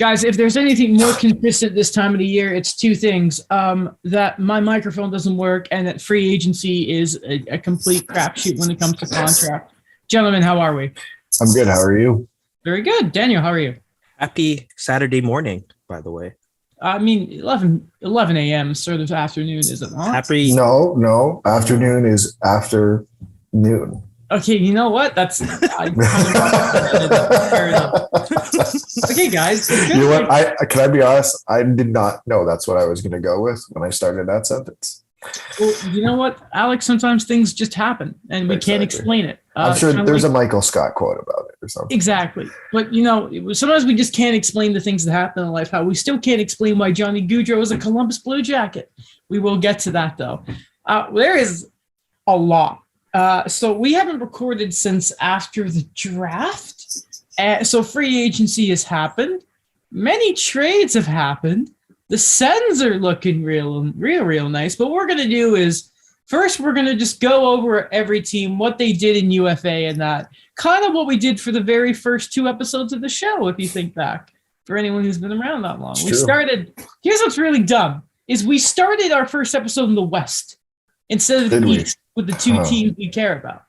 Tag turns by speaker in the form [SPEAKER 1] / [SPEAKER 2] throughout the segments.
[SPEAKER 1] Guys, if there's anything more consistent this time of the year, it's two things. That my microphone doesn't work and that free agency is a complete crapshoot when it comes to contract. Gentlemen, how are we?
[SPEAKER 2] I'm good. How are you?
[SPEAKER 1] Very good. Daniel, how are you?
[SPEAKER 3] Happy Saturday morning, by the way.
[SPEAKER 1] I mean, 11 a.m. sort of afternoon, is it not?
[SPEAKER 3] Happy.
[SPEAKER 2] No. Afternoon is after noon.
[SPEAKER 1] Okay, you know what? That's I kind of okay, guys.
[SPEAKER 2] You know what? Can I be honest? I did not know that's what I was going to go with when I started that sentence.
[SPEAKER 1] Well, you know what, Alex? Sometimes things just happen, and we can't explain it.
[SPEAKER 2] I'm sure there's a Michael Scott quote about it or something.
[SPEAKER 1] Exactly. But, sometimes we just can't explain the things that happen in life. How we still can't explain why Johnny Gaudreau is a Columbus Blue Jacket. We will get to that, though. There is a lot. So we haven't recorded since after the draft. So free agency has happened. Many trades have happened. The Sens are looking real nice. But what we're going to do is, first, we're going to just go over every team, what they did in UFA and that. Kind of what we did for the very first two episodes of the show, if you think back, for anyone who's been around that long. Here's what's really dumb, is we started our first episode in the West instead of the East with the two teams we care about.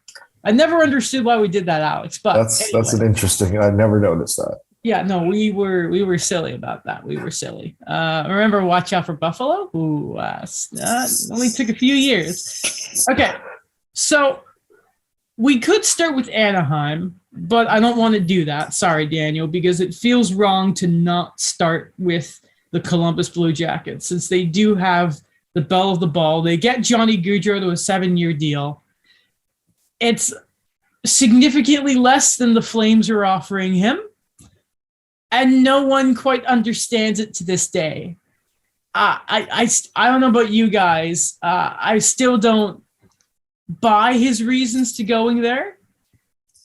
[SPEAKER 1] I never understood why we did that, Alex. But
[SPEAKER 2] that's an interesting, I've never noticed that.
[SPEAKER 1] Yeah, no, we were silly about that. We were silly. Remember Watch Out for Buffalo? Ooh, only took a few years. Okay, so we could start with Anaheim, but I don't want to do that. Sorry, Daniel, because it feels wrong to not start with the Columbus Blue Jackets, since they do have the belle of the ball. They get Johnny Gaudreau to a 7-year deal. It's significantly less than the Flames are offering him. And no one quite understands it to this day. I don't know about you guys. I still don't buy his reasons to going there.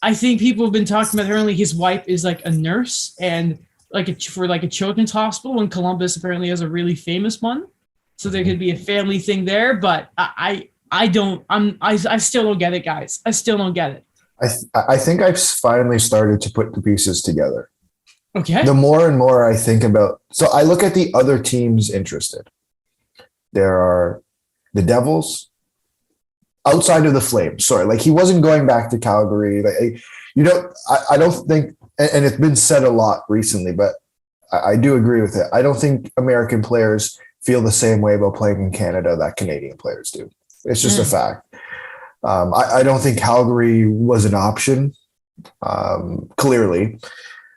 [SPEAKER 1] I think people have been talking about apparently his wife is like a nurse and for a children's hospital, and Columbus apparently has a really famous one. So there could be a family thing there, but I still don't get it, guys. I still don't get it.
[SPEAKER 2] I think I've finally started to put the pieces together.
[SPEAKER 1] Okay.
[SPEAKER 2] The more and more I think about, so I look at the other teams interested. There are the Devils, outside of the Flames. Sorry, like he wasn't going back to Calgary. I don't think, and it's been said a lot recently, but I do agree with it. I don't think American players feel the same way about playing in Canada that Canadian players do. It's just a fact. I don't think Calgary was an option, clearly.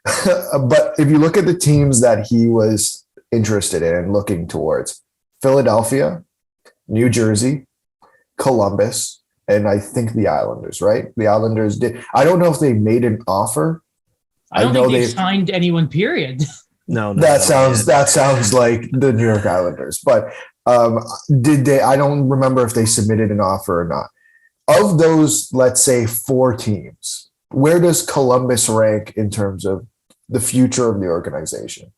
[SPEAKER 2] But if you look at the teams that he was interested in and looking towards, Philadelphia, New Jersey, Columbus, and I think the Islanders, right? The Islanders did. I don't know if they made an offer.
[SPEAKER 1] I don't think they signed anyone, period.
[SPEAKER 3] No.
[SPEAKER 2] That sounds like the New York Islanders. But did they? I don't remember if they submitted an offer or not. Of those, let's say 4 teams, where does Columbus rank in terms of the future of the organization?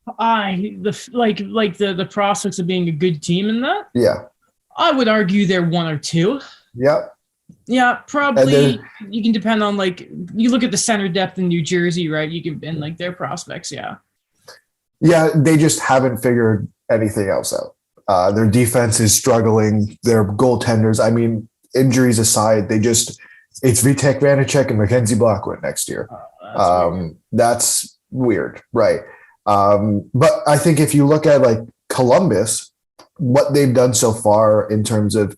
[SPEAKER 1] The prospects of being a good team in that?
[SPEAKER 2] Yeah.
[SPEAKER 1] I would argue they're 1 or 2.
[SPEAKER 2] Yep.
[SPEAKER 1] Yeah, probably. You can depend on you look at the center depth in New Jersey, right? You can and their prospects, yeah. Yeah,
[SPEAKER 2] they just haven't figured anything else out. Their defense is struggling. Their goaltenders, I mean, injuries aside, it's Vitek Vanacek and Mackenzie Blackwood next year. That's weird, right? But I think if you look at Columbus, what they've done so far in terms of,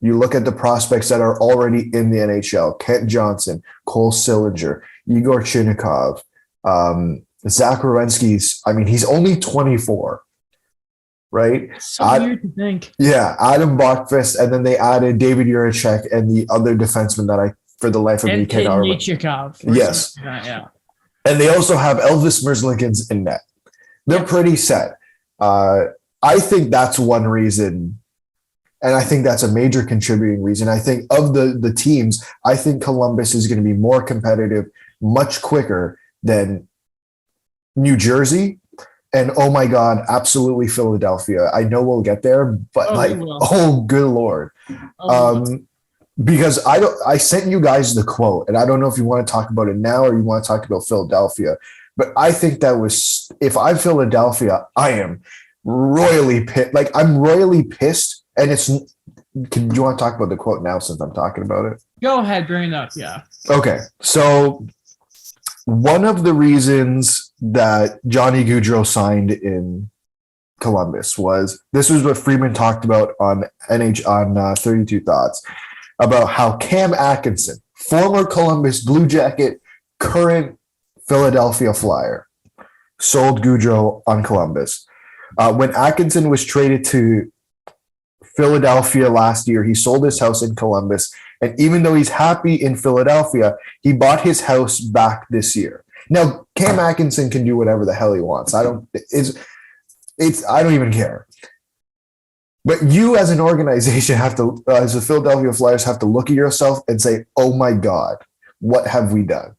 [SPEAKER 2] you look at the prospects that are already in the NHL: Kent Johnson, Cole Sillinger, Igor Chinnikov, Zach Werenski's. I mean, he's only 24. Right?
[SPEAKER 1] So weird to think.
[SPEAKER 2] Yeah, Adam Bachfest, and then they added David Juracek and the other defenseman that for the life of me, cannot remember. Yes.
[SPEAKER 1] Yeah.
[SPEAKER 2] And they also have Elvis Merzlikins in net. They're pretty set. I think that's one reason, and I think that's a major contributing reason. I think of the teams, I think Columbus is going to be more competitive much quicker than New Jersey. And oh my God, absolutely Philadelphia. I know we'll get there, but oh good Lord. because I sent you guys the quote, and I don't know if you want to talk about it now or you want to talk about Philadelphia, but I think that was, if I'm Philadelphia, I am royally pissed. Like, I'm royally pissed, and do you want to talk about the quote now since I'm talking about it?
[SPEAKER 1] Go ahead, bring it up. Yeah.
[SPEAKER 2] Okay. So one of the reasons that Johnny Gaudreau signed in Columbus was what Freeman talked about on 32 Thoughts about how Cam Atkinson, former Columbus Blue Jacket, current Philadelphia Flyer, sold Gaudreau on Columbus. When Atkinson was traded to Philadelphia last year, he sold his house in Columbus, and even though he's happy in Philadelphia, he bought his house back this year. Now, Cam Atkinson can do whatever the hell he wants. I don't even care. But you as an organization have to, as the Philadelphia Flyers, have to look at yourself and say, "Oh my God, what have we done?"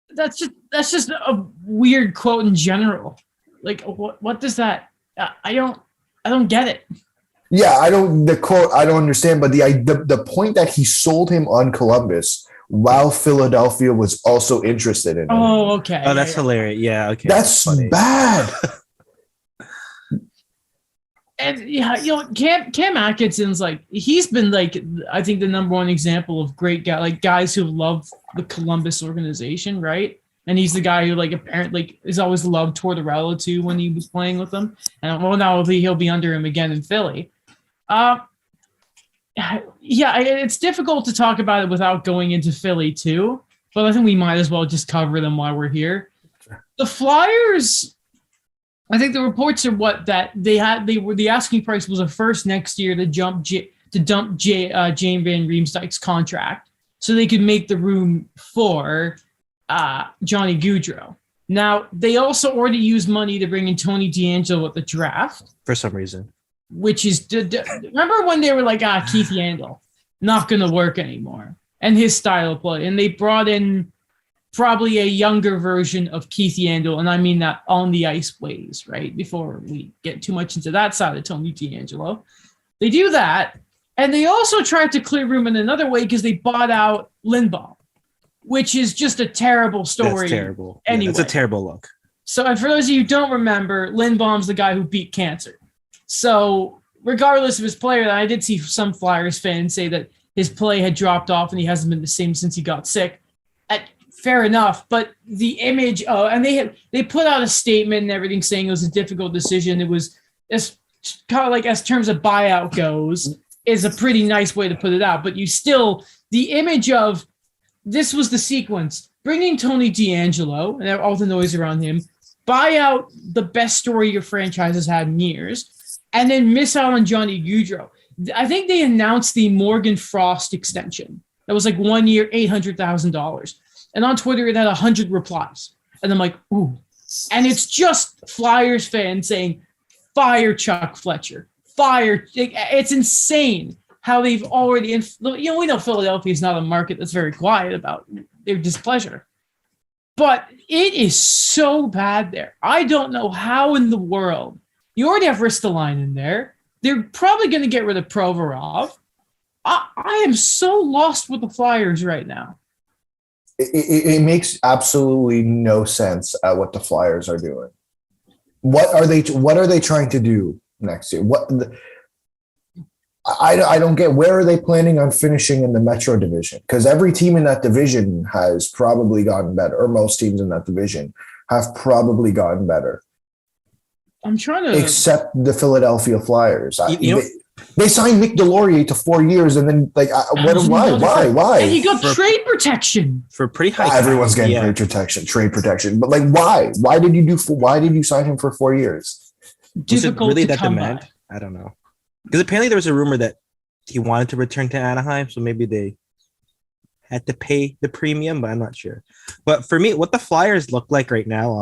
[SPEAKER 1] That's just a weird quote in general. Like, what does that? I don't get it.
[SPEAKER 2] Yeah, I don't understand, but the point that he sold him on Columbus while Philadelphia was also interested in him.
[SPEAKER 1] Oh, okay.
[SPEAKER 3] Oh, that's hilarious. Yeah, okay.
[SPEAKER 2] That's bad.
[SPEAKER 1] And yeah, Cam Atkinson's he's been I think the number one example of great guy, guys who love the Columbus organization, right? And he's the guy who apparently is always loved Tortorella too when he was playing with them. And now he'll be under him again in Philly. Yeah, it's difficult to talk about it without going into Philly too, but I think we might as well just cover them while we're here. The Flyers, I think the reports are that the asking price was a first next year to dump Jane Van Riemsdyk's contract so they could make the room for Johnny Gaudreau. Now, they also already used money to bring in Tony DeAngelo at the draft.
[SPEAKER 3] For some reason.
[SPEAKER 1] Which is, remember when they were Keith Yandle, not going to work anymore, and his style of play. And they brought in probably a younger version of Keith Yandle, and I mean that on the ice ways, right? Before we get too much into that side of Tony DeAngelo. They do that, and they also tried to clear room in another way because they bought out Lindbaum, which is just a terrible story.
[SPEAKER 3] That's terrible.
[SPEAKER 1] Anyway.
[SPEAKER 3] Yeah, it's a terrible look.
[SPEAKER 1] So, and for those of you who don't remember, Lindbaum's the guy who beat cancer. So, regardless of his player, I did see some Flyers fans say that his play had dropped off and he hasn't been the same since he got sick. Fair enough, but the image and they put out a statement and everything saying it was a difficult decision. It was kind of as terms of buyout goes, is a pretty nice way to put it out. But the image of this was the sequence: bringing Tony DeAngelo and all the noise around him, buy out the best story your franchise has had in years, and then miss out on Johnny Gaudreau. I think they announced the Morgan Frost extension. That was 1 year, $800,000. And on Twitter, it had 100 replies. And I'm like, ooh. And it's just Flyers fans saying, fire Chuck Fletcher. Fire. It's insane how they've already, we know Philadelphia is not a market that's very quiet about their displeasure. But it is so bad there. I don't know how in the world. You already have Ristolainen there. They're probably going to get rid of Provorov. I am so lost with the Flyers right now.
[SPEAKER 2] It makes absolutely no sense at what the Flyers are doing. What are they trying to do next year? I don't get. Where are they planning on finishing in the Metro division? Because every team in that division has probably gotten better, or most teams in that division have probably gotten better.
[SPEAKER 1] I'm trying to,
[SPEAKER 2] except the Philadelphia Flyers. They signed Nick Delorier to 4 years, and then why?
[SPEAKER 1] And he got trade protection
[SPEAKER 3] for pretty high.
[SPEAKER 2] Everyone's getting trade protection. But why? Why did you sign him for 4 years?
[SPEAKER 1] Difficult
[SPEAKER 3] really
[SPEAKER 1] to
[SPEAKER 3] that
[SPEAKER 1] come
[SPEAKER 3] demand?
[SPEAKER 1] by.
[SPEAKER 3] I don't know. Because apparently there was a rumor that he wanted to return to Anaheim, so maybe they had to pay the premium, but I'm not sure. But for me, what the Flyers look like right now,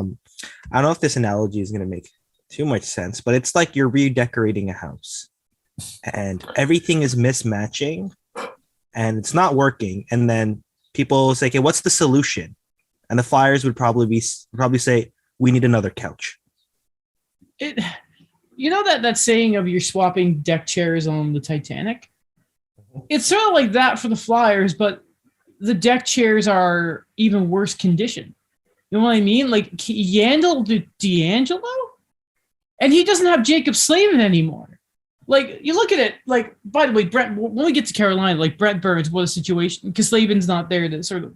[SPEAKER 3] I don't know if this analogy is going to make too much sense, but it's like you're redecorating a house. And everything is mismatching and it's not working. And then people say, okay, what's the solution? And the Flyers would probably say, we need another couch.
[SPEAKER 1] That saying of you're swapping deck chairs on the Titanic? it's sort of like that for the Flyers, but the deck chairs are even worse condition. You know what I mean? Like Yandel to D'Angelo, and he doesn't have Jacob Slavin anymore. Like you look at it. Like by the way, Brent. When we get to Carolina, like Brent Burns, what a situation because Slavin's not there to sort of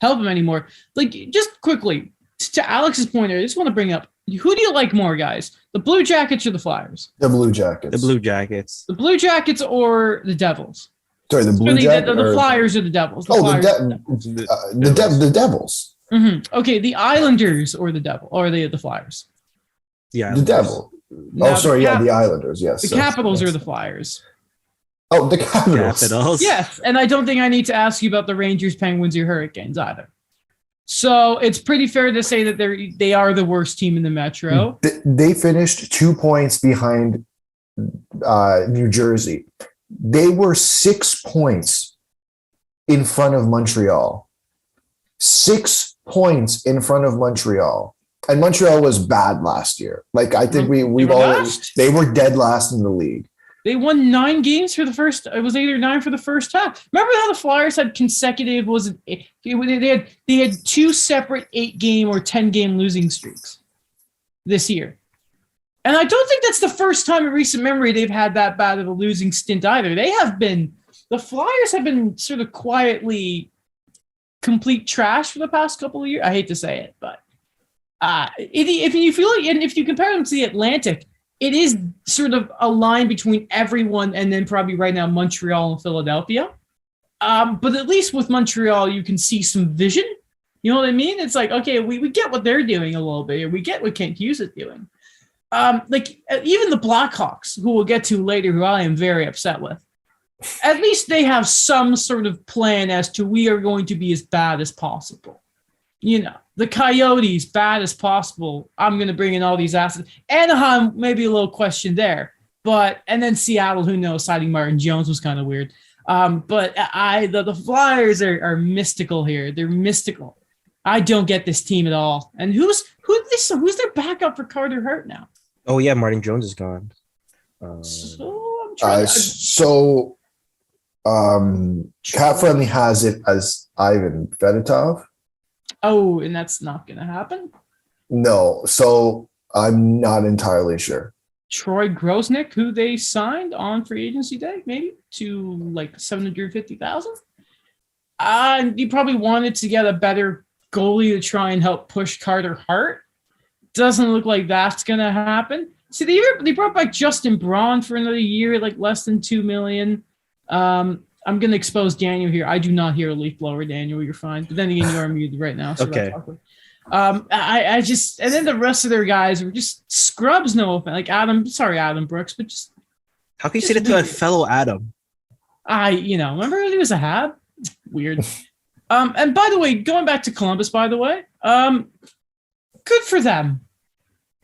[SPEAKER 1] help him anymore. Like just quickly to Alex's point, I just want to bring up who do you like more, guys? The Blue Jackets or the Flyers?
[SPEAKER 2] The Blue Jackets.
[SPEAKER 3] The Blue Jackets.
[SPEAKER 1] The Blue Jackets or the Devils?
[SPEAKER 2] Sorry, the Blue Jackets.
[SPEAKER 1] The Flyers or the Devils?
[SPEAKER 2] The Devils.
[SPEAKER 1] Mm-hmm. Okay, the Islanders or the Devil or the Flyers?
[SPEAKER 3] Yeah,
[SPEAKER 2] the Devil.
[SPEAKER 1] Now,
[SPEAKER 2] the Islanders. Yes,
[SPEAKER 1] the Capitals or the Flyers.
[SPEAKER 2] Oh, the Capitals.
[SPEAKER 1] Yes, and I don't think I need to ask you about the Rangers, Penguins, or Hurricanes either. So it's pretty fair to say that they are the worst team in the Metro.
[SPEAKER 2] They finished 2 points behind New Jersey. They were 6 points in front of Montreal. 6 points in front of Montreal. And Montreal was bad last year. Like I think they were dead last in the league.
[SPEAKER 1] They won 9 games for the first. It was 8 or 9 for the first half. Remember how the Flyers had consecutive? They had 2 separate 8-game or 10-game losing streaks this year, and I don't think that's the first time in recent memory they've had that bad of a losing stint either. The Flyers have been sort of quietly complete trash for the past couple of years. I hate to say it, but if you compare them to the Atlantic. It is sort of a line between everyone and then probably right now Montreal and Philadelphia. But at least with Montreal, you can see some vision. You know what I mean? It's like, okay, we get what they're doing a little bit. We get what Kent Hughes is doing. Even the Blackhawks, who we'll get to later, who I am very upset with, at least they have some sort of plan as to we are going to be as bad as possible. You know, the Coyotes, bad as possible. I'm going to bring in all these assets. Anaheim, maybe a little question there. And then Seattle, who knows, signing Martin Jones was kind of weird. But the Flyers are mystical here. They're mystical. I don't get this team at all. And who's their backup for Carter Hart now?
[SPEAKER 3] Oh, yeah, Martin Jones is gone.
[SPEAKER 2] Cat Friendly has it as Ivan Fedotov.
[SPEAKER 1] Oh, and that's not going to happen?
[SPEAKER 2] No, so I'm not entirely sure.
[SPEAKER 1] Troy Grosnick, who they signed on free agency day, maybe to like $750,000. You probably wanted to get a better goalie to try and help push Carter Hart. Doesn't look like that's going to happen. See, they brought back Justin Braun for another year, like less than $2 million. I'm going to expose Daniel here. I do not hear a leaf blower, Daniel. You're fine. But then again, you are muted right now. So
[SPEAKER 3] okay.
[SPEAKER 1] I just, and then the rest of their guys were just scrubs. No offense. Like Adam Brooks, but just.
[SPEAKER 3] How can you say that to a fellow Adam?
[SPEAKER 1] Remember he was a Hab? Weird. And by the way, going back to Columbus, by the way, good for them.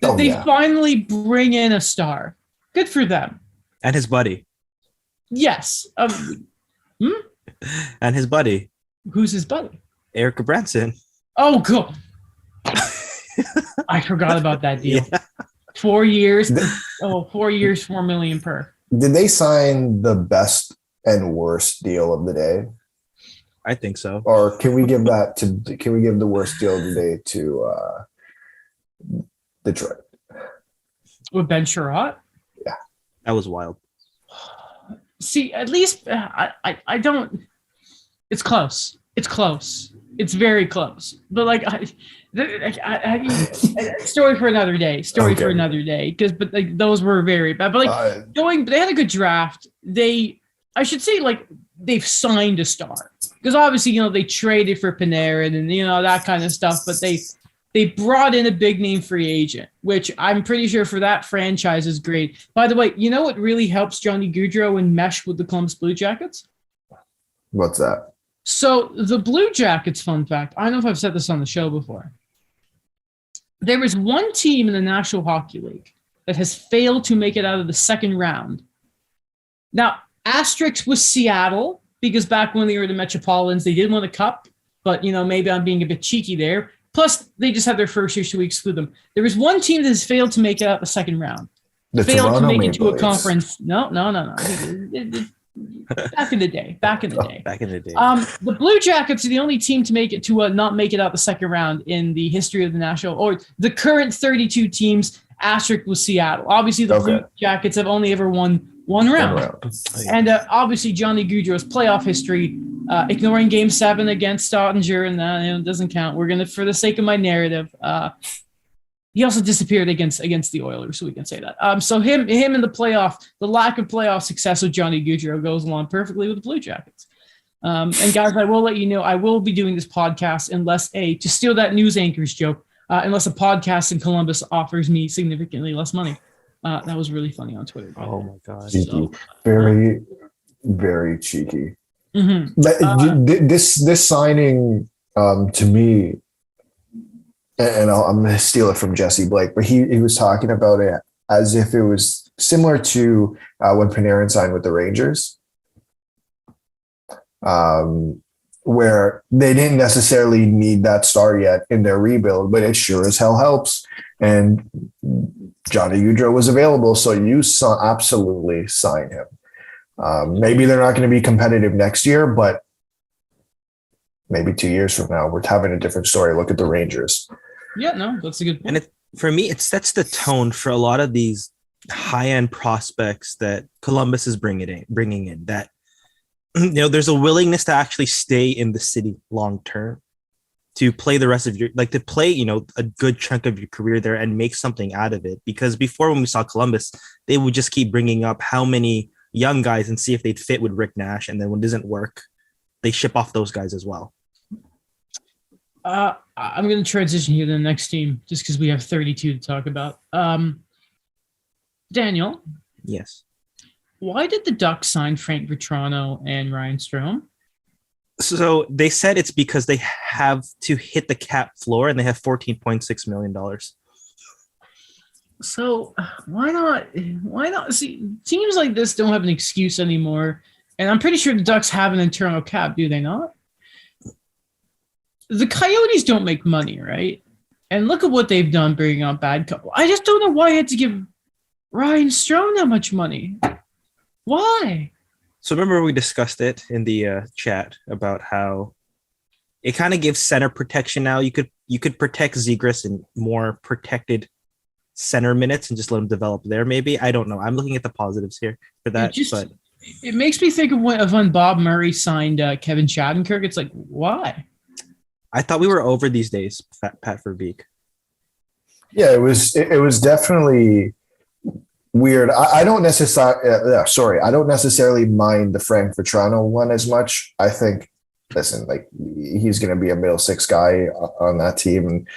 [SPEAKER 1] They finally bring in a star. Good for them.
[SPEAKER 3] And his buddy.
[SPEAKER 1] Yes.
[SPEAKER 3] And his buddy.
[SPEAKER 1] Who's his buddy?
[SPEAKER 3] Eric Branson.
[SPEAKER 1] Oh, cool. I forgot about that deal. Yeah. 4 years. 4 years, $4 million per.
[SPEAKER 2] Did they sign the best and worst deal of the day?
[SPEAKER 3] I think so.
[SPEAKER 2] Or can we give the worst deal of the day to Detroit?
[SPEAKER 1] With Ben Sherratt?
[SPEAKER 2] Yeah.
[SPEAKER 3] That was wild.
[SPEAKER 1] See, at least I don't. It's close. It's close. It's very close. But like, story for another day. For another day. But like those were very bad. But like they had a good draft. I should say like they've signed a star because obviously they traded for Panarin and that kind of stuff. But they brought in a big name free agent, which I'm pretty sure for that franchise is great. By the way, what really helps Johnny Gaudreau and mesh with the Columbus Blue Jackets?
[SPEAKER 2] What's that?
[SPEAKER 1] So the Blue Jackets, fun fact, I don't know if I've said this on the show before. There was one team in the National Hockey League that has failed to make it out of the second round. Now, asterisk was Seattle, because back when they were the Metropolitans, they did win a cup, but maybe I'm being a bit cheeky there. Plus, they just had their first year, so we exclude them. There was one team that has failed to make it out the second round. Failed to make it to a conference. No. Back in the day.
[SPEAKER 3] Back in the day.
[SPEAKER 1] The Blue Jackets are the only team to make it to not make it out the second round in the history of the national, or the current 32 teams. Asterisk was Seattle. Obviously, the Blue Jackets have only ever won one round. And obviously, Johnny Gaudreau's playoff history, ignoring Game 7 against Ottinger, and that doesn't count. We're gonna, for the sake of my narrative, he also disappeared against the Oilers, so we can say that. So him in the playoff, the lack of playoff success with Johnny Gaudreau goes along perfectly with the Blue Jackets. And guys, I will let you know, I will be doing this podcast unless to steal that news anchor's joke, unless a podcast in Columbus offers me significantly less money. That was really funny on Twitter.
[SPEAKER 3] Oh my God.
[SPEAKER 2] So, very, very cheeky.
[SPEAKER 1] Mm-hmm.
[SPEAKER 2] This signing, to me, and I'm going to steal it from Jesse Blake, but he was talking about it as if it was similar to when Panarin signed with the Rangers, where they didn't necessarily need that star yet in their rebuild, but it sure as hell helps. And Johnny Gaudreau was available, so you absolutely sign him. Maybe they're not going to be competitive next year, but maybe 2 years from now, we're having a different story. Look at the Rangers.
[SPEAKER 1] Yeah, no, that's a good point.
[SPEAKER 3] And for me, it sets the tone for a lot of these high-end prospects that Columbus is bringing in. That, there's a willingness to actually stay in the city long term, to play the rest of to play, a good chunk of your career there and make something out of it. Because before, when we saw Columbus, they would just keep bringing up how many young guys and see if they'd fit with Rick Nash, and then when it doesn't work, they ship off those guys as well.
[SPEAKER 1] I'm going to transition here to the next team just because we have 32 to talk about. Daniel?
[SPEAKER 3] Yes.
[SPEAKER 1] Why did the Ducks sign Frank Vetrano and Ryan Strome?
[SPEAKER 3] So they said it's because they have to hit the cap floor and they have $14.6 million.
[SPEAKER 1] So why not? See, teams like this don't have an excuse anymore. And I'm pretty sure the Ducks have an internal cap, do they not? The Coyotes don't make money, right? And look at what they've done bringing on bad couple. I just don't know why you had to give Ryan Strome that much money. Why?
[SPEAKER 3] So remember we discussed it in the chat about how it kind of gives center protection now. You could protect Zegras in more protected center minutes and just let him develop there. Maybe, I don't know. I'm looking at the positives here for that.
[SPEAKER 1] It makes me think of when Bob Murray signed Kevin Shattenkirk. It's like, why?
[SPEAKER 3] I thought we were over these days, Pat Verbeek.
[SPEAKER 2] Yeah, it was definitely weird. I don't necessarily. I don't necessarily mind the Frank Vetrano one as much. I think, listen, he's going to be a middle six guy on that team, and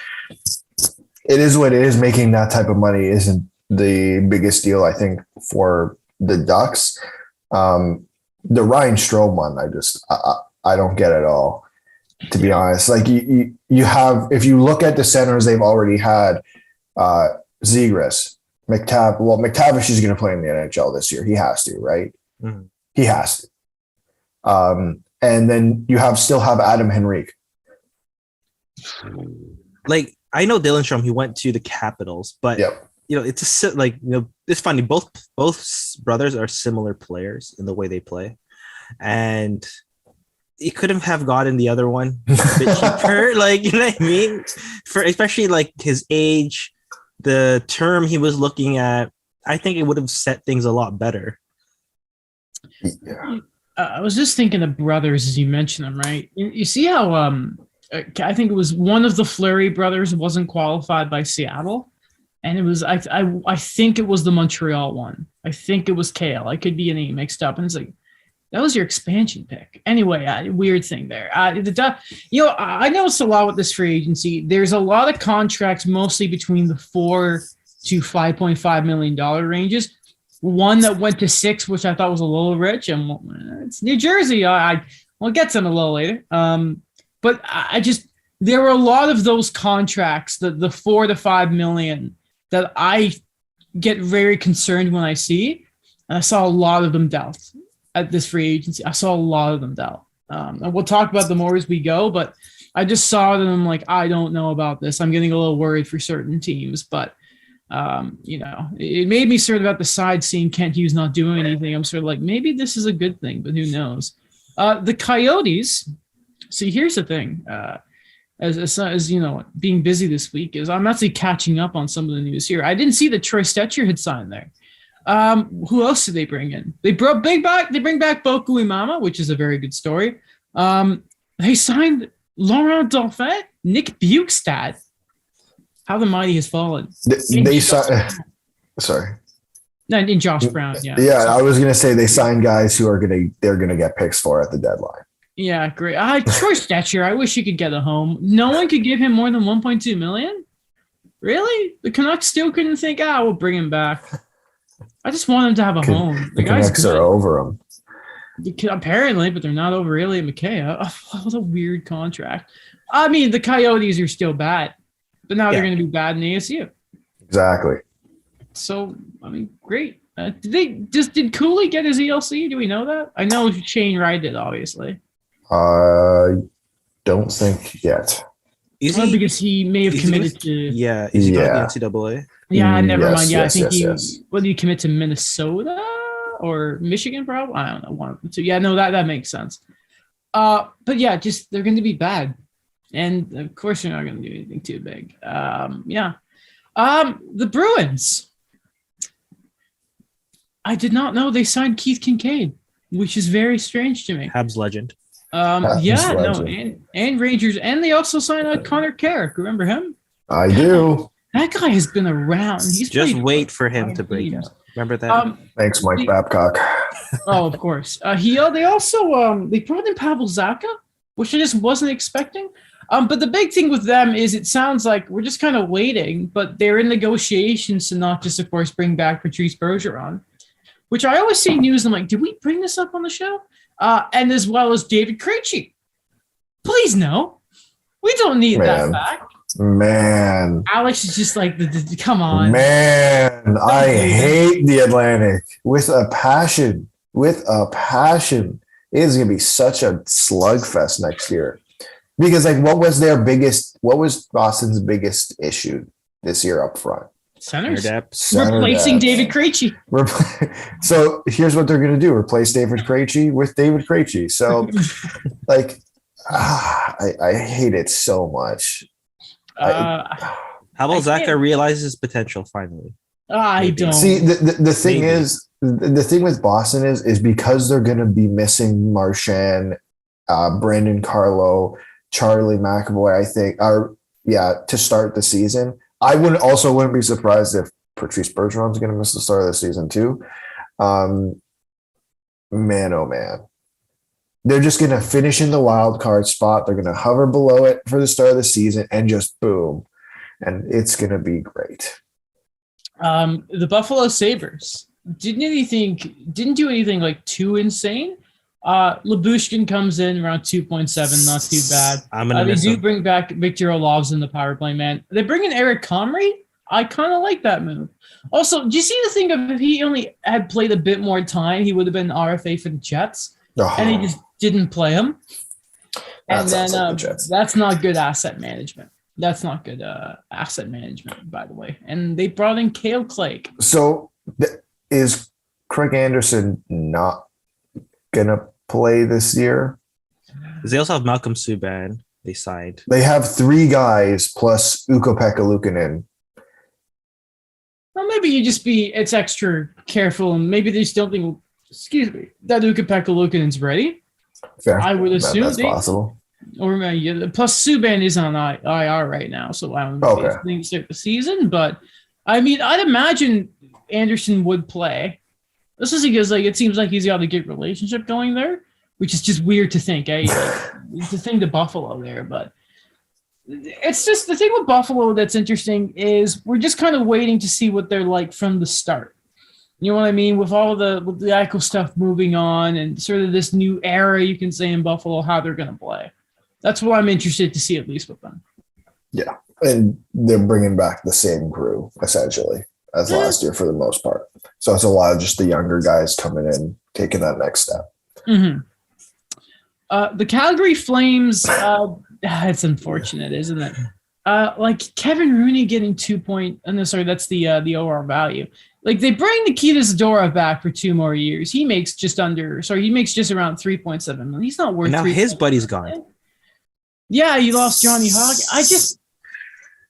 [SPEAKER 2] it is what it is. Making that type of money isn't the biggest deal, I think, for the Ducks. The Ryan Strome one, I don't get at all. To be honest, you have, if you look at the centers they've already had, Zegras, McTavish is going to play in the NHL this year. He has to, right? Mm-hmm. He has to. And then you still have Adam Henrique.
[SPEAKER 3] I know Dylan Strome, he went to the Capitals, but it's it's funny. Both brothers are similar players in the way they play, and he couldn't have gotten the other one a bit cheaper, you know what I mean? For especially his age, the term he was looking at, I think it would have set things a lot better.
[SPEAKER 2] Yeah.
[SPEAKER 1] I was just thinking of brothers as you mentioned them, right? You see how I think it was one of the Fleury brothers wasn't qualified by Seattle, and it was I think it was the Montreal one. I think it was Kale. I could be getting mixed up, and it's like, that was your expansion pick. Anyway, weird thing there. I noticed a lot with this free agency. There's a lot of contracts, mostly between the $4 to $5.5 million ranges. One that went to 6, which I thought was a little rich, and it's New Jersey. We'll get to them a little later. But there were a lot of those contracts, the $4 to $5 million, that I get very concerned when I see. And I saw a lot of them dealt at this free agency. I saw a lot of them dealt. And we'll talk about them more as we go, but I just saw them like, I don't know about this. I'm getting a little worried for certain teams, but It made me sort of at the side seeing Kent Hughes not doing anything. I'm sort of like, maybe this is a good thing, but who knows? The Coyotes. See, here's the thing. As you know, being busy this week is I'm actually catching up on some of the news here. I didn't see that Troy Stetcher had signed there. Who else did they bring in? They bring back Boku Imama, which is a very good story. They signed Laurent Dauphin, Nick Bukestad. How the mighty has fallen.
[SPEAKER 2] They signed. Sorry.
[SPEAKER 1] No, in Josh Brown. Yeah.
[SPEAKER 2] Yeah, I was gonna say they signed guys who they're gonna get picks for at the deadline. Troy
[SPEAKER 1] Stetcher. I wish he could get a home. No one could give him more than $1.2 million. Really? The Canucks still couldn't think, we'll bring him back. I just want him to have a home.
[SPEAKER 2] The Canucks are over him.
[SPEAKER 1] Apparently, but they're not over Ilya Mikheyev. Oh, what a weird contract. I mean, the Coyotes are still bad, but now they're going to be bad in the ASU.
[SPEAKER 2] Exactly.
[SPEAKER 1] So, I mean, great. Did Cooley get his ELC? Do we know that? I know Shane Wright did, obviously.
[SPEAKER 2] Don't think yet.
[SPEAKER 1] Because he may have committed to.
[SPEAKER 3] Yeah, is he going to the NCAA?
[SPEAKER 1] Yeah, never mind. Yeah,
[SPEAKER 2] yes,
[SPEAKER 1] I think
[SPEAKER 2] yes.
[SPEAKER 1] What did he commit to, Minnesota or Michigan? Probably. I don't know. One of the two. Yeah, no, that makes sense. But yeah, just they're going to be bad, and of course they're not going to do anything too big. The Bruins. I did not know they signed Keith Kincaid, which is very strange to me.
[SPEAKER 3] Habs legend.
[SPEAKER 1] And Rangers, and they also signed Connor Carrick. Remember him?
[SPEAKER 2] I do.
[SPEAKER 1] That guy has been around. He's
[SPEAKER 3] just wait for him to break out. Remember that?
[SPEAKER 2] Thanks, Mike Babcock.
[SPEAKER 1] Oh, of course. They also they brought in Pavel Zacha, which I just wasn't expecting. But the big thing with them is it sounds like we're just kind of waiting, but they're in negotiations to not just, of course, bring back Patrice Bergeron, which I always see news. I'm like, did we bring this up on the show? And as well as David Krejci. Please no. We don't need that back.
[SPEAKER 2] Man.
[SPEAKER 1] Alex is just like, come on.
[SPEAKER 2] Man, I hate the Atlantic with a passion. It is going to be such a slugfest next year. Because, what was Boston's biggest issue this year up front?
[SPEAKER 1] Center replacing depth. David Krejci.
[SPEAKER 2] So here's what they're going to do: replace David Krejci with David Krejci. So, I hate it so much.
[SPEAKER 3] How about Zacha realizes his potential finally?
[SPEAKER 1] I don't
[SPEAKER 2] see. The thing is, the thing with Boston is because they're going to be missing Marchand, Brandon Carlo, Charlie McAvoy. I think to start the season. I wouldn't be surprised if Patrice Bergeron's going to miss the start of the season too. Man, oh man. They're just going to finish in the wild card spot. They're going to hover below it for the start of the season and just boom. And it's going to be great.
[SPEAKER 1] The Buffalo Sabres didn't do anything too insane. Lyubushkin comes in around 2.7, not too bad. They do bring back Victor Olovs in the power play, man. They bring in Eric Comrie. I kind of like that move. Also, do you see the thing of if he only had played a bit more time, he would have been RFA for the Jets, and he just didn't play him. And then that's not good asset management. That's not good asset management, by the way. And they brought in Cale Clague.
[SPEAKER 2] So is Craig Anderson not gonna play this year?
[SPEAKER 3] They also have Malcolm Subban. They signed.
[SPEAKER 2] They have 3 guys plus Ukko-Pekka Luukkonen.
[SPEAKER 1] Well, maybe it's extra careful, and maybe they just don't think, that Ukko-Pekka Luukkonen's ready.
[SPEAKER 2] Fair.
[SPEAKER 1] I would assume
[SPEAKER 2] that's possible.
[SPEAKER 1] Or plus Subban is on IR right now, so I don't think start the season. But I mean, I'd imagine Anderson would play. This is because it seems like he's got a good relationship going there, which is just weird to think. To think to Buffalo there, but it's just the thing with Buffalo that's interesting is we're just kind of waiting to see what they're like from the start. You know what I mean? With the Eichel stuff moving on and sort of this new era, you can say in Buffalo how they're going to play. That's what I'm interested to see, at least with them.
[SPEAKER 2] Yeah, and they're bringing back the same crew essentially as last year for the most part. So it's a lot of just the younger guys coming in, taking that next step.
[SPEAKER 1] Mm-hmm. The Calgary Flames, it's unfortunate, isn't it? like Kevin Rooney getting 2 point. No, sorry, that's the OR value. Like they bring Nikita Zadorov back for 2 more years. He makes just around 3.7 million. He's not worth.
[SPEAKER 3] And now his buddy's gone.
[SPEAKER 1] Yeah, you lost Johnny Hogg.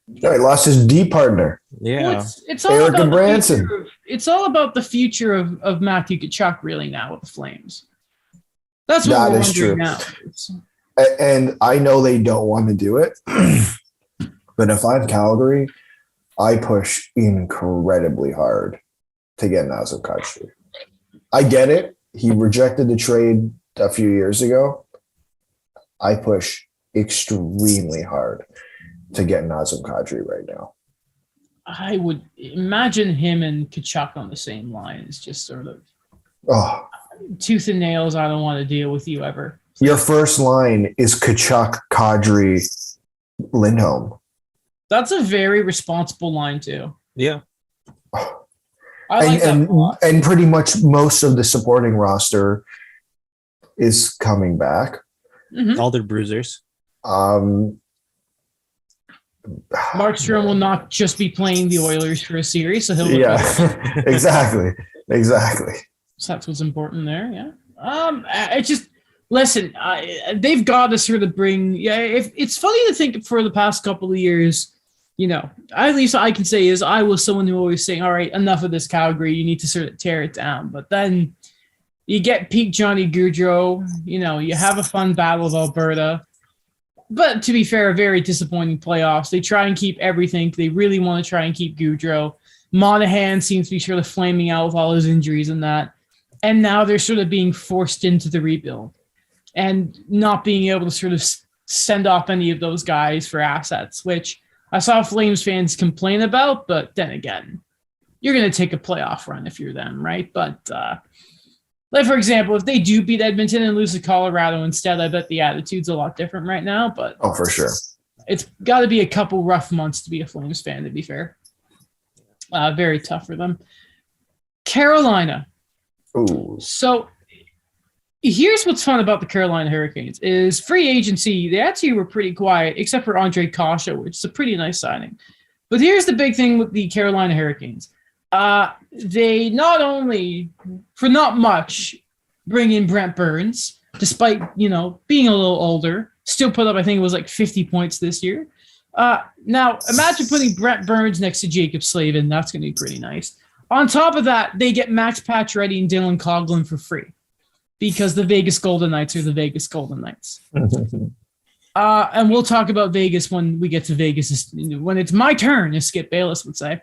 [SPEAKER 2] He lost his D partner.
[SPEAKER 3] Yeah,
[SPEAKER 1] well, it's all
[SPEAKER 2] Eric
[SPEAKER 1] about
[SPEAKER 2] Branson.
[SPEAKER 1] It's all about the future of Matthew Tkachuk really now with the Flames. That's what we're wondering now.
[SPEAKER 2] And I know they don't want to do it, but if I'm Calgary, I push incredibly hard to get Nazem Kadri. I get it. He rejected the trade a few years ago. I push extremely hard to get Nazem Kadri right now.
[SPEAKER 1] I would imagine him and Tkachuk on the same line is just sort of tooth and nails. I don't want to deal with you ever.
[SPEAKER 2] Your first line is Tkachuk, Kadri, Lindholm.
[SPEAKER 1] That's a very responsible line too.
[SPEAKER 3] Yeah.
[SPEAKER 1] I like that a lot.
[SPEAKER 2] And pretty much most of the supporting roster is coming back.
[SPEAKER 1] Mm-hmm.
[SPEAKER 3] All their bruisers.
[SPEAKER 1] Marchman will not just be playing the Oilers for a series, so he'll
[SPEAKER 2] exactly.
[SPEAKER 1] So that's what's important there. Yeah. I just listen. They've got to sort of bring. Yeah. If it's funny to think for the past couple of years, you know, at least I can say is I was someone who always saying, all right, enough of this Calgary. You need to sort of tear it down. But then you get peak Johnny Gaudreau. You know, you have a fun battle of Alberta. But to be fair, very disappointing playoffs. They try and keep everything. They really want to try and keep Gaudreau. Monahan seems to be sort of flaming out with all his injuries and that. And now they're sort of being forced into the rebuild and not being able to sort of send off any of those guys for assets, which I saw Flames fans complain about. But then again, you're going to take a playoff run if you're them, right? But like, for example, if they do beat Edmonton and lose to Colorado instead, I bet the attitude's a lot different right now. But
[SPEAKER 2] for sure.
[SPEAKER 1] It's got to be a couple rough months to be a Flames fan, to be fair. Very tough for them. Carolina.
[SPEAKER 2] Ooh.
[SPEAKER 1] So here's what's fun about the Carolina Hurricanes is free agency. They actually were pretty quiet, except for Andre Palat, which is a pretty nice signing. But here's the big thing with the Carolina Hurricanes. They not only, for not much, bring in Brent Burns, despite, you know, being a little older, still put up, I think it was like 50 points this year. Now, imagine putting Brent Burns next to Jacob Slavin. That's going to be pretty nice. On top of that, they get Max Pacioretty and Dylan Coghlan for free because the Vegas Golden Knights are the Vegas Golden Knights. And we'll talk about Vegas when we get to Vegas, when it's my turn, as Skip Bayless would say.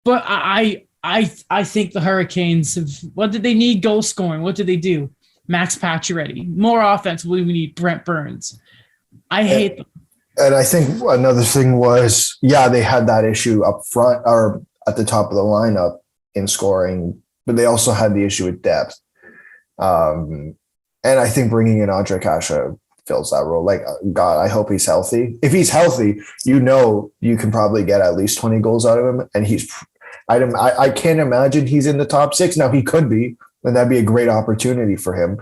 [SPEAKER 1] But I think the Hurricanes have. What did they need? Goal scoring. What did they do? Max Pacioretty. More offense. What do we need? Brent Burns. I hate them.
[SPEAKER 2] And I think another thing was, they had that issue up front or at the top of the lineup in scoring, but they also had the issue with depth. And I think bringing in Andre Palat fills that role. Like, God, I hope he's healthy. If he's healthy, you know, you can probably get at least 20 goals out of him. And I can't imagine he's in the top 6. Now he could be, and that'd be a great opportunity for him.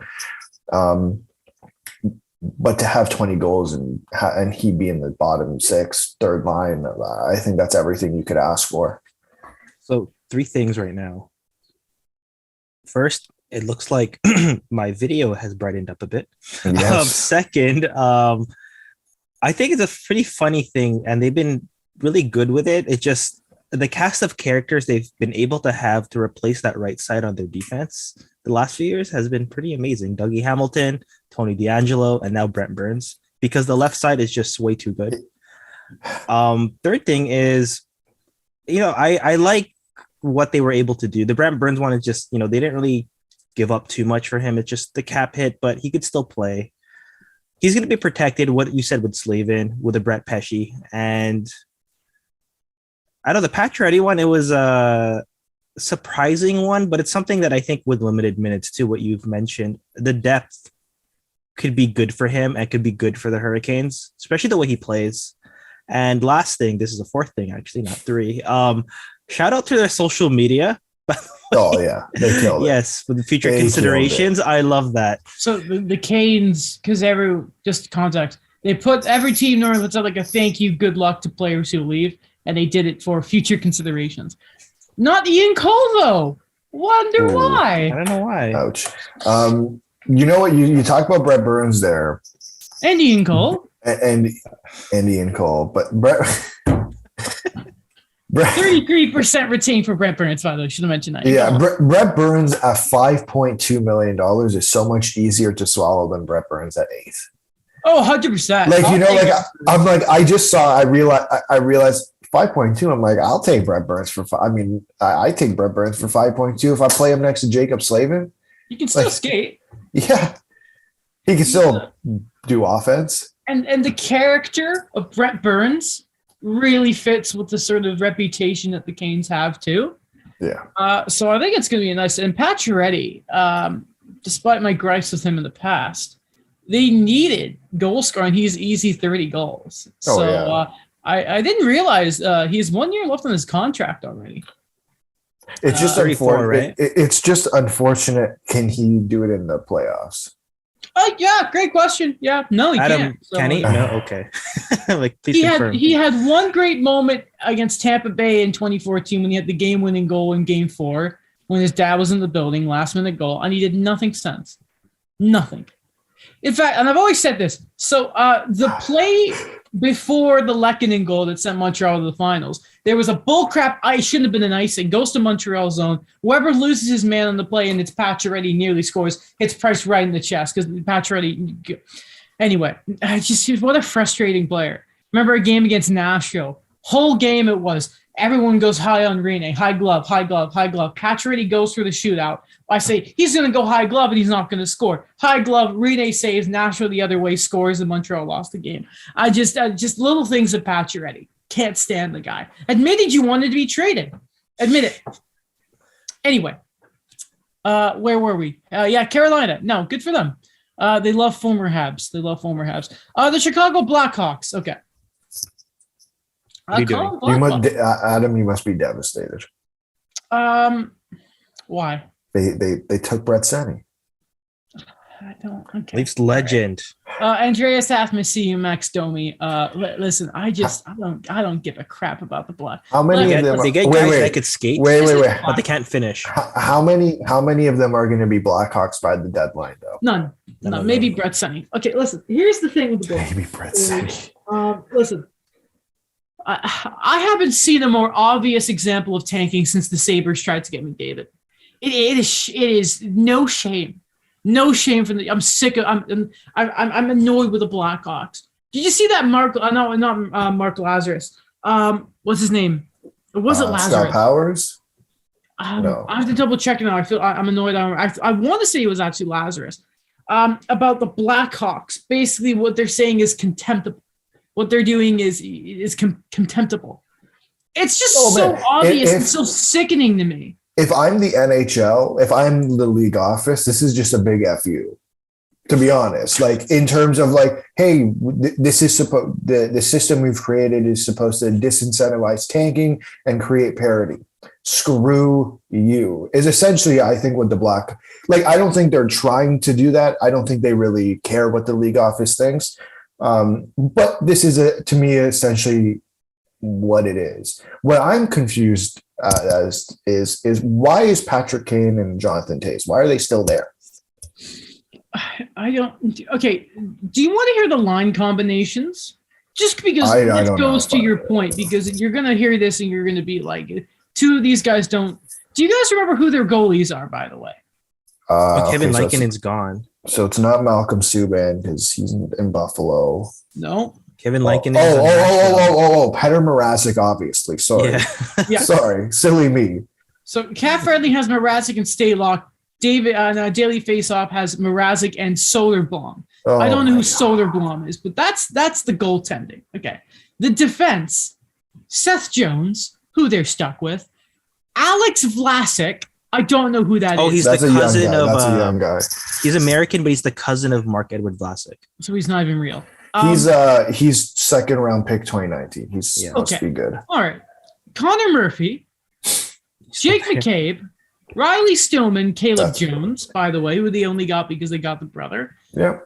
[SPEAKER 2] But to have 20 goals and he be in the bottom 6, third line, I think that's everything you could ask for.
[SPEAKER 3] So 3 things right now. First, it looks like my video has brightened up a bit.
[SPEAKER 2] Yes.
[SPEAKER 3] Second, I think it's a pretty funny thing, and they've been really good with it. It just the cast of characters they've been able to have to replace that right side on their defense the last few years has been pretty amazing. Dougie Hamilton, Tony DeAngelo, and now Brent Burns, because the left side is just way too good. Third thing is, you know, I like what they were able to do. The Brent Burns one is just, you know, they didn't really give up too much for him. It's just the cap hit, but he could still play. He's going to be protected, what you said with Slavin, with a Brett Pesce. And I know the Pacioretty one, it was a surprising one, but it's something that I think with limited minutes too, what you've mentioned, the depth could be good for him and could be good for the Hurricanes, especially the way he plays. And last thing, this is a fourth thing, actually, not 3. Shout out to their social media.
[SPEAKER 2] Oh yeah, they killed it.
[SPEAKER 3] Yes, with the future considerations, I love that.
[SPEAKER 1] So the Canes, because just context, They put every team normally puts out like a thank you, good luck to players who leave, and they did it for future considerations. Not Ian Cole though. Wonder
[SPEAKER 2] Ooh.
[SPEAKER 1] why?
[SPEAKER 3] I don't know why.
[SPEAKER 2] Ouch. You know what? You talk about Brett Burns there,
[SPEAKER 1] And Ian Cole.
[SPEAKER 2] and Ian Cole, but Brett
[SPEAKER 1] 33% retained for Brett Burns, by the way. Should have mentioned that.
[SPEAKER 2] Yeah, Brett Burns at $5.2 million is so much easier to swallow than Brett Burns at 8th.
[SPEAKER 1] Oh, 100%.
[SPEAKER 2] Like, you know, like I'm like, I realized 5.2. I'm like, I'll take Brett Burns for five. I mean, I take Brett Burns for 5.2 if I play him next to Jacob Slavin.
[SPEAKER 1] You can still skate.
[SPEAKER 2] Yeah, he can still do offense.
[SPEAKER 1] And the character of Brett Burns really fits with the sort of reputation that the Canes have too.
[SPEAKER 2] Yeah.
[SPEAKER 1] So I think it's going to be a nice. And Pacioretty, despite my gripes with him in the past, they needed goal scoring. He's easy 30 goals. I didn't realize he has 1 year left on his contract already.
[SPEAKER 2] It's just
[SPEAKER 3] 34, right?
[SPEAKER 2] It's just unfortunate. Can he do it in the playoffs?
[SPEAKER 1] Yeah, great question. Yeah, no, he
[SPEAKER 3] Adam,
[SPEAKER 1] can't. So,
[SPEAKER 3] can he? No, okay. Like, please confirm.
[SPEAKER 1] he had one great moment against Tampa Bay in 2014 when he had the game-winning goal in Game 4 when his dad was in the building, last-minute goal, and he did nothing since. Nothing. In fact, and I've always said this. So the play before the Lehkonen goal that sent Montreal to the finals, there was a bullcrap ice, shouldn't have been an icing, goes to Montreal zone. Weber loses his man on the play, and it's Pacioretty nearly scores. Hits Price right in the chest because Pacioretty. Anyway, what a frustrating player. Remember a game against Nashville? Whole game it was. Everyone goes high on Rene. High glove, high glove, high glove. Pacioretty goes through the shootout. I say he's going to go high glove and he's not going to score. High glove, Rene saves. Nashville the other way scores and Montreal lost the game. I just little things of Pacioretty. Can't stand the guy. Admitted you wanted to be traded. Admit it. Anyway, where were we? Carolina. No, good for them. They love former Habs. The Chicago Blackhawks. Okay.
[SPEAKER 2] Adam, you must be devastated.
[SPEAKER 1] Why?
[SPEAKER 2] They took Brett Seney.
[SPEAKER 1] I don't. Okay.
[SPEAKER 3] Leafs legend.
[SPEAKER 1] Andreas Athmasi, Max Domi. Listen, I don't give a crap about the Black.
[SPEAKER 2] How many of them?
[SPEAKER 3] They get guys that could skate.
[SPEAKER 2] Wait.
[SPEAKER 3] But they can't finish.
[SPEAKER 2] How many of them are going to be Blackhawks by the deadline, though?
[SPEAKER 1] None. Maybe Brett Seney. Okay, listen. Here's the thing with the Blacks.
[SPEAKER 2] Maybe Brett Seney.
[SPEAKER 1] Listen. I haven't seen a more obvious example of tanking since the Sabres tried to get McDavid. It is no shame. No shame from the. I'm sick of. I'm annoyed with the Blackhawks. Did you see that Mark? No, not Mark Lazarus. What's his name? Was it Lazarus?
[SPEAKER 2] Scott Powers.
[SPEAKER 1] No. I have to double check now. I'm annoyed. I want to say it was actually Lazarus. About the Blackhawks. Basically, what they're saying is contemptible. What they're doing is contemptible. It's just so obvious and so sickening to me.
[SPEAKER 2] If I'm the NHL, if I'm the league office, this is just a big FU, to be honest. Like, in terms of like, hey, this is the system we've created is supposed to disincentivize tanking and create parity. Screw you is essentially, I think, what the Black, like, I don't think they're trying to do that. I don't think they really care what the league office thinks. But this is to me essentially what it is. What I'm confused as is why is Patrick Kane and Jonathan Toews, why are they still there?
[SPEAKER 1] I don't. Okay, do you want to hear the line combinations? Just because this goes to your point, because you're gonna hear this and you're gonna be like, two of these guys don't. Do you guys remember who their goalies are, by the way?
[SPEAKER 3] Kevin Lankkonen's gone.
[SPEAKER 2] So it's not Malcolm Subban because he's in Buffalo.
[SPEAKER 1] No.
[SPEAKER 3] Kevin Lankkonen.
[SPEAKER 2] Petr Mrazek, obviously. Sorry.
[SPEAKER 1] Yeah.
[SPEAKER 2] Sorry. Silly me. So
[SPEAKER 1] Cat Friendly has Mrazek and Stalock. Daily Faceoff has Mrazek and Soderblom. I don't know who Soderblom is, but that's the goaltending. Okay. The defense, Seth Jones, who they're stuck with. Alex Vlasic. I don't know who that is.
[SPEAKER 3] Oh, he's the cousin of.
[SPEAKER 2] That's a young guy.
[SPEAKER 3] He's American, but he's the cousin of Marc-Edouard Vlasic.
[SPEAKER 1] So he's not even real.
[SPEAKER 2] He's second round pick 2019. He's must be good.
[SPEAKER 1] All right. Connor Murphy, Jake McCabe, Riley Stillman, Caleb Jones, by the way, who they only got because they got the brother.
[SPEAKER 2] Yep.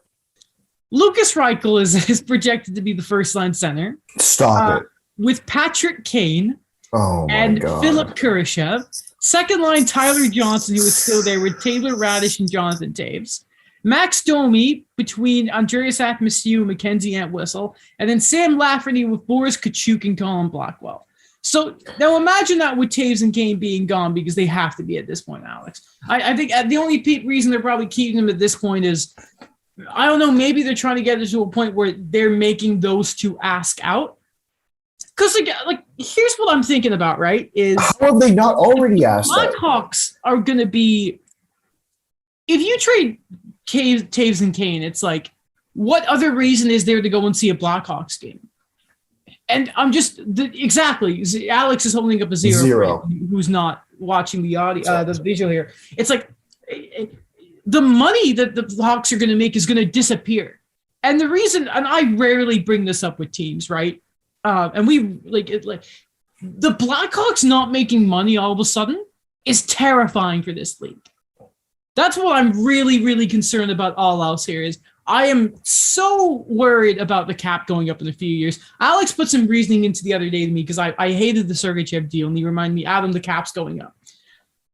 [SPEAKER 1] Lucas Reichel is projected to be the first line center.
[SPEAKER 2] Stop it.
[SPEAKER 1] With Patrick Kane
[SPEAKER 2] and
[SPEAKER 1] Philip Kurashev. Second line, Tyler Johnson, who is still there with Taylor Radish and Jonathan Taves. Max Domi between Andreas Athanasiou and Mackenzie Entwistle. And then Sam Lafferty with Boris Kachuk and Colin Blackwell. So now imagine that with Taves and Kane being gone because they have to be at this point, Alex. I think the only reason they're probably keeping them at this point is, I don't know, maybe they're trying to get it to a point where they're making those two ask out. Because like, here's what I'm thinking about, right? Is
[SPEAKER 2] how have they not already asked that?
[SPEAKER 1] Blackhawks are going to be, if you trade Taves and Kane, it's like, what other reason is there to go and see a Blackhawks game? And I'm just exactly. Alex is holding up a zero. Who's not watching the audio, the visual here? It's like the money that the Hawks are going to make is going to disappear. And the reason, and I rarely bring this up with teams, right? And we like the Blackhawks not making money all of a sudden is terrifying for this league. That's what I'm really, really concerned about. All else here is I am so worried about the cap going up in a few years. Alex put some reasoning into the other day to me because I hated the Sergachev deal, and he reminded me, Adam, the cap's going up.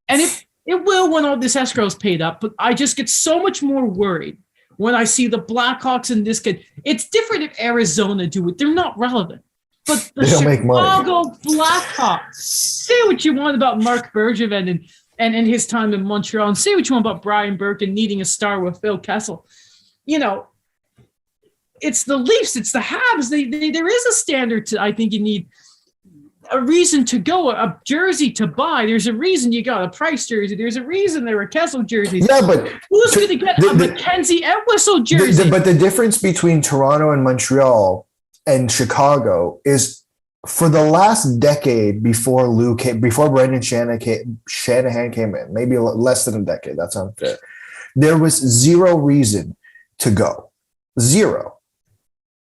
[SPEAKER 1] And it will when all this escrow is paid up, but I just get so much more worried when I see the Blackhawks in this kid. It's different if Arizona do it. They're not relevant. But the Chicago Blackhawks, say what you want about Mark Bergevin and his time in Montreal, and say what you want about Brian Burke and needing a star with Phil Kessel. You know, it's the Leafs, it's the Habs. There is a standard to, I think you need a reason to go, a jersey to buy. There's a reason you got a Price jersey. There's a reason there were Kessel jerseys.
[SPEAKER 2] Yeah, but
[SPEAKER 1] who's going to get a Mackenzie Entwistle jersey?
[SPEAKER 2] But the difference between Toronto and Montreal and Chicago is, for the last decade before Brendan Shanahan came in, maybe less than a decade, that's unfair, there was zero reason to go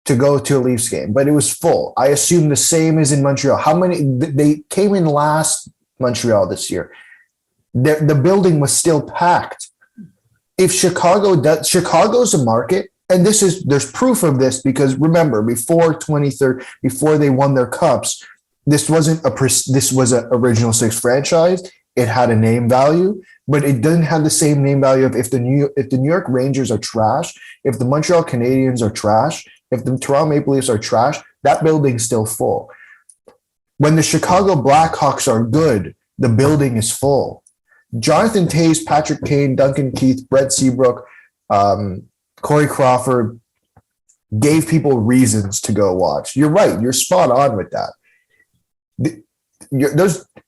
[SPEAKER 2] to a Leafs game, but it was full. I assume the same is in Montreal. How many they came in last Montreal this year? The building was still packed. If Chicago's a market. And there's proof of this because remember, before they won their cups, this was an original six franchise. It had a name value, but it doesn't have the same name value of if the New York Rangers are trash, if the Montreal Canadiens are trash, if the Toronto Maple Leafs are trash, that building's still full. When the Chicago Blackhawks are good, the building is full. Jonathan Taves, Patrick Kane, Duncan Keith, Brett Seabrook, Corey Crawford gave people reasons to go watch. You're right. You're spot on with that.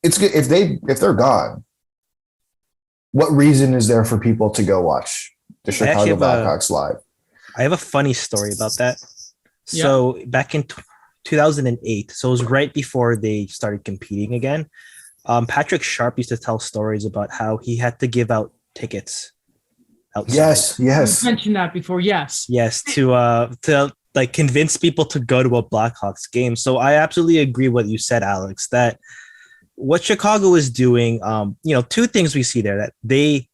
[SPEAKER 2] If they're gone, what reason is there for people to go watch the Chicago Blackhawks live?
[SPEAKER 3] I have a funny story about that. Yeah. So back in 2008, so it was right before they started competing again. Patrick Sharp used to tell stories about how he had to give out tickets outside.
[SPEAKER 2] Yes.
[SPEAKER 1] You mentioned that before. Yes,
[SPEAKER 3] to like convince people to go to a Blackhawks game. So I absolutely agree what you said, Alex, that what Chicago is doing, two things we see there, that they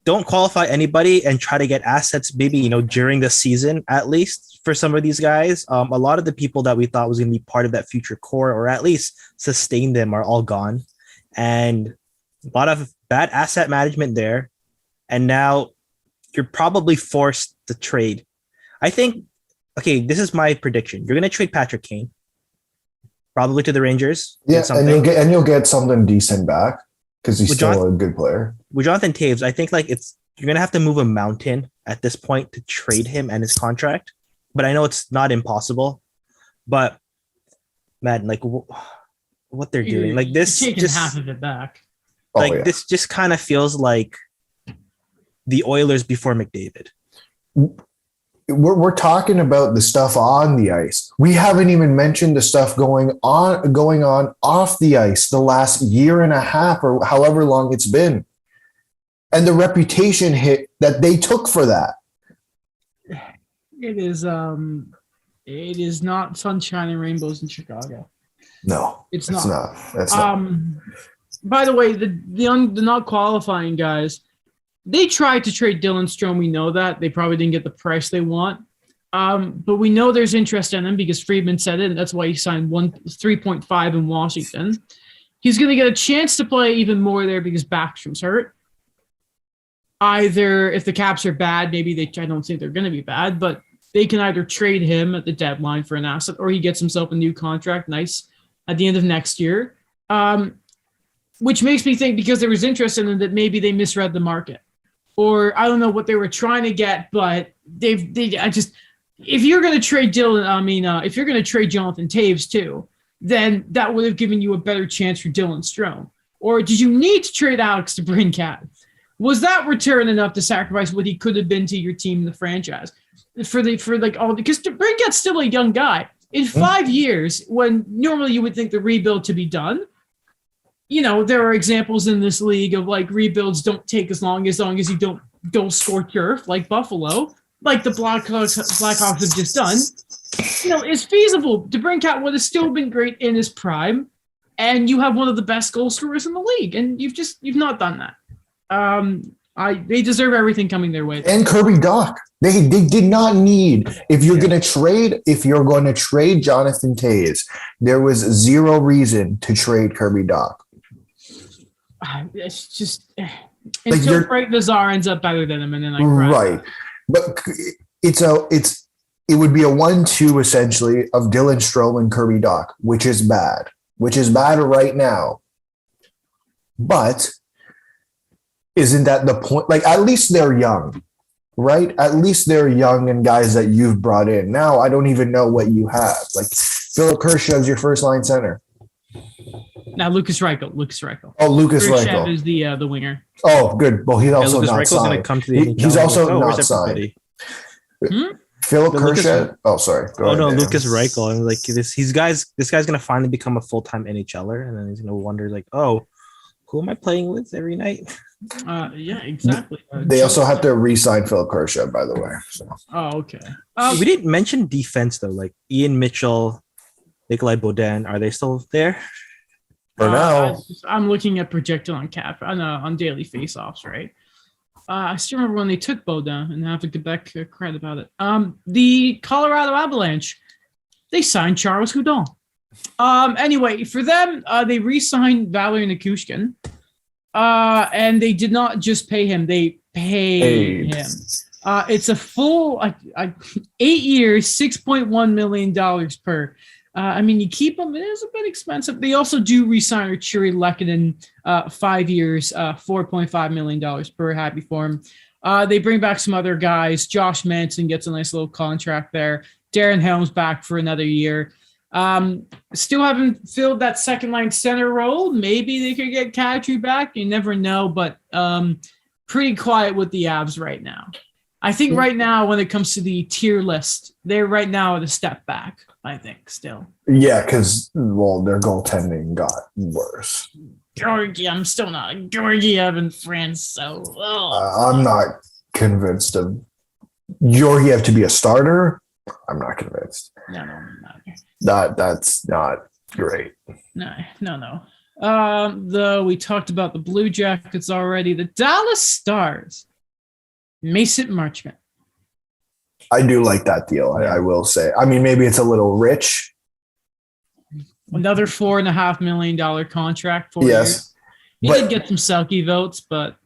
[SPEAKER 3] don't qualify anybody and try to get assets maybe, during the season, at least for some of these guys. A lot of the people that we thought was going to be part of that future core or at least sustain them are all gone. And a lot of bad asset management there. And now you're probably forced to trade. I think, this is my prediction. You're going to trade Patrick Kane, probably to the Rangers.
[SPEAKER 2] Yeah, and you'll get something decent back because he's still a good player.
[SPEAKER 3] With Jonathan Taves, I think you're going to have to move a mountain at this point to trade him and his contract. But I know it's not impossible. But man, what they're doing, this,
[SPEAKER 1] taking half of it back.
[SPEAKER 3] This just kind of feels like the Oilers before McDavid.
[SPEAKER 2] We're talking about the stuff on the ice. We haven't even mentioned the stuff going on off the ice the last year and a half or however long it's been. And the reputation hit that they took for that.
[SPEAKER 1] It is not sunshine and rainbows in Chicago.
[SPEAKER 2] No, it's not. That's not.
[SPEAKER 1] By the way, the not qualifying guys, they tried to trade Dylan Strome. We know that. They probably didn't get the price they want. But we know there's interest in him because Friedman said it, and that's why he signed 3.5 in Washington. He's going to get a chance to play even more there because Backstrom's hurt. Either if the Caps are bad, I don't think they're going to be bad, but they can either trade him at the deadline for an asset, or he gets himself a new contract, nice, at the end of next year. Which makes me think, because there was interest in him, that maybe they misread the market, or I don't know what they were trying to get, but if you're going to trade if you're going to trade Jonathan Taves too, then that would have given you a better chance for Dylan Strome. Or did you need to trade Alex DeBrincat? Was that return enough to sacrifice what he could have been to your team in the franchise? Because DeBrincat's still a young guy. In 5 years, when normally you would think the rebuild to be done, there are examples in this league of like rebuilds don't take as long as you don't go scorch earth like Buffalo, like the Blackhawks have just done. It's feasible. DeBrincat would have still been great in his prime, and you have one of the best goal scorers in the league, and you've not done that. They deserve everything coming their way.
[SPEAKER 2] And Kirby Dach. They did not need, if you're going to trade Jonathan Toews, there was zero reason to trade Kirby Dach.
[SPEAKER 1] It's just until Frank Nazar ends up better than him, and then
[SPEAKER 2] right. But it would be a 1-2 essentially of Dylan Strome and Kirby Dach, which is bad right now. But isn't that the point? Like, at least they're young, right? At least they're young and guys that you've brought in. Now I don't even know what you have. Like, Philip Kershaw is your first line center.
[SPEAKER 1] Now Lucas Reichel.
[SPEAKER 2] Oh, Lucas Reichel
[SPEAKER 1] is the winger.
[SPEAKER 2] Oh, good. Well, he's also not signed.
[SPEAKER 3] He's
[SPEAKER 2] also not signed. Philip Kershaw. Oh, sorry.
[SPEAKER 3] Lucas Reichel. And like this guy's gonna finally become a full-time NHLer, and then he's gonna wonder like, oh, who am I playing with every night?
[SPEAKER 1] Yeah, exactly.
[SPEAKER 2] They also have to re-sign Philip Kershaw, by the way. So.
[SPEAKER 1] Oh, okay.
[SPEAKER 3] We didn't mention defense though, like Ian Mitchell, Nikolai Baudin. Are they still there?
[SPEAKER 2] For now,
[SPEAKER 1] I'm looking at projected on cap on daily faceoffs, right? I still remember when they took Baudin, and I have to get back credit about it. The Colorado Avalanche, they signed Charles Hudon. Anyway, for them, they re-signed Valery Nichushkin, and they did not just pay him; they paid him. It's a full 8 years, $6.1 million per. You keep them; it is a bit expensive. They also do re-sign Arturi Lehkonen, 5 years, $4.5 million per. Happy for him. They bring back some other guys. Josh Manson gets a nice little contract there. Darren Helm's back for another year. Still haven't filled that second line center role. Maybe they could get Kadri back. You never know, but pretty quiet with the Avs right now. I think right now, when it comes to the tier list, they're right now at a step back, I think, still.
[SPEAKER 2] Yeah, because, their goaltending got worse.
[SPEAKER 1] I'm still not a Georgiev and France, so...
[SPEAKER 2] I'm not convinced of Georgiev to be a starter. I'm not convinced.
[SPEAKER 1] No, I'm not.
[SPEAKER 2] That's not great.
[SPEAKER 1] No. Though we talked about the Blue Jackets already, the Dallas Stars, Mason Marchman.
[SPEAKER 2] I do like that deal, I will say. Maybe it's a little rich.
[SPEAKER 1] Another $4.5 million contract for
[SPEAKER 2] yes.
[SPEAKER 1] He did get some Selke votes, but...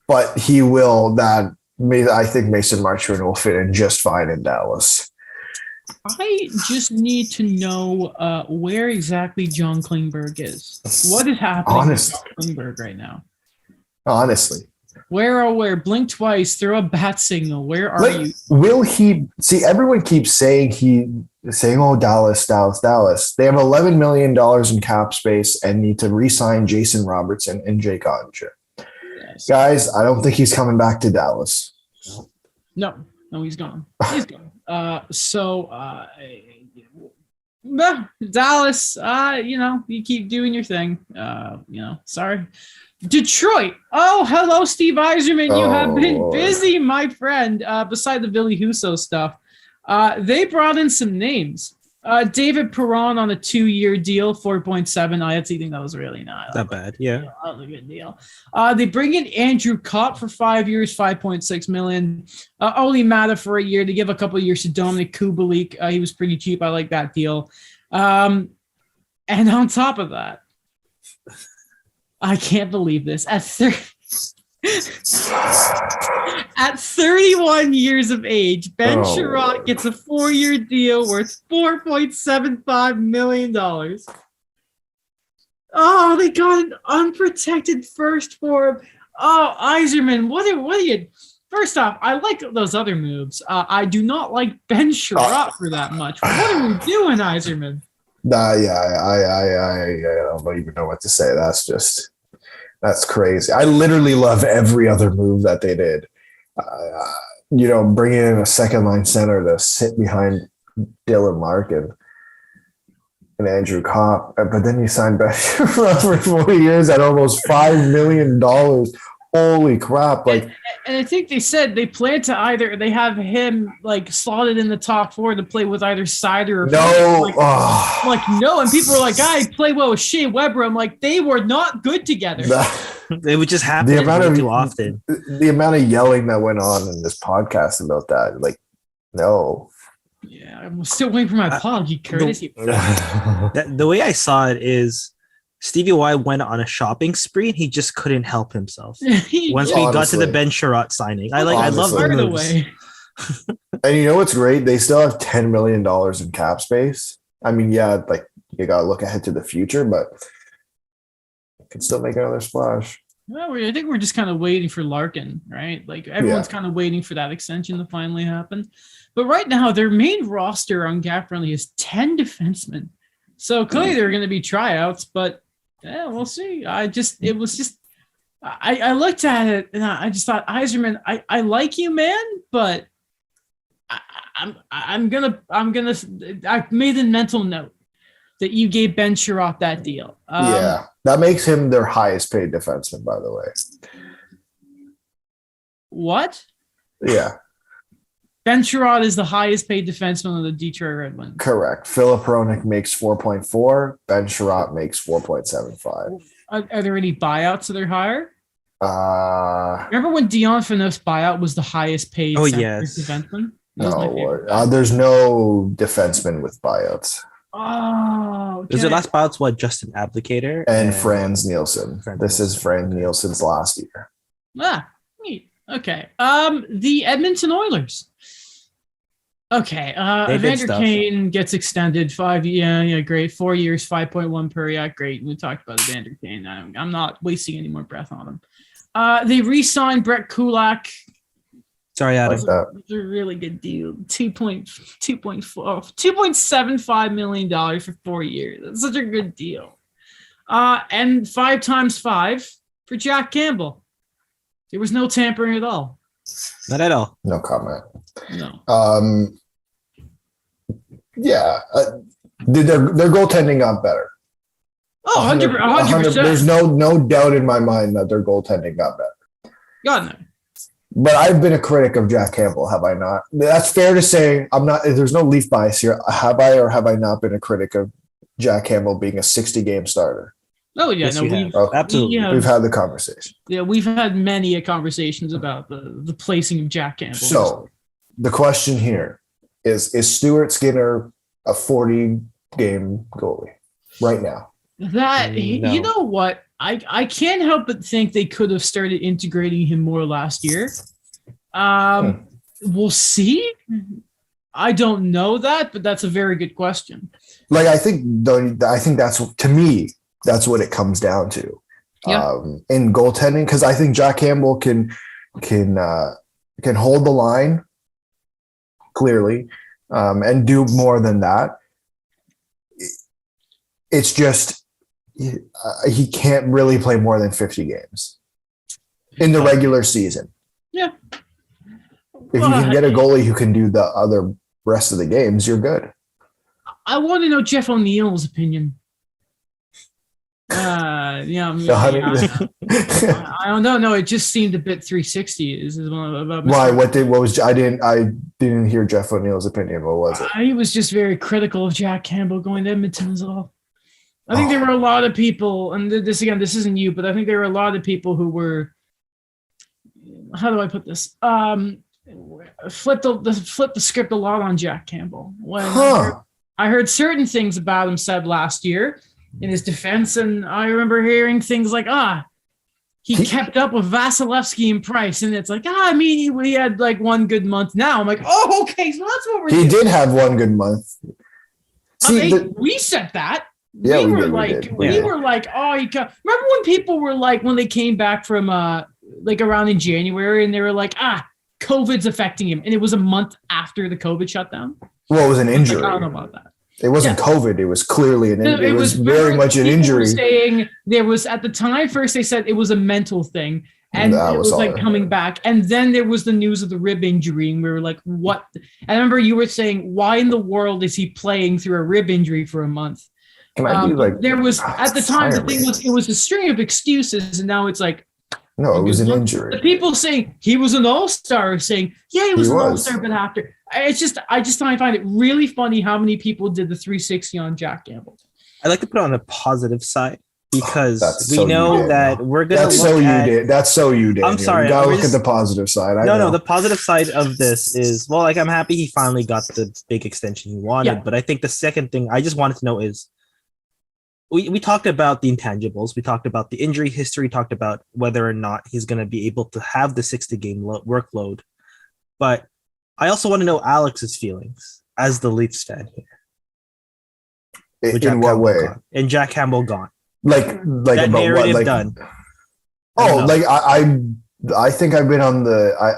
[SPEAKER 2] But he will not... I think Mason Marchman will fit in just fine in Dallas.
[SPEAKER 1] I just need to know where exactly John Klingberg is. What is happening with John Klingberg right now?
[SPEAKER 2] Honestly.
[SPEAKER 1] Where? Blink twice, throw a bat signal. Where are you?
[SPEAKER 2] Will he see? Everyone keeps saying oh, Dallas. They have $11 million in cap space and need to re-sign Jason Robertson and Jake Oettinger. Yes. Guys, I don't think he's coming back to Dallas.
[SPEAKER 1] No, he's gone. He's gone. Dallas, you keep doing your thing. Sorry. Detroit. Oh, hello, Steve Yzerman. You have been busy, my friend. Beside the Billy Husso stuff, they brought in some names. David Perron on a 2-year deal, 4.7. I actually think that was really not
[SPEAKER 3] bad. Yeah.
[SPEAKER 1] That was a good deal. They bring in Andrew Kopp for 5 years, 5.6 million. Oli Mata for a year. They give a couple of years to Dominic Kubalik. He was pretty cheap. I like that deal. And on top of that, I can't believe this. At 31 years of age, Ben Sherratt gets a 4-year deal worth $4.75 million. Oh, they got an unprotected first for him. Oh, Yzerman, what are you? First off, I like those other moves. I do not like Ben Sherratt for that much. What are we doing, Yzerman?
[SPEAKER 2] I don't even know what to say. That's crazy. I literally love every other move that they did. Bringing in a second line center to sit behind Dylan Larkin and Andrew Kopp, but then you signed Ben Sherratt for 4 years at almost $5 million. Holy crap!
[SPEAKER 1] And I think they said they plan to they have him like slotted in the top 4 to play with either Sider or
[SPEAKER 2] no.
[SPEAKER 1] No, and people were like, play well with Shea Weber. I'm like, they were not good together.
[SPEAKER 3] It would just happen too often.
[SPEAKER 2] The amount of yelling that went on in this podcast about that, like, no.
[SPEAKER 1] Yeah, I'm still waiting for my apology, Curtis.
[SPEAKER 3] The way I saw it is Stevie Y went on a shopping spree and he just couldn't help himself. Once we got to the Ben Sherratt signing, I love the moves.
[SPEAKER 2] And you know what's great? They still have $10 million in cap space. I mean, yeah, like you got to look ahead to the future, but can still make another splash.
[SPEAKER 1] Well, I think we're just kind of waiting for Larkin, right? Like everyone's kind of waiting for that extension to finally happen. But right now, their main roster on cap friendly is 10 defensemen. So clearly there are going to be tryouts, but we'll see. I looked at it and I just thought, Yzerman, I like you, man, but I made a mental note that you gave Ben Sherratt that deal.
[SPEAKER 2] That makes him their highest paid defenseman, by the way.
[SPEAKER 1] What?
[SPEAKER 2] Yeah.
[SPEAKER 1] Ben Sherratt is the highest paid defenseman of the Detroit Red Wings.
[SPEAKER 2] Correct. Philip Hronek makes 4.4. Ben Sherratt makes 4.75.
[SPEAKER 1] Are there any buyouts that are higher? Remember when Dion Phaneuf's buyout was the highest paid defenseman?
[SPEAKER 2] No, there's no defenseman with buyouts.
[SPEAKER 1] Oh, okay.
[SPEAKER 3] Is your last bouts Justin Applicator
[SPEAKER 2] and Franz Nielsen? This is Franz Nielsen's last year.
[SPEAKER 1] Neat. Okay. The Edmonton Oilers. Okay. Evander Kane gets extended 5. Yeah, great. 4 years, 5.1 per year. Great. We talked about Evander Kane. I'm not wasting any more breath on him. They re-signed Brett Kulak.
[SPEAKER 3] Sorry, Adam.
[SPEAKER 2] Like that.
[SPEAKER 1] It's a really good deal. $2.75 million for 4 years. That's such a good deal. And 5 times 5 for Jack Campbell. There was no tampering at all.
[SPEAKER 3] Not at all.
[SPEAKER 2] No comment.
[SPEAKER 1] No.
[SPEAKER 2] Their goaltending got better.
[SPEAKER 1] Oh, 100%.
[SPEAKER 2] There's no doubt in my mind that their goaltending got better.
[SPEAKER 1] God, no.
[SPEAKER 2] But I've been a critic of Jack Campbell, have I not? That's fair to say. I'm not. There's no Leaf bias here. Have I or have I not been a critic of Jack Campbell being a 60-game starter?
[SPEAKER 1] Oh yeah,
[SPEAKER 3] yes,
[SPEAKER 1] absolutely.
[SPEAKER 2] We've had the conversation.
[SPEAKER 1] Yeah, we've had many conversations about the placing of Jack Campbell.
[SPEAKER 2] So the question here is Stuart Skinner a 40-game goalie right now?
[SPEAKER 1] You know what? I can't help but think they could have started integrating him more last year. We'll see. I don't know that, but that's a very good question.
[SPEAKER 2] Like I think that's, to me, that's what it comes down to. In goaltending, because I think Jack Campbell can hold the line clearly and do more than that. It's just he can't really play more than 50 games in the regular season. Yeah. If you can get a goalie who can do the other rest of the games, you're good.
[SPEAKER 1] I want to know Jeff O'Neill's opinion. Yeah,
[SPEAKER 2] The
[SPEAKER 1] I don't know. No, it just seemed a bit 360. This is one about
[SPEAKER 2] Why? What was? I didn't hear Jeff O'Neill's opinion. What was it?
[SPEAKER 1] He was just very critical of Jack Campbell going to Edmonton as well. I think there were a lot of people, and this isn't you, but I think there were a lot of people who were, how do I put this? Flip the script a lot on Jack Campbell. When I heard certain things about him said last year in his defense, and I remember hearing things like, he kept up with Vasilevsky and Price, and it's like, I mean, he had like one good month now. I'm like, oh, okay, so that's what we're doing.
[SPEAKER 2] He did have one good month. See,
[SPEAKER 1] we said that.
[SPEAKER 2] Yeah,
[SPEAKER 1] we were like, oh, you remember when people were like, when they came back from like around in January, and they were like, COVID's affecting him, and it was a month after the COVID shutdown.
[SPEAKER 2] Well, it was an injury.
[SPEAKER 1] I don't know about that.
[SPEAKER 2] It wasn't COVID. It was clearly an injury. It was very much an injury.
[SPEAKER 1] Saying there was at the time, first they said it was a mental thing, and it was like coming back. And then there was the news of the rib injury, and we were like, what? I remember you were saying, why in the world is he playing through a rib injury for a month?
[SPEAKER 2] Can I be like,
[SPEAKER 1] there was at the time the thing was it was a string of excuses, and now it's like,
[SPEAKER 2] no, it was an injury.
[SPEAKER 1] The people saying he was an all-star, saying, yeah, he was an all-star, but after I just find it really funny how many people did the 360 on Jack Campbell.
[SPEAKER 3] I like to put it on the positive side because we know that we're gonna.
[SPEAKER 2] That's so you did. That's so you did.
[SPEAKER 3] I'm sorry.
[SPEAKER 2] You gotta look at the positive side.
[SPEAKER 3] No. The positive side of this is, well, like I'm happy he finally got the big extension he wanted. Yeah. But I think the second thing I just wanted to know is, we talked about the intangibles. We talked about the injury history. Talked about whether or not he's going to be able to have the 60-game workload. But I also want to know Alex's feelings as the Leafs fan here.
[SPEAKER 2] In what way?
[SPEAKER 3] And Jack Campbell gone.
[SPEAKER 2] Like
[SPEAKER 3] that
[SPEAKER 2] about
[SPEAKER 3] narrative
[SPEAKER 2] what? Like,
[SPEAKER 3] done.
[SPEAKER 2] I think I've been on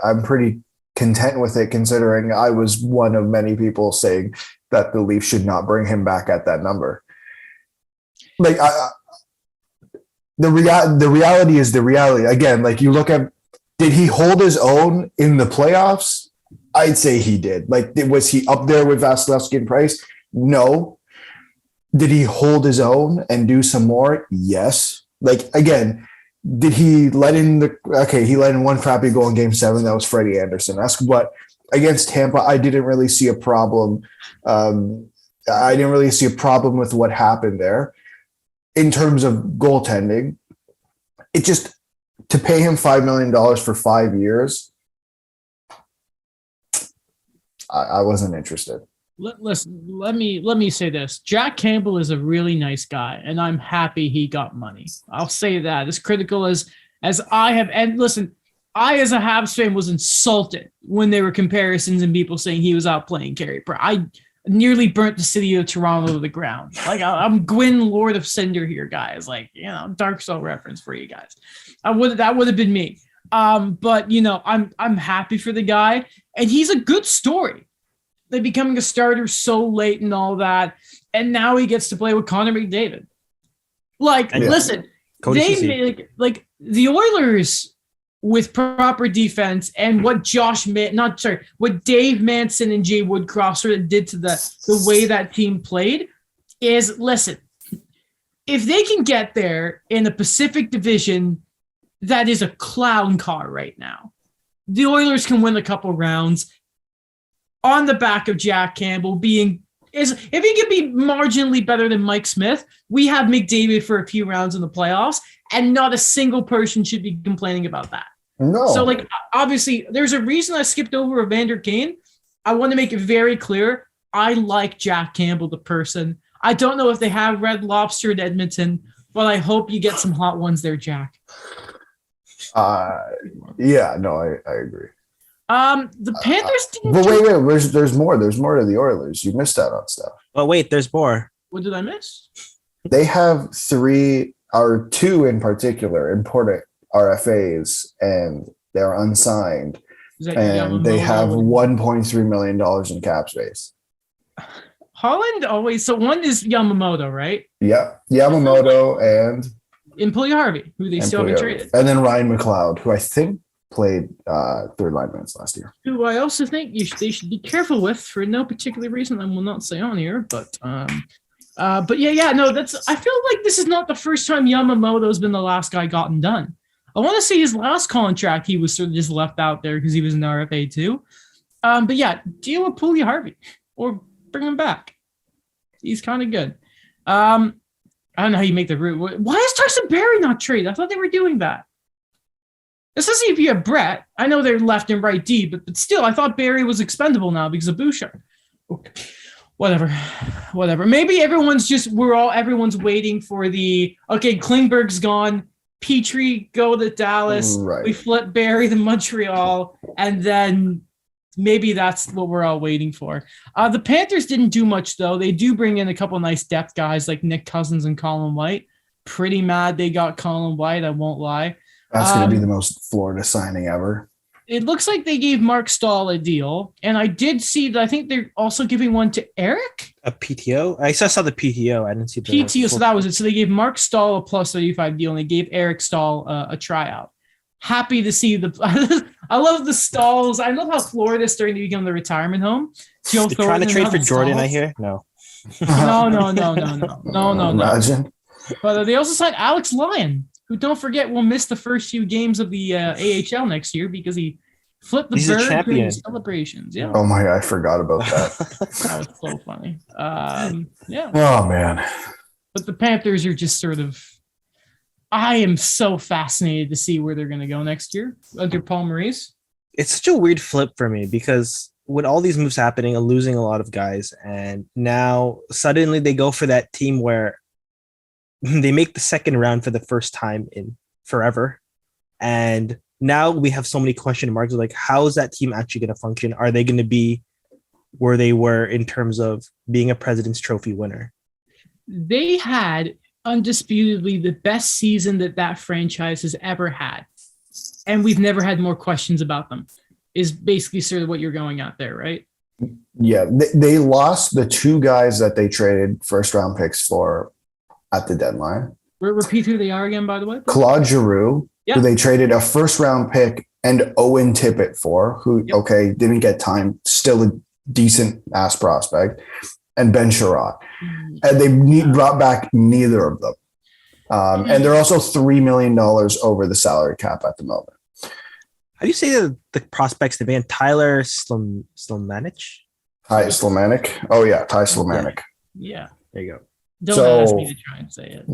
[SPEAKER 2] I'm pretty content with it, considering I was one of many people saying that the Leafs should not bring him back at that number. Like the reality is the reality. Again, like you look at, did he hold his own in the playoffs? I'd say he did. Like, was he up there with Vasilevsky and Price? No. Did he hold his own and do some more? Yes. Like, again, did he let in he let in one crappy goal in Game 7. That was Freddie Anderson. But against Tampa, I didn't really see a problem. I didn't really see a problem with what happened there. In terms of goaltending, it just, to pay him $5 million for 5 years, I wasn't interested.
[SPEAKER 1] Listen, let me say this. Jack Campbell is a really nice guy, and I'm happy he got money. I'll say that. As critical as I have, and listen, I as a Habs fan was insulted when there were comparisons and people saying he was out playing Carey Price. I nearly burnt the city of Toronto to the ground. Like, I'm Gwyn, Lord of Cinder here, guys. Like, Dark Soul reference for you guys. That would have been me. But I'm happy for the guy, and he's a good story. Like, becoming a starter so late and all that, and now he gets to play with Connor McDavid. Like, listen, they like the Oilers with proper defense and what what Dave Manson and Jay Woodcroft sort of did to the way that team played is, listen, if they can get there in the Pacific Division, that is a clown car right now. The Oilers can win a couple rounds on the back of Jack Campbell if he could be marginally better than Mike Smith, we have McDavid for a few rounds in the playoffs, and not a single person should be complaining about that.
[SPEAKER 2] No.
[SPEAKER 1] So, like, obviously, there's a reason I skipped over Evander Kane. I want to make it very clear. I like Jack Campbell, the person. I don't know if they have Red Lobster in Edmonton, but I hope you get some hot ones there, Jack.
[SPEAKER 2] Yeah, no, I agree.
[SPEAKER 1] The Panthers didn't.
[SPEAKER 2] But wait, there's more. There's more to the Oilers. You missed out on stuff.
[SPEAKER 3] Oh, wait, there's more.
[SPEAKER 1] What did I miss?
[SPEAKER 2] They have two in particular important RFAs, and they're unsigned, and they have $1.3 million in cap space.
[SPEAKER 1] Holland always. So one is Yamamoto, right?
[SPEAKER 2] Yeah, Yamamoto and
[SPEAKER 1] Puljujärvi, who they still haven't traded,
[SPEAKER 2] and then Ryan McLeod, who I think played third line minutes last year.
[SPEAKER 1] Who I also think they should be careful with for no particular reason I will not say on here, but But no, I feel like this is not the first time Yamamoto's been the last guy gotten done. I want to say his last contract, he was sort of just left out there because he was an RFA too. But yeah, deal with Pulley Harvey or bring him back. He's kind of good. I don't know how you make the route. Why is Tyson Barrie not traded? I thought they were doing that. Especially if you have Brett. I know they're left and right D, but still, I thought Barrie was expendable now because of Bouchard. Okay. Whatever. Maybe everyone's waiting for Klingberg's gone. Petrie go to Dallas.
[SPEAKER 2] Right.
[SPEAKER 1] We flip Barrie to Montreal, and then maybe that's what we're all waiting for. The Panthers didn't do much, though. They do bring in a couple of nice depth guys like Nick Cousins and Colin White. Pretty mad they got Colin White, I won't lie.
[SPEAKER 2] That's going to be the most Florida signing ever.
[SPEAKER 1] It looks like they gave Mark Stahl a deal, and I did see that I think they're also giving one to Eric.
[SPEAKER 3] A PTO? I saw the PTO. I didn't see the
[SPEAKER 1] PTO, so that was it. So they gave Mark Stahl a plus 35 deal, and they gave Eric Stahl a tryout. Happy to see I love the Stalls. I love how Florida is starting to become the retirement home.
[SPEAKER 3] They're trying to trade for Jordan, I hear? No.
[SPEAKER 1] No.
[SPEAKER 2] Imagine.
[SPEAKER 1] But they also signed Alex Lyon, who, don't forget, will miss the first few games of the AHL next year because he flipped the bird during the celebrations. Yeah.
[SPEAKER 2] Oh my God, I forgot about that.
[SPEAKER 1] That was so funny. Yeah.
[SPEAKER 2] Oh man.
[SPEAKER 1] But the Panthers are just sort of. I am so fascinated to see where they're going to go next year under Paul Maurice.
[SPEAKER 3] It's such a weird flip for me because with all these moves happening and losing a lot of guys, and now suddenly they go for that team where they make the second round for the first time in forever. And now we have so many question marks. Like, how is that team actually going to function? Are they going to be where they were in terms of being a President's Trophy winner?
[SPEAKER 1] They had undisputedly the best season that franchise has ever had. And we've never had more questions about them, is basically sort of what you're going at there, right?
[SPEAKER 2] Yeah. They lost the two guys that they traded first round picks for at the deadline.
[SPEAKER 1] Repeat who they are again, by the way.
[SPEAKER 2] Claude Giroux, who they traded a first round pick and Owen Tippett for, who, didn't get time, still a decent ass prospect, and Ben Sherratt. And they brought back neither of them. And they're also $3 million over the salary cap at the moment.
[SPEAKER 3] How do you say the prospects, the band Tyler Slomanic?
[SPEAKER 2] Ty Slomanic. Oh, yeah, Ty Slomanic.
[SPEAKER 1] Yeah.
[SPEAKER 3] There you go.
[SPEAKER 1] Don't ask me to try and say it.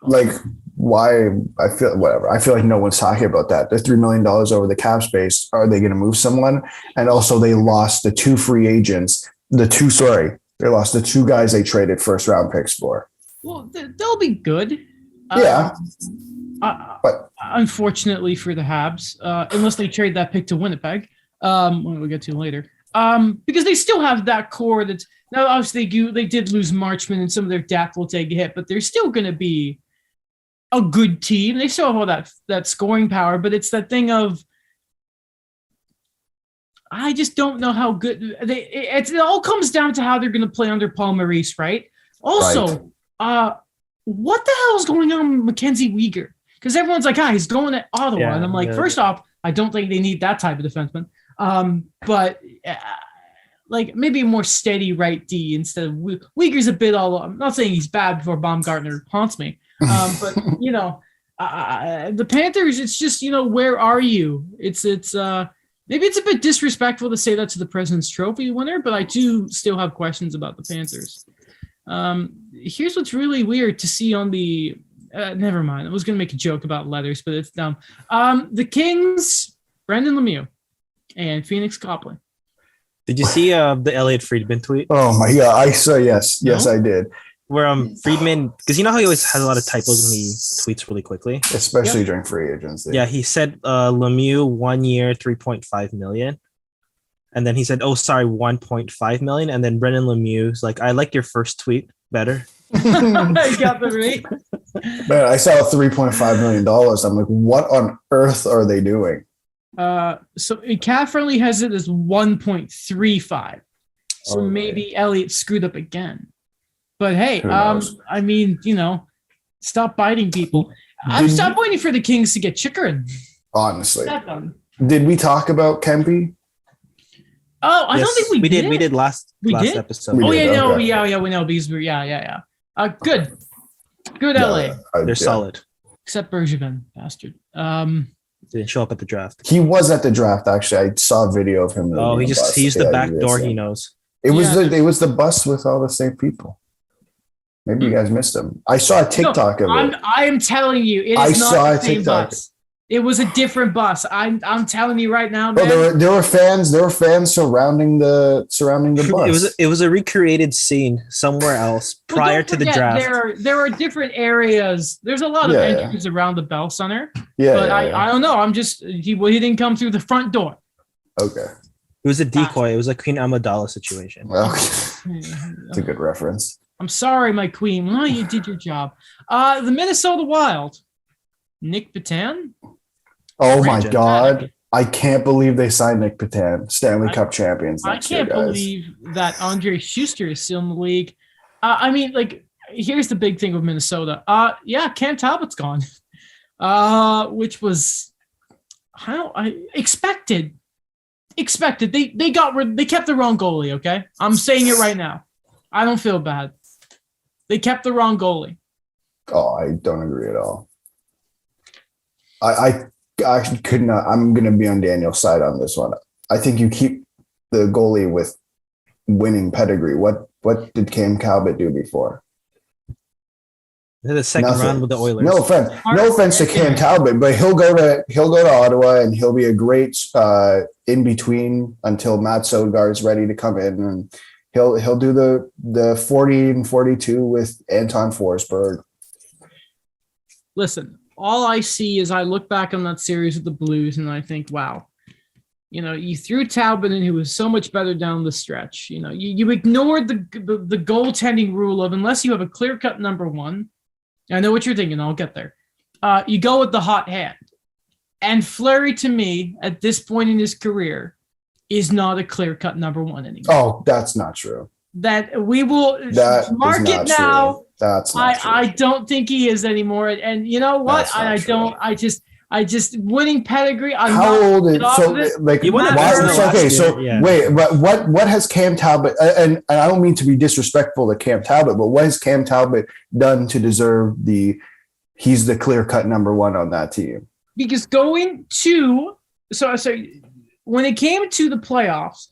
[SPEAKER 2] Like, why? I feel like no one's talking about that. They're $3 million over the cap space. Are they going to move someone? And also, they lost the two free agents. They lost the two guys they traded first round picks for.
[SPEAKER 1] Well, they'll be good.
[SPEAKER 2] Yeah.
[SPEAKER 1] But unfortunately for the Habs, unless they trade that pick to Winnipeg, we'll get to later, because they still have that core that's now obviously they did lose Marchman and some of their depth will take a hit, but they're still going to be a good team. They still have all that scoring power, but it's that thing of I just don't know how good it all comes down to how they're going to play under Paul Maurice, right? Also, what the hell is going on with Mackenzie Weegar? Because everyone's like, he's going to Ottawa. And I'm like, first off, I don't think they need that type of defenseman. But like maybe a more steady right D instead of Weegar's a bit all. I'm not saying he's bad before Baumgartner haunts me. But, the Panthers, it's just, where are you? It's maybe it's a bit disrespectful to say that to the President's Trophy winner, but I do still have questions about the Panthers. Here's what's really weird to see on the never mind. I was going to make a joke about letters, but it's dumb. The Kings, Brendan Lemieux, and Phoenix Copley.
[SPEAKER 3] Did you see the Elliot Friedman tweet?
[SPEAKER 2] Oh my God! I saw. Yes, I did.
[SPEAKER 3] Where Friedman, because you know how he always has a lot of typos when he tweets really quickly,
[SPEAKER 2] especially during free agency.
[SPEAKER 3] Yeah, he said Lemieux 1 year, $3.5 million. And then he said, 1.5 million. And then Brendan Lemieux's like, I like your first tweet better.
[SPEAKER 1] You got the rate.
[SPEAKER 2] Man, I saw $3.5 million. I'm like, what on earth are they doing?
[SPEAKER 1] So Cat Friendly has it as 1.35. So maybe Elliott screwed up again. But hey, I mean, stop biting people. I'm stop waiting for the Kings to get Chikrin.
[SPEAKER 2] Honestly. Did we talk about Kempe?
[SPEAKER 1] Oh, I don't think we did.
[SPEAKER 3] We did last episode.
[SPEAKER 1] We know because Good LA.
[SPEAKER 3] They're solid.
[SPEAKER 1] Except Bergevin, bastard.
[SPEAKER 3] Didn't show up at the draft.
[SPEAKER 2] He was at the draft, actually. I saw a video of him.
[SPEAKER 3] Oh, he used the back door he knows.
[SPEAKER 2] It was the bus with all the same people. Maybe you guys missed him. I saw a TikTok of it.
[SPEAKER 1] I am telling you, it is not the same bus. It was a different bus. I'm telling you right now, man.
[SPEAKER 2] Oh, there were fans surrounding the bus.
[SPEAKER 3] It was a recreated scene somewhere else prior to the draft.
[SPEAKER 1] There are different areas. There's a lot of entries around the Bell Center. I don't know. He didn't come through the front door.
[SPEAKER 2] Okay.
[SPEAKER 3] It was a decoy. It was a Queen Amidala situation.
[SPEAKER 2] Well, it's a good reference.
[SPEAKER 1] I'm sorry, my queen. Well, you did your job. The Minnesota Wild. Nick Petan.
[SPEAKER 2] Oh my God. I can't believe they signed Nick Petan, Stanley Cup champions.
[SPEAKER 1] I can't believe that Andre Schuster is still in the league. Here's the big thing with Minnesota. Cam Talbot's gone, which was expected. They kept the wrong goalie. Okay, I'm saying it right now. I don't feel bad. They kept the wrong goalie.
[SPEAKER 2] Oh, I don't agree at all. I actually could not. I'm going to be on Daniel's side on this one. I think you keep the goalie with winning pedigree. What did Cam Talbot do before?
[SPEAKER 3] The second round with the Oilers.
[SPEAKER 2] No offense to Cam Talbot, but he'll go to Ottawa and he'll be a great in between until Matt Sodergaard's ready to come in, and he'll do the 40 and 42 with Anton Forsberg.
[SPEAKER 1] Listen, all I see is I look back on that series with the Blues and I think, wow, you threw Talbot in, who was so much better down the stretch. You ignored the goaltending rule of, unless you have a clear-cut number one. I know what you're thinking. I'll get there. You go with the hot hand. And Fleury, to me, at this point in his career, is not a clear-cut number one anymore.
[SPEAKER 2] Oh, that's not true.
[SPEAKER 1] That we will mark it now.
[SPEAKER 2] True. That's not true.
[SPEAKER 1] I don't think he is anymore. And you know what? I just winning pedigree.
[SPEAKER 2] How old is wait, but what has Cam Talbot, and I don't mean to be disrespectful to Cam Talbot, but what has Cam Talbot done to deserve he's the clear-cut number one on that team?
[SPEAKER 1] Because when it came to the playoffs,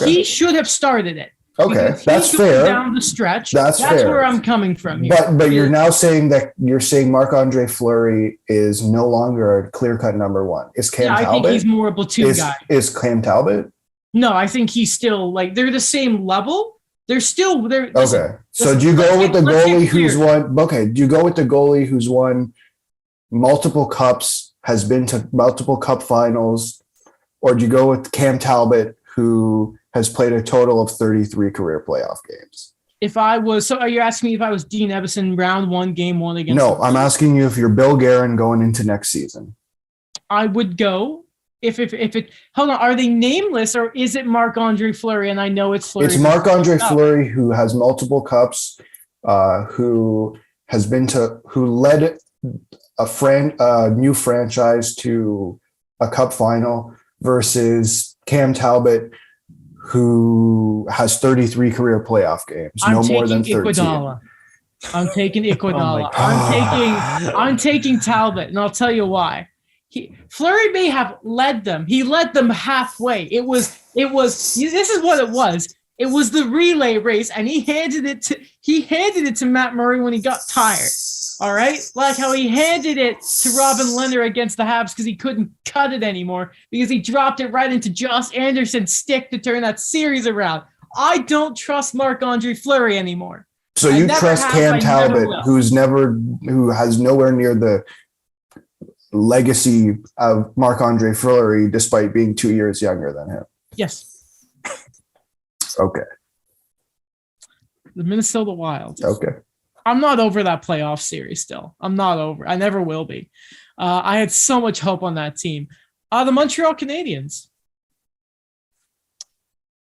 [SPEAKER 1] he should have started it.
[SPEAKER 2] Okay, that's fair.
[SPEAKER 1] Down the stretch.
[SPEAKER 2] That's
[SPEAKER 1] fair. Where I'm coming from here.
[SPEAKER 2] But you're now saying that Marc-Andre Fleury is no longer a clear-cut number one. Is Cam Talbot?
[SPEAKER 1] I think he's more of a platoon guy.
[SPEAKER 2] Is Cam Talbot?
[SPEAKER 1] No, I think he's still they're the same level. They're still there.
[SPEAKER 2] Okay, so do you go with the goalie who's won? Okay, do you go with the goalie who's won multiple cups, has been to multiple cup finals, or do you go with Cam Talbot, who has played a total of 33 career playoff games?
[SPEAKER 1] Are you asking me if I was Dean Evason, round one, game one against?
[SPEAKER 2] No, I'm asking you if you're Bill Guerin going into next season.
[SPEAKER 1] I would go if it. Hold on, are they nameless or is it Marc-Andre Fleury? And I know it's Fleury.
[SPEAKER 2] It's Marc-Andre Fleury, who has multiple cups, who led a new franchise to a cup final, versus Cam Talbot, who has 33 career playoff games, no more than 13.
[SPEAKER 1] I'm taking Iguodala. I'm taking Talbot, and I'll tell you why. Fleury may have led them. He led them halfway. It was. This is what it was. It was the relay race, and he handed it to Matt Murray when he got tired. All right, like how he handed it to Robin Leonard against the Habs because he couldn't cut it anymore because he dropped it right into Josh Anderson's stick to turn that series around. I don't trust Marc-Andre Fleury anymore.
[SPEAKER 2] So you trust Cam Talbot, who has nowhere near the legacy of Marc-Andre Fleury, despite being 2 years younger than him?
[SPEAKER 1] Yes.
[SPEAKER 2] Okay.
[SPEAKER 1] The Minnesota Wild.
[SPEAKER 2] Okay.
[SPEAKER 1] I'm not over that playoff series still. I'm not over. I never will be. I had so much hope on that team. The Montreal Canadiens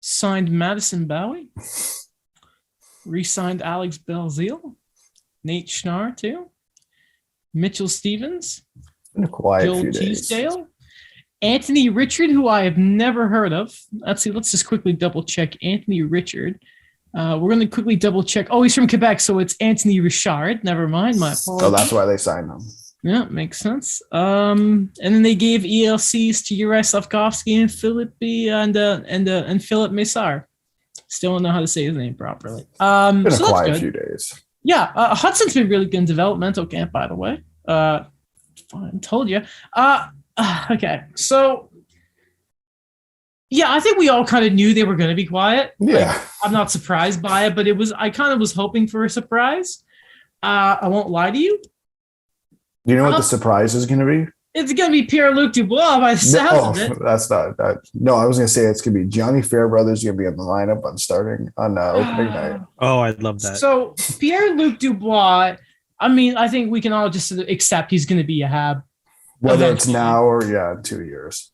[SPEAKER 1] signed Madison Bowie, re-signed Alex Belzile, Nate Schnarr too, Mitchell Stevens, Joel Teasdale, Anthony Richard, who I have never heard of. Let's just quickly double check Anthony Richard. We're going to quickly double check. Oh, he's from Quebec, so it's Anthony Richard. Never mind, my apologies.
[SPEAKER 2] So that's why they signed him.
[SPEAKER 1] Yeah, makes sense. And then they gave ELCs to Juraj Slavkovsky and Philip Messar. Still don't know how to say his name properly.
[SPEAKER 2] Been
[SPEAKER 1] so
[SPEAKER 2] a quiet
[SPEAKER 1] that's
[SPEAKER 2] few
[SPEAKER 1] good.
[SPEAKER 2] days.
[SPEAKER 1] Yeah, Hudson's been really good in developmental camp, by the way. I told you. Okay, so yeah, I think we all kind of knew they were going to be quiet.
[SPEAKER 2] Yeah.
[SPEAKER 1] Like, I'm not surprised by it, but I kind of was hoping for a surprise. I won't lie to you.
[SPEAKER 2] Do you know what the surprise is going to be?
[SPEAKER 1] It's going to be Pierre-Luc Dubois by the sounds of it.
[SPEAKER 2] That's not that. No, I was going to say it's going to be Johnny Fairbrother's going to be in the lineup on opening night.
[SPEAKER 3] Oh, I'd love that.
[SPEAKER 1] So Pierre-Luc Dubois, I mean, I think we can all just accept he's going to be a Hab.
[SPEAKER 2] Whether it's now or, in 2 years.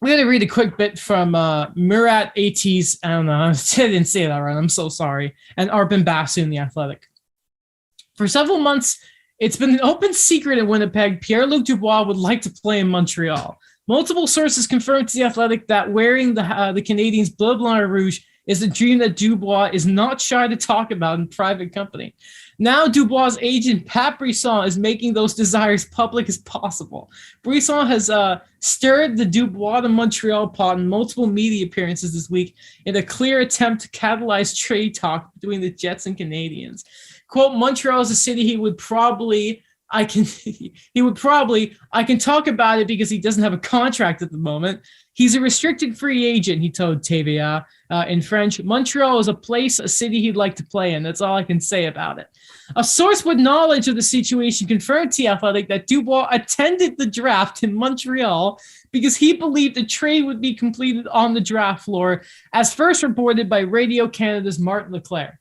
[SPEAKER 1] We're going to read a quick bit from Murat Atiz. I don't know. I didn't say that right. I'm so sorry. And Arpin Basu in The Athletic. For several months, it's been an open secret in Winnipeg. Pierre-Luc Dubois would like to play in Montreal. Multiple sources confirmed to The Athletic that wearing the Canadiens' bleu blanc et rouge is a dream that Dubois is not shy to talk about in private company. Now Dubois' agent, Pat Brisson, is making those desires public as possible. Brisson has stirred the Dubois to Montreal pot in multiple media appearances this week in a clear attempt to catalyze trade talk between the Jets and Canadiens. Quote, Montreal is a city I can talk about it because he doesn't have a contract at the moment. He's a restricted free agent, he told TVA in French. Montreal is a city he'd like to play in. That's all I can say about it. A source with knowledge of the situation confirmed to The Athletic that Dubois attended the draft in Montreal because he believed a trade would be completed on the draft floor, as first reported by Radio Canada's Martin Leclerc.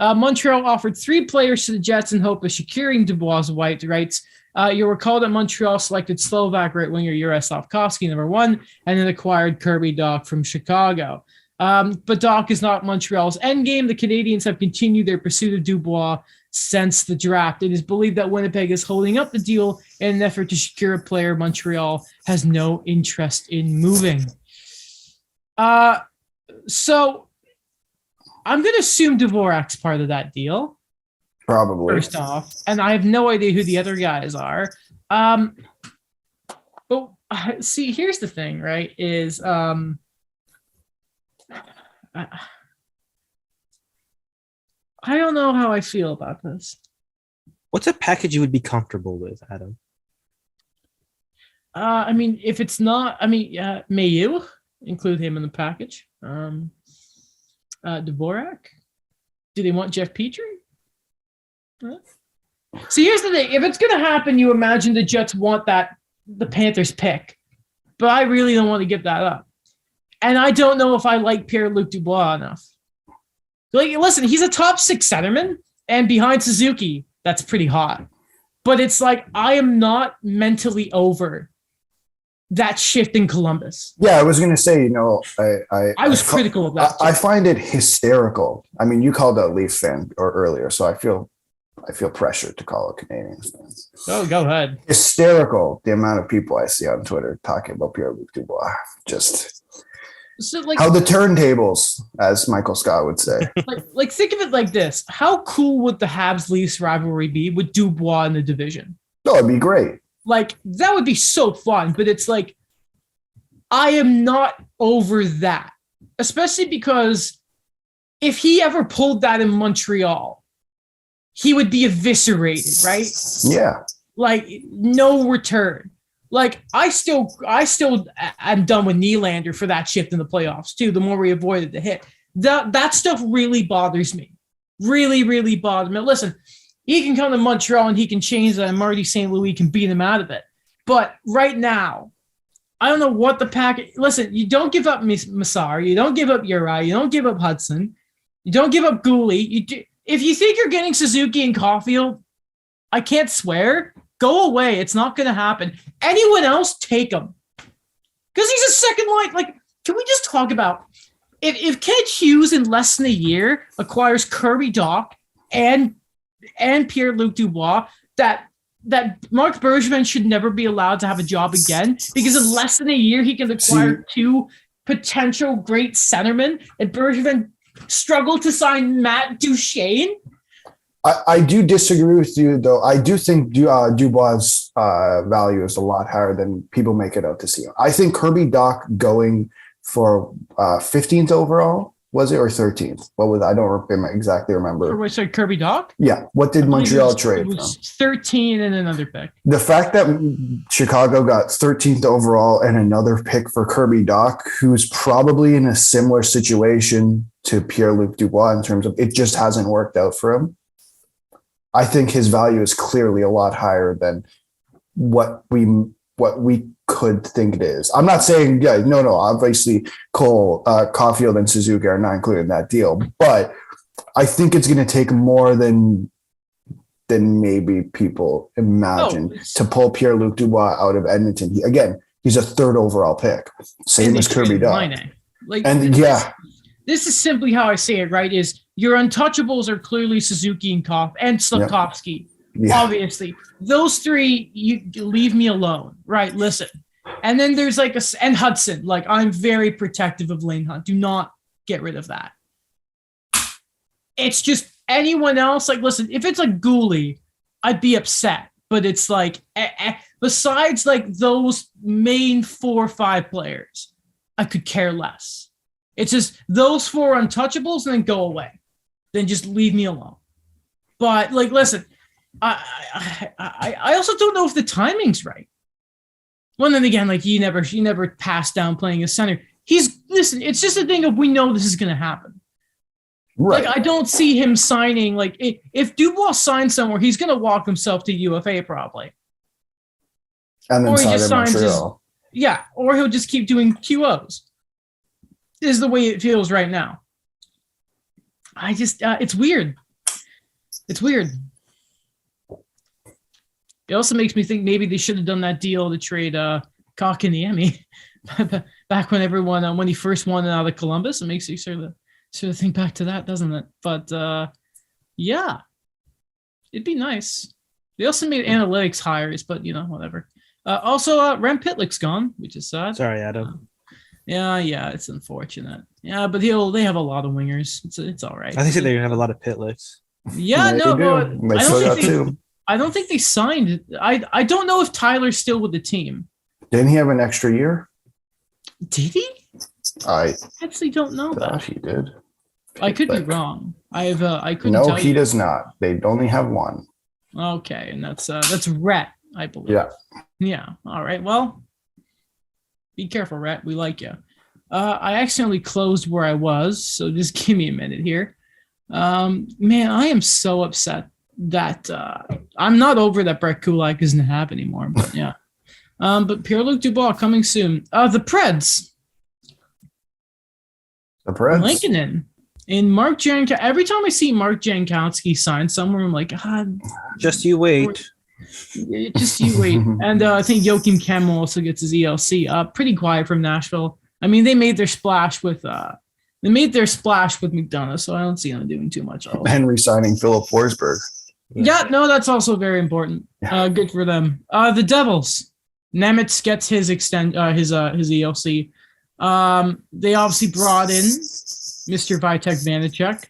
[SPEAKER 1] Montreal offered 3 players to the Jets in hope of securing Dubois' rights. You'll recall that Montreal selected Slovak right winger Juraj Slavkovsky, number 1, and then acquired Kirby Dach from Chicago. But Dach is not Montreal's endgame. The Canadiens have continued their pursuit of Dubois since the draft. It is believed that Winnipeg is holding up the deal in an effort to secure a player Montreal has no interest in moving. So I'm going to assume Dvorak's part of that deal.
[SPEAKER 2] Probably.
[SPEAKER 1] First off, and I have no idea who the other guys are. But see, here's the thing, right? Is I don't know how I feel about this.
[SPEAKER 3] What's a package you would be comfortable with, Adam?
[SPEAKER 1] I mean, if it's not, may you include him in the package? Dvorak? Do they want Jeff Petrie? Huh? See, here's the thing. If it's going to happen, you imagine the Jets want the Panthers pick. But I really don't want to give that up. And I don't know if I like Pierre-Luc Dubois enough. Like, listen, he's a top 6 centerman, and behind Suzuki, that's pretty hot. But it's like, I am not mentally over that shift in Columbus.
[SPEAKER 2] Yeah, I was going to say,
[SPEAKER 1] I was critical of that.
[SPEAKER 2] I find it hysterical. I mean, you called a Leafs fan earlier, so I feel pressured to call a Canadiens fan.
[SPEAKER 1] Oh, go ahead.
[SPEAKER 2] Hysterical, the amount of people I see on Twitter talking about Pierre-Luc Dubois. Just how the turntables, as Michael Scott would say.
[SPEAKER 1] like think of it like this. How cool would the Habs-Leafs rivalry be with Dubois in the division?
[SPEAKER 2] No, it'd be great.
[SPEAKER 1] Like, that would be so fun, but it's like, I am not over that. Especially because if he ever pulled that in Montreal, he would be eviscerated, right?
[SPEAKER 2] Yeah. Like,
[SPEAKER 1] no return. Like, I still am done with Nylander for that shift in the playoffs, too, the more we avoided the hit. That stuff really bothers me. Really, really bothers me. Listen, he can come to Montreal and he can change that, and Marty St. Louis can beat him out of it. But right now, I don't know what the package. Listen, you don't give up Massar, you don't give up Uri, you don't give up Hudson, you don't give up Gooley. If you think you're getting Suzuki and Caulfield, I can't swear. Go away. It's not going to happen. Anyone else, take him. Because he's a second line. Like, can we just talk about if Kent Hughes in less than a year acquires Kirby Dach and Pierre-Luc Dubois, that Marc Bergevin should never be allowed to have a job again, because in less than a year he can acquire 2 potential great centermen, and Bergevin struggle to sign Matt Duchene.
[SPEAKER 2] I do disagree with you, though. I do think Dubois' value is a lot higher than people make it out to see. I think Kirby Dach going for 15th overall, was it, or 13th? What was, I don't exactly remember.
[SPEAKER 1] Or sorry, Kirby Dach?
[SPEAKER 2] Yeah. What did Montreal trade
[SPEAKER 1] it was 13 and another pick.
[SPEAKER 2] The fact that Chicago got 13th overall and another pick for Kirby Dach, who's probably in a similar situation to Pierre-Luc Dubois in terms of it just hasn't worked out for him. I think his value is clearly a lot higher than what we could think it is. I'm not saying, no. Obviously, Cole, Caulfield, and Suzuki are not included in that deal, but I think it's going to take more than maybe people imagine to pull Pierre-Luc Dubois out of Edmonton. He's a 3rd overall pick, same as Kirby Dach.
[SPEAKER 1] This is simply how I say it, right? Is your untouchables are clearly Suzuki and Slafkovsky. Yeah. Obviously, those 3, you leave me alone, right? Listen, and then there's and Hudson. Like, I'm very protective of Lane Hunt. Do not get rid of that. It's just anyone else. Like, listen, if it's like Gooley, I'd be upset. But it's like besides like those main 4 or 5 players, I could care less. It's just those 4 untouchables and then go away. Then just leave me alone. But like, listen, I also don't know if the timing's right. Well, then again, like he never passed down playing a center. Listen, it's just a thing of we know this is going to happen. Right. Like I don't see him signing. Like if Dubois signs somewhere, he's going to walk himself to UFA probably.
[SPEAKER 2] And then
[SPEAKER 1] or he just signs
[SPEAKER 2] Montreal.
[SPEAKER 1] Or he'll just keep doing QOs. Is the way it feels right now. I just, it's weird. It's weird. It also makes me think maybe they should have done that deal to trade Kotkaniemi back when everyone, when he first won out of Columbus. It makes you sort of think back to that, doesn't it? But yeah, it'd be nice. They also made analytics hires, but whatever. Also, Rem Pitlick's gone, which is sad.
[SPEAKER 3] Sorry, Adam.
[SPEAKER 1] Yeah, it's unfortunate. Yeah, but they have a lot of wingers. It's all right.
[SPEAKER 3] I think they have a lot of Pitlicks.
[SPEAKER 1] Yeah, no, but I don't think they signed. I don't know if Tyler's still with the team.
[SPEAKER 2] Didn't he have an extra year?
[SPEAKER 1] Did he?
[SPEAKER 2] I
[SPEAKER 1] actually don't know that.
[SPEAKER 2] He did.
[SPEAKER 1] I could be wrong. I couldn't.
[SPEAKER 2] No, he does not. They only have one.
[SPEAKER 1] Okay, and that's Rhett, I believe.
[SPEAKER 2] Yeah.
[SPEAKER 1] Yeah. All right. Well. Be careful, Rhett. We like you. I accidentally closed where I was, so just give me a minute here. Man, I am so upset that I'm not over that Brett Kulak doesn't have anymore. But yeah. But Pierre-Luc Dubois coming soon. The Preds.
[SPEAKER 2] The Preds.
[SPEAKER 1] Lincoln in Mark Jankowski. Every time I see Mark Jankowski sign somewhere, I'm like,
[SPEAKER 3] just you wait.
[SPEAKER 1] Just you wait. And I think Joachim Kemmel also gets his ELC. Pretty quiet from Nashville. I mean, they made their splash with McDonough, so I don't see them doing too much.
[SPEAKER 2] And re-signing Philip Forsberg.
[SPEAKER 1] Yeah, no, that's also very important. Good for them. The Devils. Nemitz gets his his ELC. They obviously brought in Mr. Vitek Vanacek.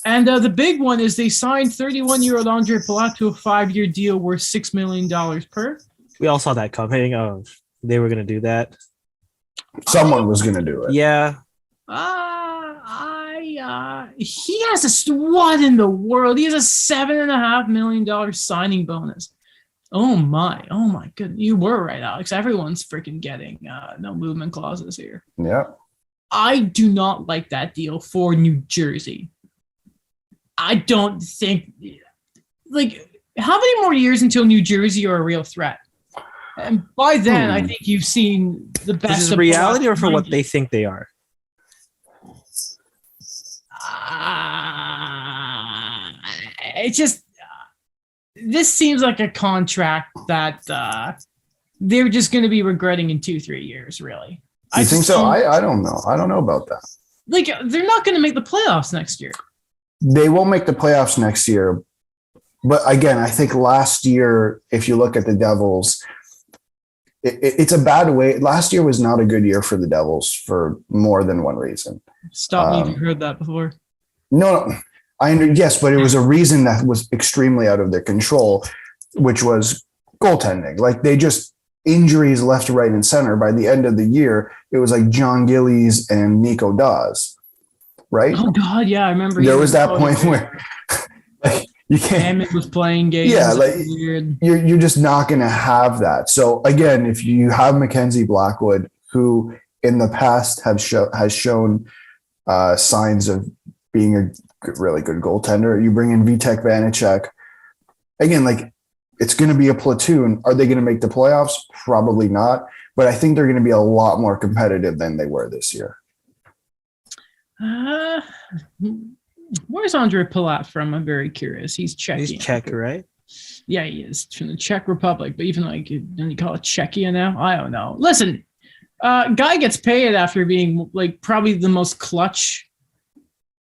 [SPEAKER 1] And the big one is they signed 31-year-old Andre Palat to a 5-year deal worth $6 million per.
[SPEAKER 3] We all saw that coming. They were going to do that.
[SPEAKER 2] Someone was going to do it.
[SPEAKER 3] Yeah.
[SPEAKER 1] He has what in the world? He has a $7.5 million signing bonus. Oh my goodness. You were right, Alex. Everyone's freaking getting no movement clauses here.
[SPEAKER 2] Yeah.
[SPEAKER 1] I do not like that deal for New Jersey. I don't think, how many more years until New Jersey are a real threat? And by then, I think you've seen the best.
[SPEAKER 3] Is it reality or for what they think they are?
[SPEAKER 1] It's just, this seems like a contract that they're just going to be regretting in 2-3 years, really.
[SPEAKER 2] You think so? I don't know. I don't know about that.
[SPEAKER 1] They're not going to make the playoffs next year.
[SPEAKER 2] They won't make the playoffs next year. But again, I think last year, if you look at the Devils, it's a bad way. Last year was not a good year for the Devils for more than one reason.
[SPEAKER 1] Stop me if you've heard that before.
[SPEAKER 2] No, yes, but it was a reason that was extremely out of their control, which was goaltending. Like they just injuries left, right, and center. By the end of the year, it was like John Gillies and Nico Dawes, right?
[SPEAKER 1] Oh God, yeah, I remember.
[SPEAKER 2] There was that point where like, you can't.
[SPEAKER 1] Hammond was playing games.
[SPEAKER 2] Yeah, like
[SPEAKER 1] weird.
[SPEAKER 2] You're just not going to have that. So again, if you have Mackenzie Blackwood, who in the past has shown signs of being a really good goaltender, you bring in Vitek Vanacek. Again, like it's going to be a platoon. Are they going to make the playoffs? Probably not. But I think they're going to be a lot more competitive than they were this year.
[SPEAKER 1] Where's Andre Palat from? I'm very curious. He's Czech.
[SPEAKER 3] He's Czech, right?
[SPEAKER 1] Yeah, he is from the Czech Republic. But even like, don't you call it Czechia now? I don't know. Listen, guy gets paid after being like probably the most clutch.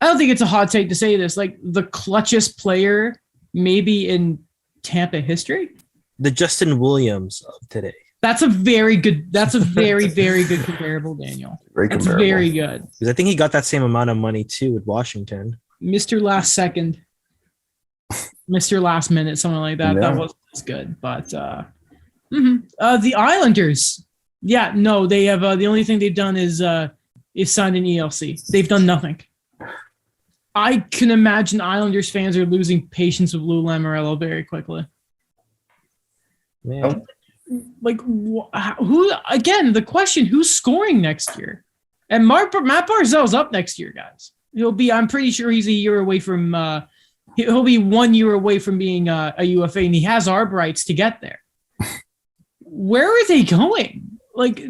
[SPEAKER 1] I don't think it's a hot take to say this. Like the clutchest player maybe in Tampa history.
[SPEAKER 3] The Justin Williams of today.
[SPEAKER 1] That's a very good. That's a very, very good comparable, Daniel.
[SPEAKER 2] That's
[SPEAKER 1] very good.
[SPEAKER 3] Because I think he got that same amount of money too with Washington.
[SPEAKER 1] Mr. Last Second, Mr. Last Minute, something like that.
[SPEAKER 2] Yeah.
[SPEAKER 1] That was good. But the Islanders. Yeah, no, they have the only thing they've done is signed an ELC. They've done nothing. I can imagine Islanders fans are losing patience with Lou Lamoriello very quickly.
[SPEAKER 3] Man.
[SPEAKER 1] Like who again? The question: who's scoring next year? And Matt Barzal's up next year, guys. He'll be. I'm pretty sure he's a year away from. He'll be 1 year away from being a UFA, and he has ARB rights to get there. Where are they going? Like,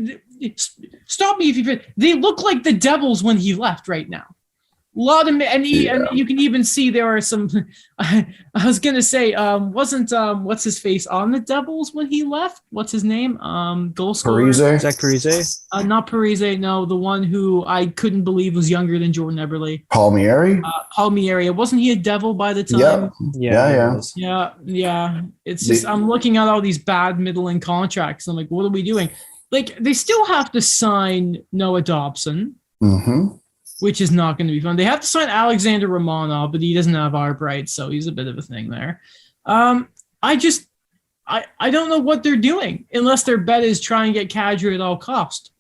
[SPEAKER 1] stop me if you. They look like the Devils when he left right now. A lot of and you can even see there are some. I was gonna say, wasn't what's his face on the Devils when he left? What's his name? Goal scorer.
[SPEAKER 3] Zach Parise?
[SPEAKER 1] Not Parise. No, the one who I couldn't believe was younger than Jordan Eberle.
[SPEAKER 2] Palmieri.
[SPEAKER 1] Palmieri. Wasn't he a Devil by the time?
[SPEAKER 2] Yeah.
[SPEAKER 1] It's just I'm looking at all these bad middling contracts. I'm like, what are we doing? Like they still have to sign Noah Dobson.
[SPEAKER 2] Mm-hmm.
[SPEAKER 1] Which is not going to be fun. They have to sign Alexander Romanov, but he doesn't have ARB rights, so he's a bit of a thing there. I don't know what they're doing unless their bet is try and get Kadri at all cost.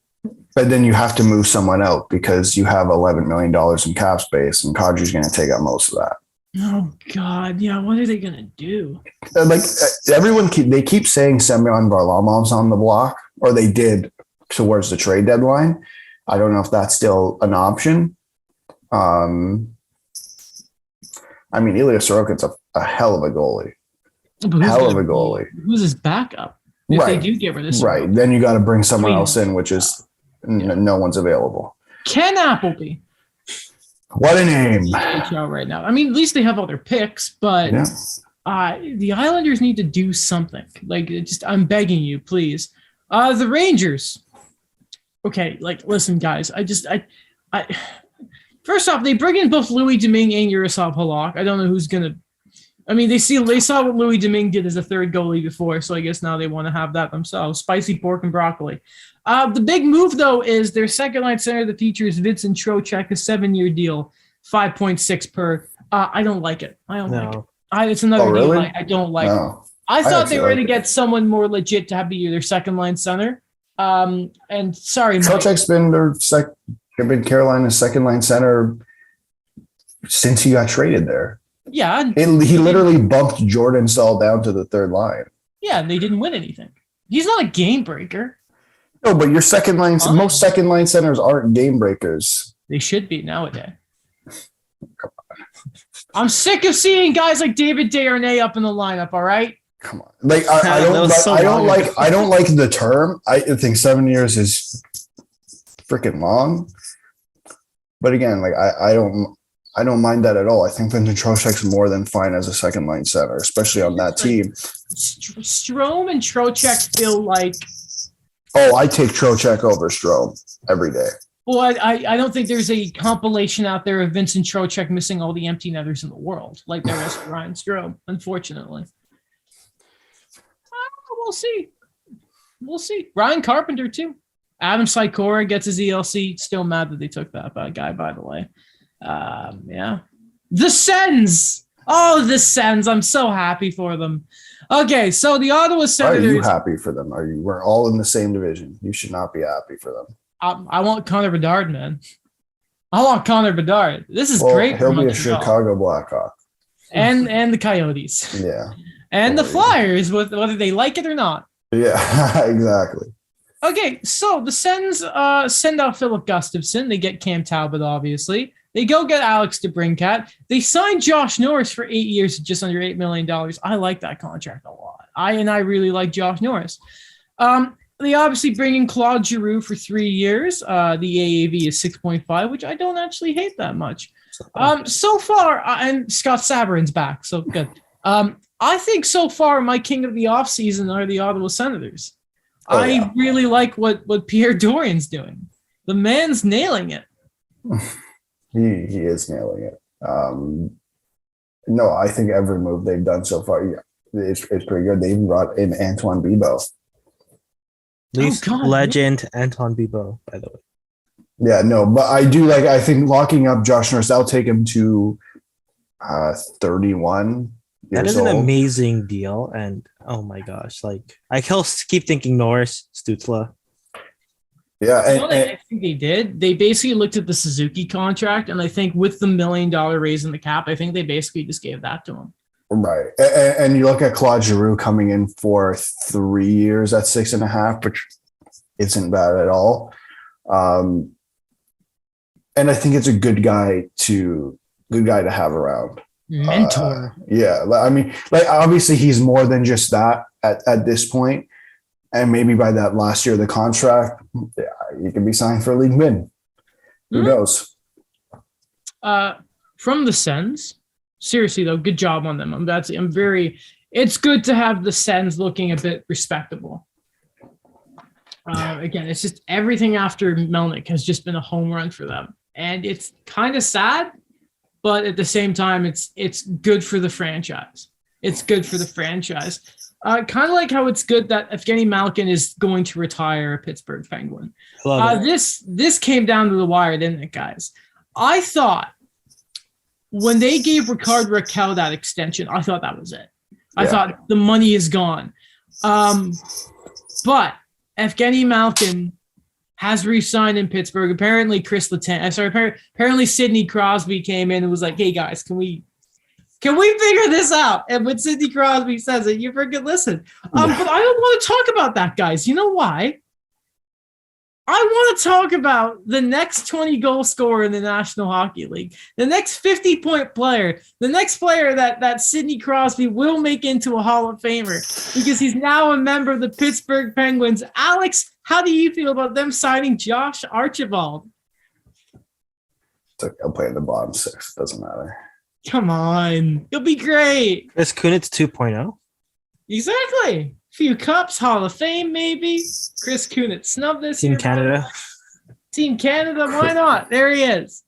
[SPEAKER 2] But then you have to move someone out because you have $11 million in cap space, and Kadri's going to take out most of that.
[SPEAKER 1] Oh God, yeah. What are they going to do?
[SPEAKER 2] Like they keep saying Semyon Varlamov's on the block, or they did towards the trade deadline. I don't know if that's still an option. I mean, Ilya Sorokin's a hell of a goalie. Hell of a goalie.
[SPEAKER 1] Who's his backup? If they do get rid of Sorokin.
[SPEAKER 2] Right. Then you got to bring someone else in, which is no one's available.
[SPEAKER 1] Ken Appleby.
[SPEAKER 2] What a name.
[SPEAKER 1] Right now. I mean, at least they have all their picks, but the Islanders need to do something. Like, I'm begging you, please. The Rangers. Okay, like listen, guys. I first off, they bring in both Louis Domingue and Yaroslav Halak. I don't know who's gonna. I mean, they saw what Louis Domingue did as a third goalie before, so I guess now they want to have that themselves. Spicy pork and broccoli. The big move though is their second line center that features Vincent Trocheck, a 7-year deal, 5.6 per. I don't like it. I don't like it. It's another deal I don't like.
[SPEAKER 2] No.
[SPEAKER 1] I thought they were going to get someone more legit to have be their second line center. And sorry,
[SPEAKER 2] Trocheck's been Carolina's second line center since he got traded there.
[SPEAKER 1] Yeah,
[SPEAKER 2] he literally bumped Jordan Staal down to the third line.
[SPEAKER 1] Yeah, and they didn't win anything. He's not a game breaker.
[SPEAKER 2] No, but your second line, most second line centers aren't game breakers.
[SPEAKER 1] They should be nowadays. Come on. I'm sick of seeing guys like David Desharnais up in the lineup. All right.
[SPEAKER 2] Come on, like I don't like the term. I think 7 years is freaking long. But again, like I don't mind that at all. I think Vincent Trocheck's more than fine as a second line center, especially on that team.
[SPEAKER 1] Strome and Trocheck feel like.
[SPEAKER 2] Oh, I take Trocheck over Strome every day.
[SPEAKER 1] Well, I don't think there's a compilation out there of Vincent Trocheck missing all the empty netters in the world, like there is for Ryan Strome, unfortunately. We'll see. Ryan Carpenter, too. Adam Sikora gets his ELC. Still mad that they took that guy, by the way. Yeah. The Sens. Oh, the Sens. I'm so happy for them. Okay, so the Ottawa Senators.
[SPEAKER 2] Are you happy for them? We're all in the same division. You should not be happy for them.
[SPEAKER 1] I want Connor Bedard, man. I want Connor Bedard. This is great.
[SPEAKER 2] He'll be a Chicago Blackhawk.
[SPEAKER 1] And the Coyotes.
[SPEAKER 2] Yeah.
[SPEAKER 1] And the Flyers, whether they like it or not.
[SPEAKER 2] Yeah, exactly.
[SPEAKER 1] Okay, so the Sens send out Philip Gustafson. They get Cam Talbot, obviously. They go get Alex DeBrincat. They signed Josh Norris for 8 years at just under $8 million. I like that contract a lot. I really like Josh Norris. They obviously bring in Claude Giroux for 3 years. The AAV is 6.5, which I don't actually hate that much. So far, and Scott Saberin's back, so good. I think so far my king of the offseason are the Ottawa Senators. I really like what Pierre Dorian's doing. The man's nailing it.
[SPEAKER 2] He is nailing it. No, I think every move they've done so far, it's pretty good. They even brought in Antoine Bibeau.
[SPEAKER 3] Legend Antoine Bibeau, by the way.
[SPEAKER 2] Yeah, no, but I think locking up Josh Norris, that'll take him to 31
[SPEAKER 3] That
[SPEAKER 2] years
[SPEAKER 3] is an
[SPEAKER 2] old.
[SPEAKER 3] amazing deal. And oh my gosh, I keep thinking Norris, Stützle.
[SPEAKER 2] Yeah,
[SPEAKER 1] I think they did. They basically looked at the Suzuki contract, and I think with the $1 million raise in the cap, I think they basically just gave that to him.
[SPEAKER 2] right. And you look at Claude Giroux coming in for 3 years at 6.5, which isn't bad at all. And I think it's a good guy to have around.
[SPEAKER 1] Mentor.
[SPEAKER 2] Yeah. I mean, obviously he's more than just that at this point. And maybe by that last year of the contract, he can be signed for a league min. Who knows?
[SPEAKER 1] From the Sens, seriously though, good job on them. It's good to have the Sens looking a bit respectable. Again, it's just everything after Melnick has just been a home run for them. And it's kind of sad, but at the same time, it's good for the franchise. It's good for the franchise. Kind of like how it's good that Evgeny Malkin is going to retire a Pittsburgh Penguin. This came down to the wire, didn't it, guys? I thought when they gave Rickard Rakell that extension, I thought that was it. I thought the money is gone. But Evgeny Malkin has re-signed in Pittsburgh. Apparently, apparently Sidney Crosby came in and was like, "Hey guys, can we figure this out?" And when Sidney Crosby says it, you freaking listen. But I don't want to talk about that, guys. You know why? I want to talk about the next 20-goal scorer in the National Hockey League, the next 50-point player, the next player that Sidney Crosby will make into a Hall of Famer because he's now a member of the Pittsburgh Penguins. Alex, how do you feel about them signing Josh Archibald?
[SPEAKER 2] I'll play in the bottom six. Doesn't matter.
[SPEAKER 1] Come on. You'll be great.
[SPEAKER 3] Chris Kunitz 2.0.
[SPEAKER 1] Exactly. Few cups, Hall of Fame, maybe. Chris Kunitz snub this
[SPEAKER 3] Team
[SPEAKER 1] year.
[SPEAKER 3] Canada.
[SPEAKER 1] Team Canada, why not? There he is.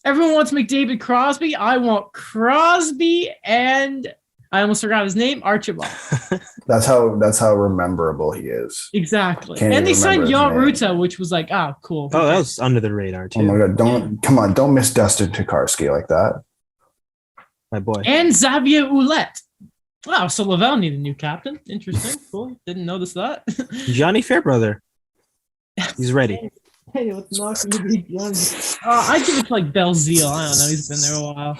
[SPEAKER 1] Everyone wants McDavid Crosby. I want Crosby and I almost forgot his name, Archibald.
[SPEAKER 2] That's how rememberable he is.
[SPEAKER 1] Exactly.
[SPEAKER 2] Can't
[SPEAKER 1] And they
[SPEAKER 2] even
[SPEAKER 1] signed
[SPEAKER 2] remember his
[SPEAKER 1] Jan Ruta, which was like, cool.
[SPEAKER 3] Oh, that was under the radar too.
[SPEAKER 2] Oh my God! Don't miss Dustin Tokarski like that.
[SPEAKER 3] My boy.
[SPEAKER 1] And Xavier Ouellette. Wow, so Laval needed a new captain. Interesting. Cool. Didn't notice that.
[SPEAKER 3] Johnny Fairbrother. He's ready.
[SPEAKER 1] Hey, what's not going to be done? I give it to like Belzile. I don't know. He's been there a while.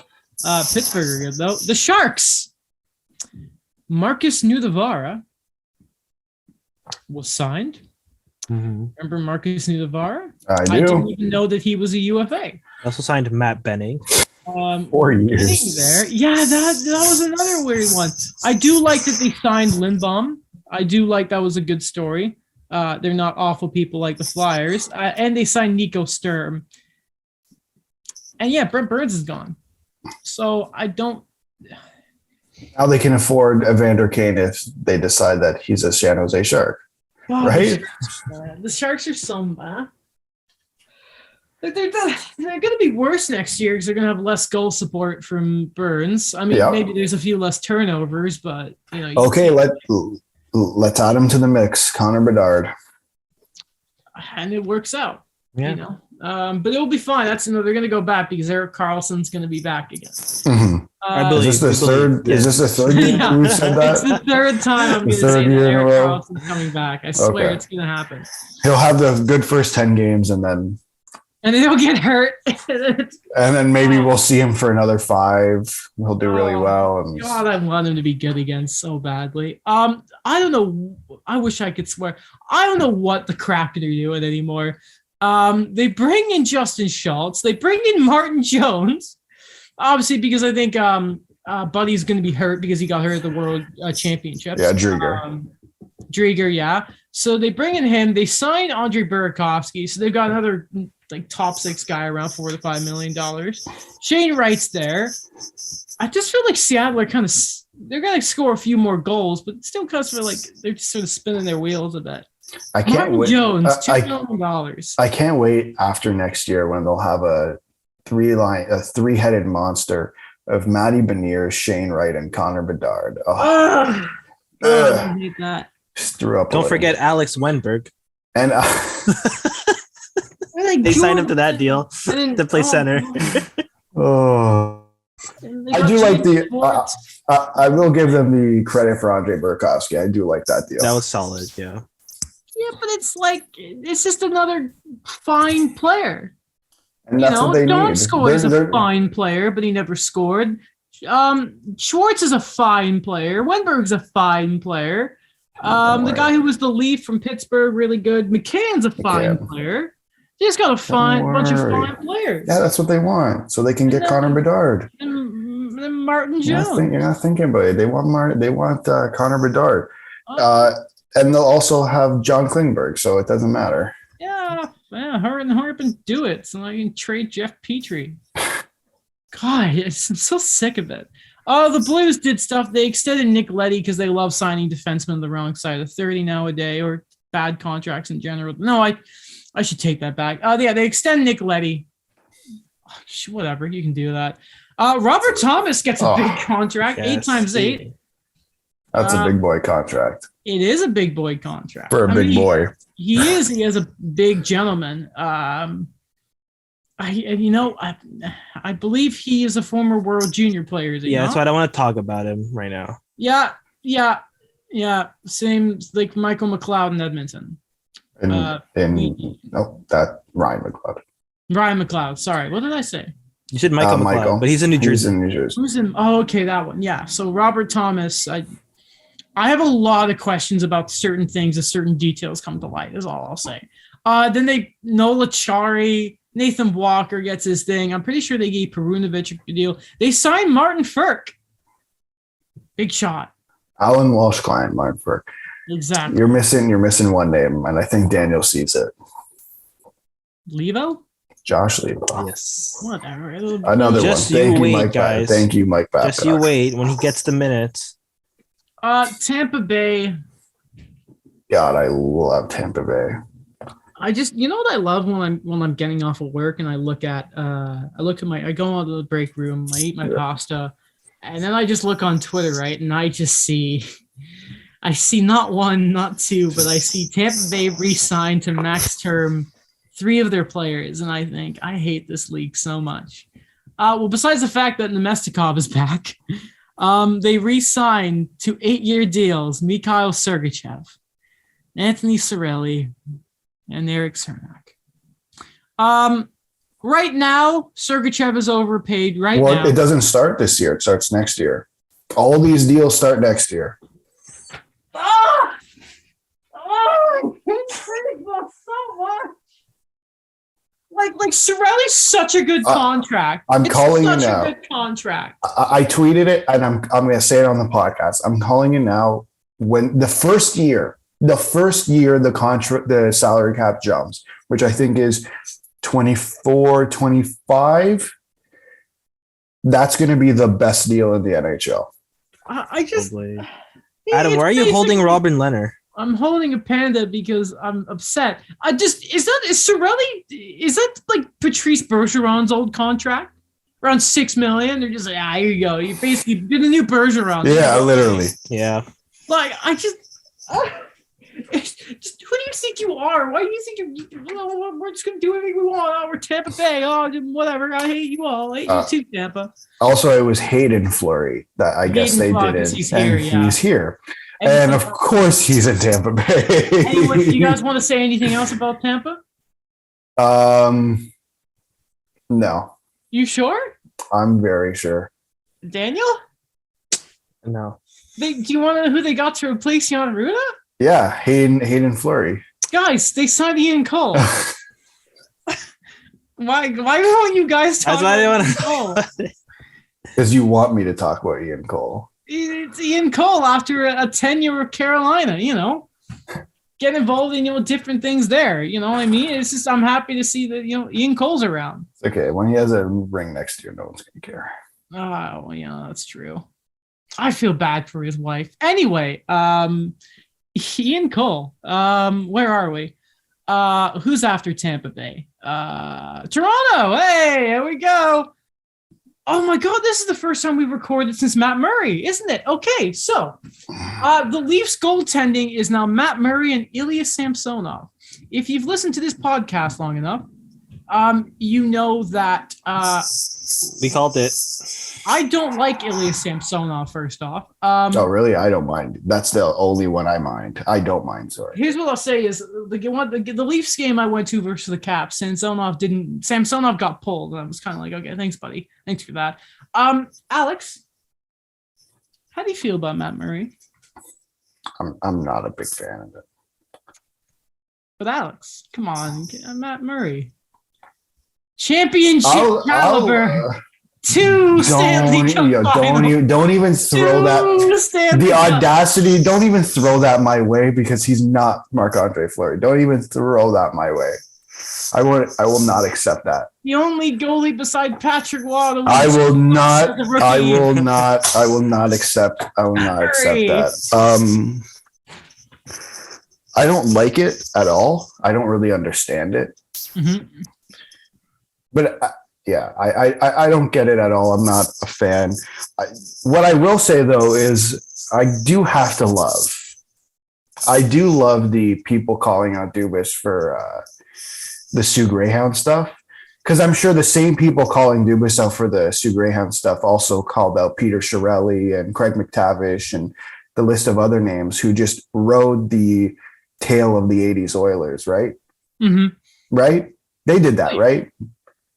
[SPEAKER 1] Pittsburgh are good though. The Sharks. Marcus Nudavara was signed.
[SPEAKER 3] Mm-hmm.
[SPEAKER 1] Remember Marcus Nudavara?
[SPEAKER 2] I do.
[SPEAKER 1] I didn't even know that he was a UFA.
[SPEAKER 3] Also signed Matt Benning.
[SPEAKER 2] 4 years.
[SPEAKER 1] There. Yeah, that was another weird one. I do like that they signed Lindbaum. I do like that was a good story. They're not awful people like the Flyers. And they signed Nico Sturm. And yeah, Brent Burns is gone. So I don't...
[SPEAKER 2] Now they can afford Evander Kane if they decide that he's a San Jose Shark.
[SPEAKER 1] God,
[SPEAKER 2] right?
[SPEAKER 1] The Sharks are so... They're going to be worse next year because they're going to have less goal support from Burns. I mean, maybe there's a few less turnovers, but
[SPEAKER 2] okay, let's add him to the mix. Connor Bedard.
[SPEAKER 1] and it works out.
[SPEAKER 3] Yeah.
[SPEAKER 1] You know, but it'll be fine. They're going to go back because Erik Karlsson's going to be back again.
[SPEAKER 2] Mhm.
[SPEAKER 3] I believe.
[SPEAKER 2] Is this the third?
[SPEAKER 3] Yeah.
[SPEAKER 2] Is this the third year
[SPEAKER 1] Yeah.
[SPEAKER 2] we've said
[SPEAKER 1] It's
[SPEAKER 2] that?
[SPEAKER 1] the third time I'm
[SPEAKER 2] The
[SPEAKER 1] going to
[SPEAKER 2] third
[SPEAKER 1] say that
[SPEAKER 2] year in a
[SPEAKER 1] Erik
[SPEAKER 2] row?
[SPEAKER 1] Karlsson's coming back. I swear
[SPEAKER 2] Okay.
[SPEAKER 1] it's going to happen.
[SPEAKER 2] He'll have the good first 10 games, and then
[SPEAKER 1] He'll get hurt.
[SPEAKER 2] maybe we'll see him for another 5. He'll do really well. And
[SPEAKER 1] God, I want him to be good again so badly. I don't know. I wish I could swear. I don't know what the Kraken are doing anymore. They bring in Justin Schultz. They bring in Martin Jones, obviously because I think Buddy's going to be hurt because he got hurt at the World Championships.
[SPEAKER 2] yeah, Drieger.
[SPEAKER 1] Drieger, yeah. So they bring in him. They sign Andre Burakovsky. So they've got another like top 6 guy around $4 to $5 million. Shane Wright's there. I just feel like Seattle are kind of they're going to score a few more goals, but still kind of like they're just sort of spinning their wheels a bit.
[SPEAKER 2] I can't
[SPEAKER 1] Martin
[SPEAKER 2] wait.
[SPEAKER 1] Jones, $2 million.
[SPEAKER 2] I can't wait after next year when they'll have a 3-headed monster of Matty Beniers, Shane Wright, and Connor Bedard.
[SPEAKER 1] I hate that.
[SPEAKER 2] Just threw up.
[SPEAKER 3] Don't forget Alex Wenberg.
[SPEAKER 2] And
[SPEAKER 3] They signed him to that deal to play center.
[SPEAKER 2] I do like I will give them the credit for Andre Burakovsky. I do like that deal.
[SPEAKER 3] That was solid, yeah.
[SPEAKER 1] Yeah, but it's just another fine player.
[SPEAKER 2] And that's what they need.
[SPEAKER 1] Donskoy is a fine player, but he never scored. Schwartz is a fine player. Wenberg's a fine player. The guy who was the Leaf from Pittsburgh, really good. McCann's a fine player. They just got a bunch of fine players.
[SPEAKER 2] Yeah, that's what they want, so they can get Connor Bedard.
[SPEAKER 1] And Martin Jones.
[SPEAKER 2] You're not thinking about it. They want Connor Bedard, and they'll also have John Klingberg, so it doesn't matter.
[SPEAKER 1] Yeah, hurry up and do it, so I can trade Jeff Petrie. God, I'm so sick of it. Oh, the Blues did stuff. They extended Nick Leddy because they love signing defensemen on the wrong side of 30 nowadays, or bad contracts in general. No, I should take that back. Yeah, they extend Nick Leddy. Whatever, you can do that. Robert Thomas gets a big contract, 8 times 8.
[SPEAKER 2] That's a big boy contract.
[SPEAKER 1] It is a big boy contract
[SPEAKER 2] For a big boy.
[SPEAKER 1] He is. He is a big gentleman. I believe he is a former World Junior player.
[SPEAKER 3] That's why I don't want to talk about him right now.
[SPEAKER 1] Yeah. Same like Michael McLeod in Edmonton.
[SPEAKER 2] Ryan McLeod.
[SPEAKER 1] Ryan McLeod. Sorry, what did I say?
[SPEAKER 3] You said Michael McLeod, but he's in New Jersey.
[SPEAKER 1] Who's in? Oh, okay, that one. Yeah. So Robert Thomas. I have a lot of questions about certain things as certain details come to light. Is all I'll say. Then Nola Chari. Nathan Walker gets his thing. I'm pretty sure they gave Perunovic a deal. They signed Martin Frk. Big shot.
[SPEAKER 2] Alan Walsh-Klein, Martin Frk.
[SPEAKER 1] Exactly.
[SPEAKER 2] You're missing one name, and I think Daniel sees it.
[SPEAKER 1] Levo?
[SPEAKER 2] Josh Levo.
[SPEAKER 3] Yes.
[SPEAKER 1] Whatever.
[SPEAKER 2] Another
[SPEAKER 3] Just
[SPEAKER 2] one. Thank you,
[SPEAKER 3] wait,
[SPEAKER 2] Mike.
[SPEAKER 3] guys.
[SPEAKER 2] Thank you, Mike Babcock.
[SPEAKER 3] Just you wait when he gets the minutes.
[SPEAKER 1] Tampa Bay.
[SPEAKER 2] God, I love Tampa Bay.
[SPEAKER 1] I just, what I love when I'm getting off of work and I look at I go out to the break room, I eat my pasta, and then I just look on Twitter, right? And I see not one, not two, but I see Tampa Bay re-signed to max term 3 of their players. And I think I hate this league so much. Well, besides the fact that Nemestikov is back, they re-signed to 8-year deals, Mikhail Sergachev, Anthony Cirelli, and Eric Cernak. Right now, Sergachev is overpaid now.
[SPEAKER 2] It doesn't start this year. It starts next year. All these deals start next year.
[SPEAKER 1] I hate Sergachev so much. Like Cirelli's such a good contract.
[SPEAKER 2] I'm calling you now.
[SPEAKER 1] Such a good contract.
[SPEAKER 2] I tweeted it, and I'm going to say it on the podcast. I'm calling you now. When the first year the salary cap jumps, which I think is 24, 25, that's going to be the best deal in the NHL.
[SPEAKER 1] I just
[SPEAKER 3] Adam, why are you holding Robin Leonard?
[SPEAKER 1] I'm holding a panda because I'm upset. Is Cirelli, is that like Patrice Bergeron's old contract? Around $6 million? They're just like, here you go. You basically did a new Bergeron.
[SPEAKER 2] Yeah, literally.
[SPEAKER 3] Yeah.
[SPEAKER 1] Like, Just, who do you think you are? Why do you think we're just going to do everything we want? Oh, we're Tampa Bay. Oh, whatever. I hate you all. I hate you too, Tampa.
[SPEAKER 2] Also, it was Hayden Fleury that I guess they did it.
[SPEAKER 1] He's here,
[SPEAKER 2] he's here. And of course, he's in Tampa Bay.
[SPEAKER 1] Anyway, do you guys want to say anything else about Tampa?
[SPEAKER 2] No.
[SPEAKER 1] You sure?
[SPEAKER 2] I'm very sure.
[SPEAKER 1] Daniel?
[SPEAKER 3] No.
[SPEAKER 1] Do you want to know who they got to replace Jan Ruda?
[SPEAKER 2] Yeah, Hayden Fleury.
[SPEAKER 1] Guys, they signed Ian Cole. Why won't you guys talk about Ian Cole?
[SPEAKER 2] Because you want me to talk about Ian Cole.
[SPEAKER 1] It's Ian Cole after a tenure with Carolina, get involved in, different things there. You know what I mean? It's just, I'm happy to see that, Ian Cole's around.
[SPEAKER 2] It's okay. When he has a ring next year, no one's going to care.
[SPEAKER 1] Oh, well, yeah, that's true. I feel bad for his wife. Anyway, Ian Cole, where are we? Who's after Tampa Bay? Toronto. Hey, here we go. Oh my God, this is the first time we've recorded since Matt Murray, isn't it? Okay, so the Leafs goaltending is now Matt Murray and Ilya Samsonov. If you've listened to this podcast long enough, you know that
[SPEAKER 3] we called it.
[SPEAKER 1] I don't like Ilya Samsonov, first off.
[SPEAKER 2] Oh, really? I don't mind. That's the only one I mind. I don't mind, sorry.
[SPEAKER 1] Here's what I'll say is the Leafs game I went to versus the Caps, Samsonov got pulled, and I was kind of like, okay, thanks, buddy. Thanks for that. Alex, how do you feel about Matt Murray?
[SPEAKER 2] I'm not a big fan of it.
[SPEAKER 1] But Alex, come on, Matt Murray. Championship caliber. Two Stanley Cup finals.
[SPEAKER 2] Don't even throw that. The audacity. Don't even throw that my way because he's not Marc-Andre Fleury. Don't even throw that my way. I will not accept that.
[SPEAKER 1] The only goalie beside Patrick Waugh.
[SPEAKER 2] I will not accept that. I don't like it at all. I don't really understand it.
[SPEAKER 1] Mm-hmm.
[SPEAKER 2] But yeah, I don't get it at all. I'm not a fan. What I will say, though, is I do love the people calling out Dubas for the Sue Greyhound stuff. Because I'm sure the same people calling Dubas out for the Sue Greyhound stuff also called out Peter Chiarelli and Craig McTavish and the list of other names who just rode the tail of the 80s Oilers, right?
[SPEAKER 1] Mm-hmm.
[SPEAKER 2] Right? They did that, right?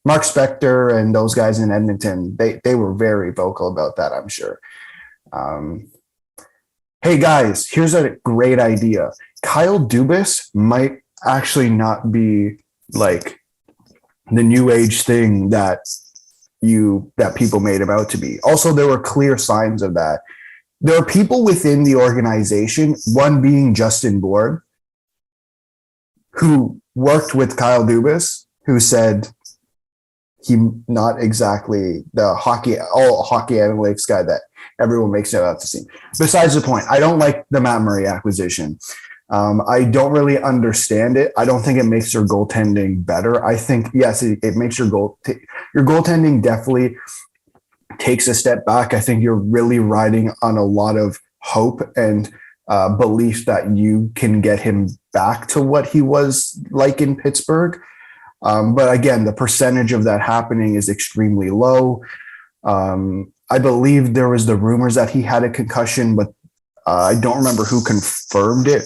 [SPEAKER 2] Mark Spector and those guys in Edmonton, they were very vocal about that, I'm sure. Hey, guys, here's a great idea. Kyle Dubas might actually not be like the new age thing that people made him out to be. Also, there were clear signs of that. There are people within the organization, one being Justin Bourne, who worked with Kyle Dubas, who said he not exactly the hockey analytics guy that everyone makes it out to seem. Besides the point, I don't like the Matt Murray acquisition. I don't really understand it. I don't think it makes your goaltending better. I think, yes, it makes your goaltending definitely takes a step back. I think you're really riding on a lot of hope and belief that you can get him back to what he was like in Pittsburgh. But again, the percentage of that happening is extremely low. I believe there was the rumors that he had a concussion, but I don't remember who confirmed it.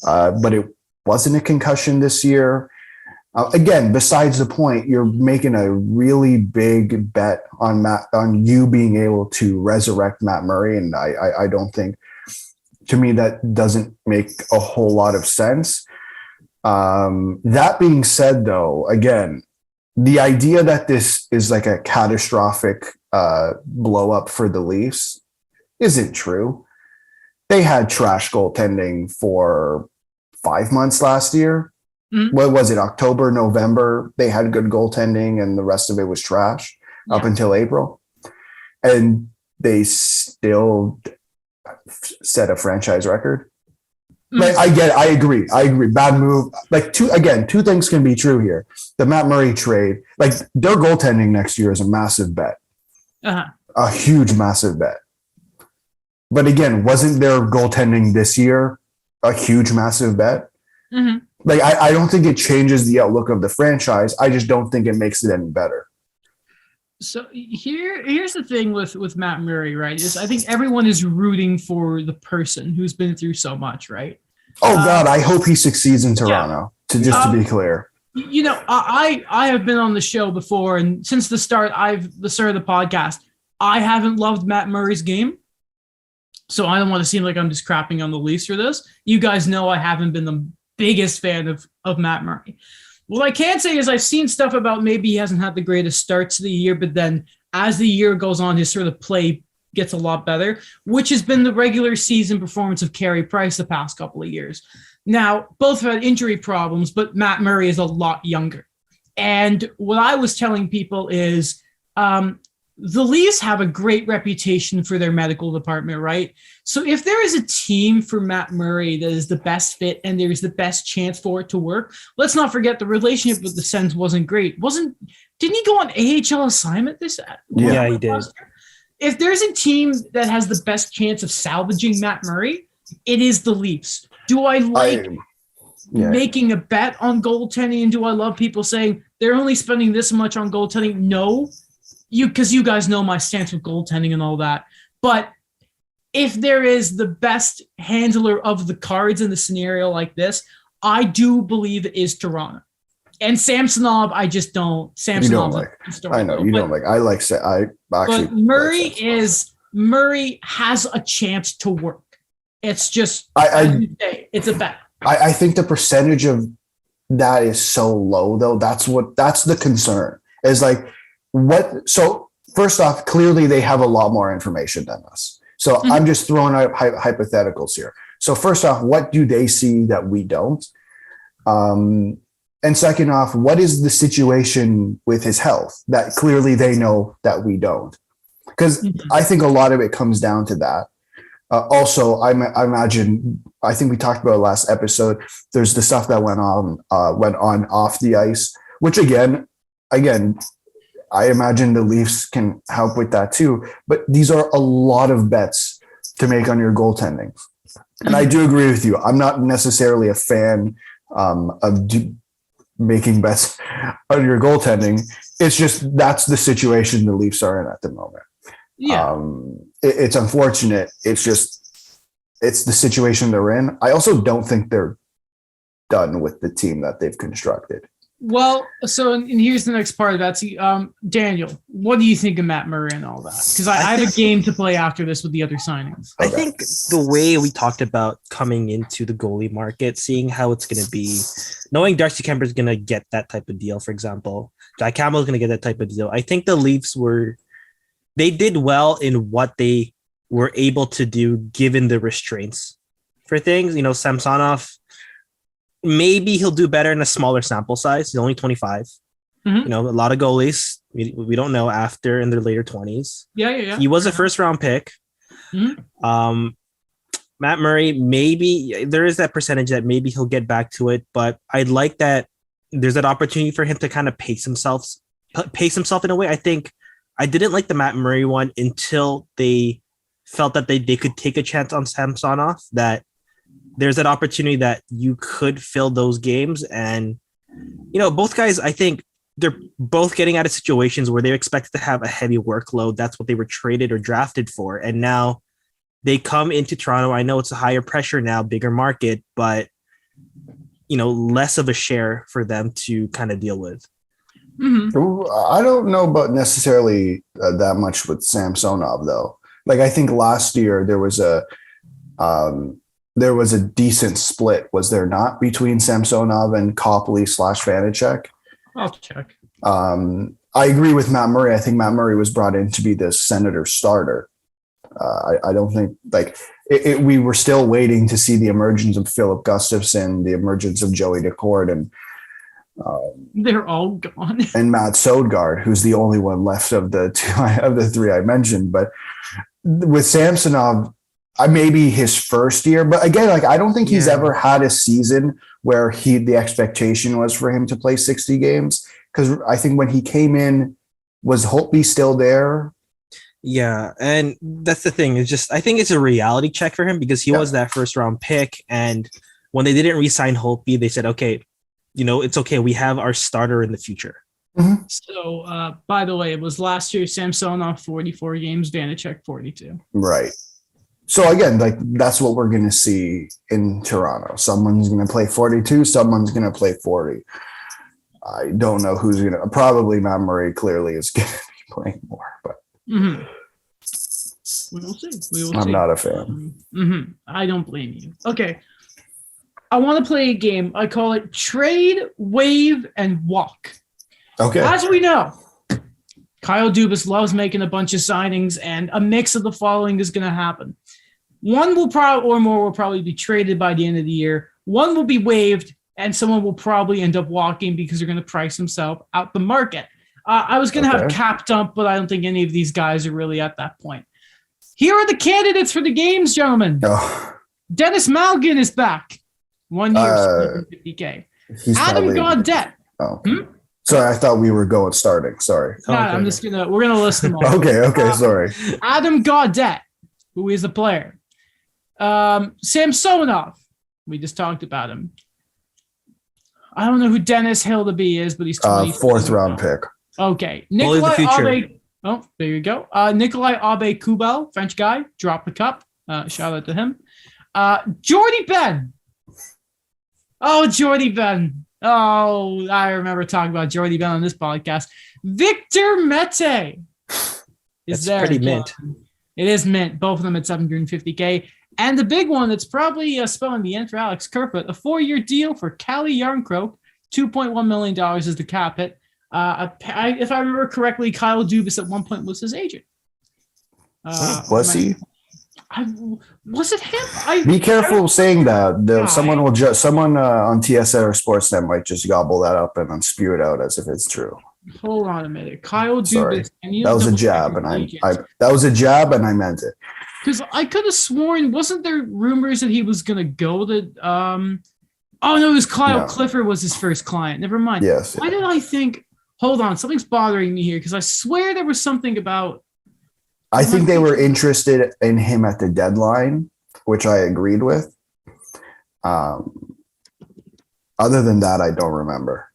[SPEAKER 2] But it wasn't a concussion this year. Again, besides the point, you're making a really big bet on you being able to resurrect Matt Murray, and I don't think, to me, that doesn't make a whole lot of sense. That being said, though, again, the idea that this is like a catastrophic blow up for the Leafs isn't true. They had trash goaltending for 5 months last year. Mm-hmm. What was it? October, November, they had good goaltending and the rest of it was trash up until April. And they still set a franchise record. Like, I agree. Bad move. Like two things can be true here. The Matt Murray trade, like their goaltending next year is a massive bet.
[SPEAKER 1] Uh-huh.
[SPEAKER 2] A huge, massive bet. But again, wasn't their goaltending this year a huge, massive bet.
[SPEAKER 1] Mm-hmm.
[SPEAKER 2] Like, I don't think it changes the outlook of the franchise. I just don't think it makes it any better.
[SPEAKER 1] So here's the thing with Matt Murray, right? Is I think everyone is rooting for the person who's been through so much, right?
[SPEAKER 2] Oh God, I hope he succeeds in Toronto. Yeah. To be clear,
[SPEAKER 1] I have been on the show before, and since the start of the podcast, I haven't loved Matt Murray's game. So I don't want to seem like I'm just crapping on the Leafs for this. You guys know I haven't been the biggest fan of Matt Murray. What I can say is I've seen stuff about maybe he hasn't had the greatest starts of the year, but then as the year goes on, his sort of play gets a lot better, which has been the regular season performance of Carey Price the past couple of years. Now, both have had injury problems, but Matt Murray is a lot younger. And what I was telling people is the Leafs have a great reputation for their medical department, right? So if there is a team for Matt Murray that is the best fit and there's the best chance for it to work, let's not forget the relationship with the Sens wasn't great. Didn't he go on AHL assignment this?
[SPEAKER 3] Yeah, he did.
[SPEAKER 1] If there's a team that has the best chance of salvaging Matt Murray, it is the Leafs. Do I like making a bet on goaltending, and do I love people saying they're only spending this much on goaltending? No. Because you guys know my stance with goaltending and all that. But if there is the best handler of the cards in the scenario like this, I do believe it is Toronto. And Samsonov, I just don't. Samsonov,
[SPEAKER 2] you don't like. I know you don't like. I like. I actually. But
[SPEAKER 1] Murray has a chance to work. It's just. It's a bet.
[SPEAKER 2] I think the percentage of that is so low, though. That's the concern. Is like. So first off, clearly they have a lot more information than us. So I'm just throwing out hypotheticals here. So first off, what do they see that we don't? And second off, what is the situation with his health that clearly they know that we don't? Because I think a lot of it comes down to that. Also, I imagine, I think we talked about last episode, there's the stuff that went on off the ice, which again, I imagine the Leafs can help with that too. But these are a lot of bets to make on your goaltending. And I do agree with you. I'm not necessarily a fan of making bets on your goaltending. It's just that's the situation the Leafs are in at the moment.
[SPEAKER 1] Yeah.
[SPEAKER 2] It's unfortunate. It's the situation they're in. I also don't think they're done with the team that they've constructed.
[SPEAKER 1] Well, so and here's the next part of that. Daniel, what do you think of Matt Murray and all that? Because I have a game to play after this with the other signings.
[SPEAKER 3] I think the way we talked about coming into the goalie market, seeing how it's going to be, knowing Darcy Kemper is going to get that type of deal, for example, Jack Campbell is going to get that type of deal. I think the Leafs they did well in what they were able to do given the restraints for things. Samsonov, maybe he'll do better in a smaller sample size. He's only 25. A lot of goalies we don't know after in their later 20s.
[SPEAKER 1] Yeah.
[SPEAKER 3] He was a first round pick. Matt Murray, maybe there is that percentage that maybe he'll get back to it, but I'd like that there's that opportunity for him to kind of pace himself in a way. I think I didn't like the Matt Murray one until they felt that they could take a chance on Samsonov, that there's that opportunity that you could fill those games. And, both guys, I think they're both getting out of situations where they're expected to have a heavy workload. That's what they were traded or drafted for. And now they come into Toronto. I know it's a higher pressure now, bigger market, but, less of a share for them to kind of deal with.
[SPEAKER 2] I don't know about necessarily that much with Samsonov, though. Like, I think last year there was a decent split, was there not, between Samsonov and Copley/Vanacek?
[SPEAKER 1] I'll check.
[SPEAKER 2] I agree with Matt Murray. I think Matt Murray was brought in to be the Senator starter. I don't think we were still waiting to see the emergence of Philip Gustafson, the emergence of Joey Decord, and
[SPEAKER 1] they're all gone.
[SPEAKER 2] And Matt Sodegaard, who's the only one left of the three I mentioned. But with Samsonov, maybe his first year, but again, I don't think he's ever had a season where the expectation was for him to play 60 games. Because I think when he came in, was Holtby still there?
[SPEAKER 3] Yeah, and that's the thing. It's just I think it's a reality check for him because he was that first round pick, and when they didn't re-sign Holtby, they said, "Okay, it's okay. We have our starter in the future."
[SPEAKER 2] Mhm.
[SPEAKER 1] So, by the way, it was last year Samsonov 44 games, Vanacek 42.
[SPEAKER 2] Right. So again, like that's what we're going to see in Toronto. Someone's going to play 42. Someone's going to play 40. I don't know who's going to. Probably not Murray. Clearly, is going to be playing more, but.
[SPEAKER 1] Mm-hmm. We will see.
[SPEAKER 2] I'm not a fan.
[SPEAKER 1] I don't blame you. Okay. I want to play a game. I call it Trade, Wave, and Walk.
[SPEAKER 2] Okay.
[SPEAKER 1] As we know, Kyle Dubas loves making a bunch of signings, and a mix of the following is going to happen. One will probably, or more, will probably be traded by the end of the year. One will be waived, and someone will probably end up walking because they're going to price himself out the market. I was going to have cap dump, but I don't think any of these guys are really at that point. Here are the candidates for the games, gentlemen.
[SPEAKER 2] Oh.
[SPEAKER 1] Dennis Malgin is back. 1 year, $50K. Adam Gaudette.
[SPEAKER 2] Oh. Sorry, I thought we were going starting. Sorry.
[SPEAKER 1] No,
[SPEAKER 2] okay.
[SPEAKER 1] we're gonna list them all.
[SPEAKER 2] Okay, sorry.
[SPEAKER 1] Adam Gaudette, who is a player. Samsonov, we just talked about him. I don't know who Dennis Hildeby is, but he's 20.
[SPEAKER 2] Fourth round pick.
[SPEAKER 1] Okay. Nikolai Abe. Oh, there you go. Nikolai Abe Kubel, French guy, dropped the cup. Shout out to him. Jordy Ben. Oh, Jordy Ben. Oh, I remember talking about Jordy Ben on this podcast. Victor Mete is there.
[SPEAKER 3] Pretty mint.
[SPEAKER 1] It is mint. Both of them at $750K. And the big one that's probably spelling the end for Alex Kerfoot, a 4-year deal for Calle Yarncroke. $2.1 million is the cap hit. If I remember correctly, Kyle Dubas at one point was his agent.
[SPEAKER 2] Was he?
[SPEAKER 1] Was it him?
[SPEAKER 2] Be careful saying that. Someone on TSN or Sportsnet might just gobble that up and then spew it out as if it's true.
[SPEAKER 1] Hold on a minute, Kyle Dubas.
[SPEAKER 2] Sorry. That was a jab, and I meant it.
[SPEAKER 1] Because I could have sworn, wasn't there rumors that he was going to go to? Oh no, it was Kyle Clifford was his first client. Never mind.
[SPEAKER 2] Yes.
[SPEAKER 1] Why did I think? Hold on, something's bothering me here because I swear there was something about.
[SPEAKER 2] I think they were interested in him at the deadline, which I agreed with. Other than that, I don't remember.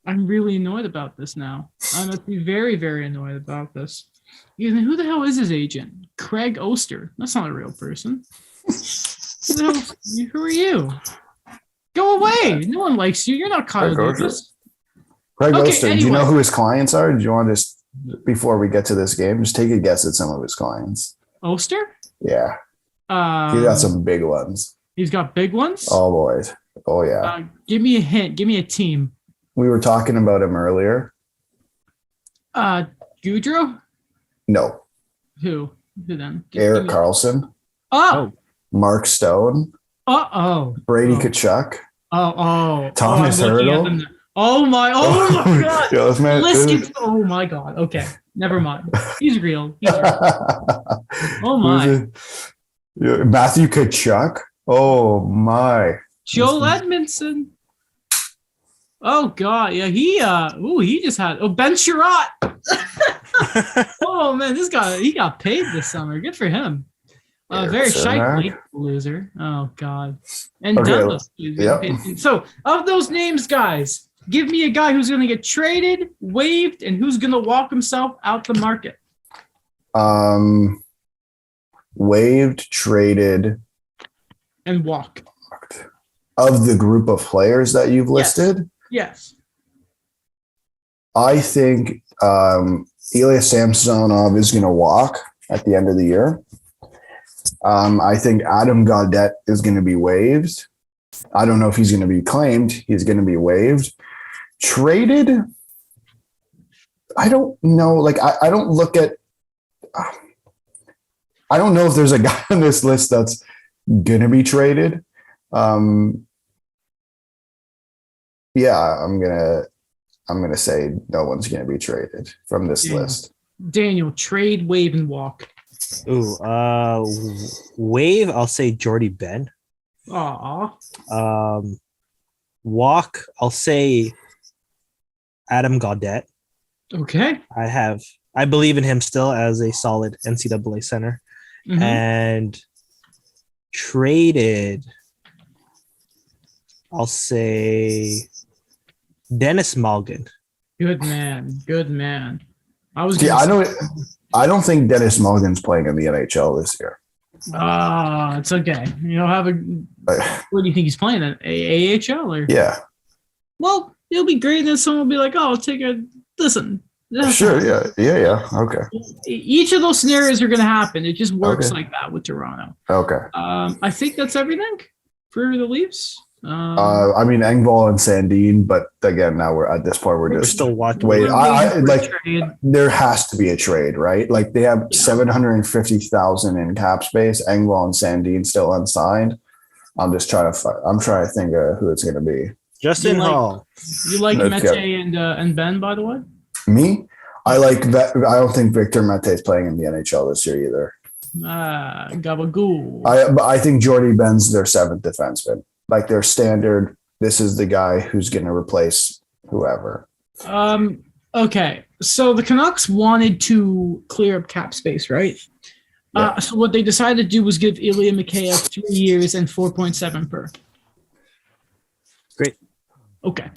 [SPEAKER 1] I'm really annoyed about this now. I must be very, very annoyed about this. Even who the hell is his agent? Craig Oster. That's not a real person. Who are you? Go away. No one likes you. You're not Kyle Dubas.
[SPEAKER 2] Craig Oster. Anyway. Do you know who his clients are? Do you want to just, before we get to this game, just take a guess at some of his clients?
[SPEAKER 1] Oster?
[SPEAKER 2] Yeah. He got some big ones.
[SPEAKER 1] He's got big ones?
[SPEAKER 2] Oh, boys. Oh, yeah.
[SPEAKER 1] Give me a hint. Give me a team.
[SPEAKER 2] We were talking about him earlier.
[SPEAKER 1] Gaudreau?
[SPEAKER 2] No.
[SPEAKER 1] Who then?
[SPEAKER 2] Erik Karlsson.
[SPEAKER 1] Oh.
[SPEAKER 2] Mark Stone. Brady Tkachuk. Thomas Hertl.
[SPEAKER 1] Oh my God.
[SPEAKER 2] Yeah,
[SPEAKER 1] oh my God. Okay. Never mind. He's real. Oh my.
[SPEAKER 2] Matthew Tkachuk. Oh my.
[SPEAKER 1] Joel Edmondson. Oh God. Yeah. He just had Ben Sherratt. Oh man, he got paid this summer. Good for him. Very shy loser. Oh God. And Douglas. So of those names, guys, give me a guy who's going to get traded, waived, and who's going to walk himself out the market.
[SPEAKER 2] Waived, traded,
[SPEAKER 1] and walk.
[SPEAKER 2] Of the group of players that you've listed?
[SPEAKER 1] Yes.
[SPEAKER 2] I think Ilya Samsonov is going to walk at the end of the year. I think Adam Gaudette is going to be waived. I don't know if he's going to be claimed. He's going to be waived. Traded? I don't know. Like, I don't look at I don't know if there's a guy on this list that's going to be traded. Yeah, I'm gonna say no one's gonna be traded from this list.
[SPEAKER 1] Daniel, trade, wave, and walk.
[SPEAKER 3] Ooh, wave. I'll say Jordy Ben.
[SPEAKER 1] Aw.
[SPEAKER 3] Walk. I'll say Adam Gaudette.
[SPEAKER 1] Okay.
[SPEAKER 3] I have I believe in him still as a solid NCAA center, and traded, I'll say, Dennis Malgin.
[SPEAKER 1] Good man. I
[SPEAKER 2] don't think Dennis Mulligan's playing in the NHL this year.
[SPEAKER 1] It's okay. What do you think he's playing at? AHL or?
[SPEAKER 2] Yeah.
[SPEAKER 1] Well, it'll be great. Then someone will be like, "Oh, I'll take a listen."
[SPEAKER 2] Sure. Yeah. Okay.
[SPEAKER 1] Each of those scenarios are going to happen. It just works like that with Toronto.
[SPEAKER 2] Okay.
[SPEAKER 1] I think that's everything for the Leafs.
[SPEAKER 2] Engvall and Sandin, but again, now we're at this point. We're
[SPEAKER 3] still watching.
[SPEAKER 2] Wait, there has to be a trade, right? Like they have $750,000 in cap space. Engvall and Sandin still unsigned. I'm trying to think of who it's going to be.
[SPEAKER 3] Justin Hall.
[SPEAKER 1] You like Mete and Ben, by the way?
[SPEAKER 2] Me? I like that. I don't think Victor Mete is playing in the NHL this year either.
[SPEAKER 1] Gabagool.
[SPEAKER 2] I think Jordy Ben's their seventh defenseman. Like their standard, this is the guy who's going to replace whoever.
[SPEAKER 1] Okay, so the Canucks wanted to clear up cap space, right? Yeah. So what they decided to do was give Ilya Mikheyev 3 years and 4.7 per.
[SPEAKER 3] Great.
[SPEAKER 1] Okay.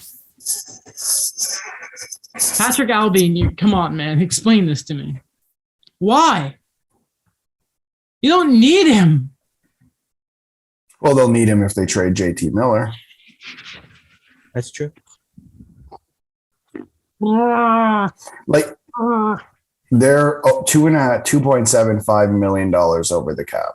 [SPEAKER 1] Patrick Alvin, come on, man. Explain this to me. Why? You don't need him.
[SPEAKER 2] Well, they'll need him if they trade JT Miller.
[SPEAKER 3] That's true.
[SPEAKER 2] They're $2.75 million over the cap.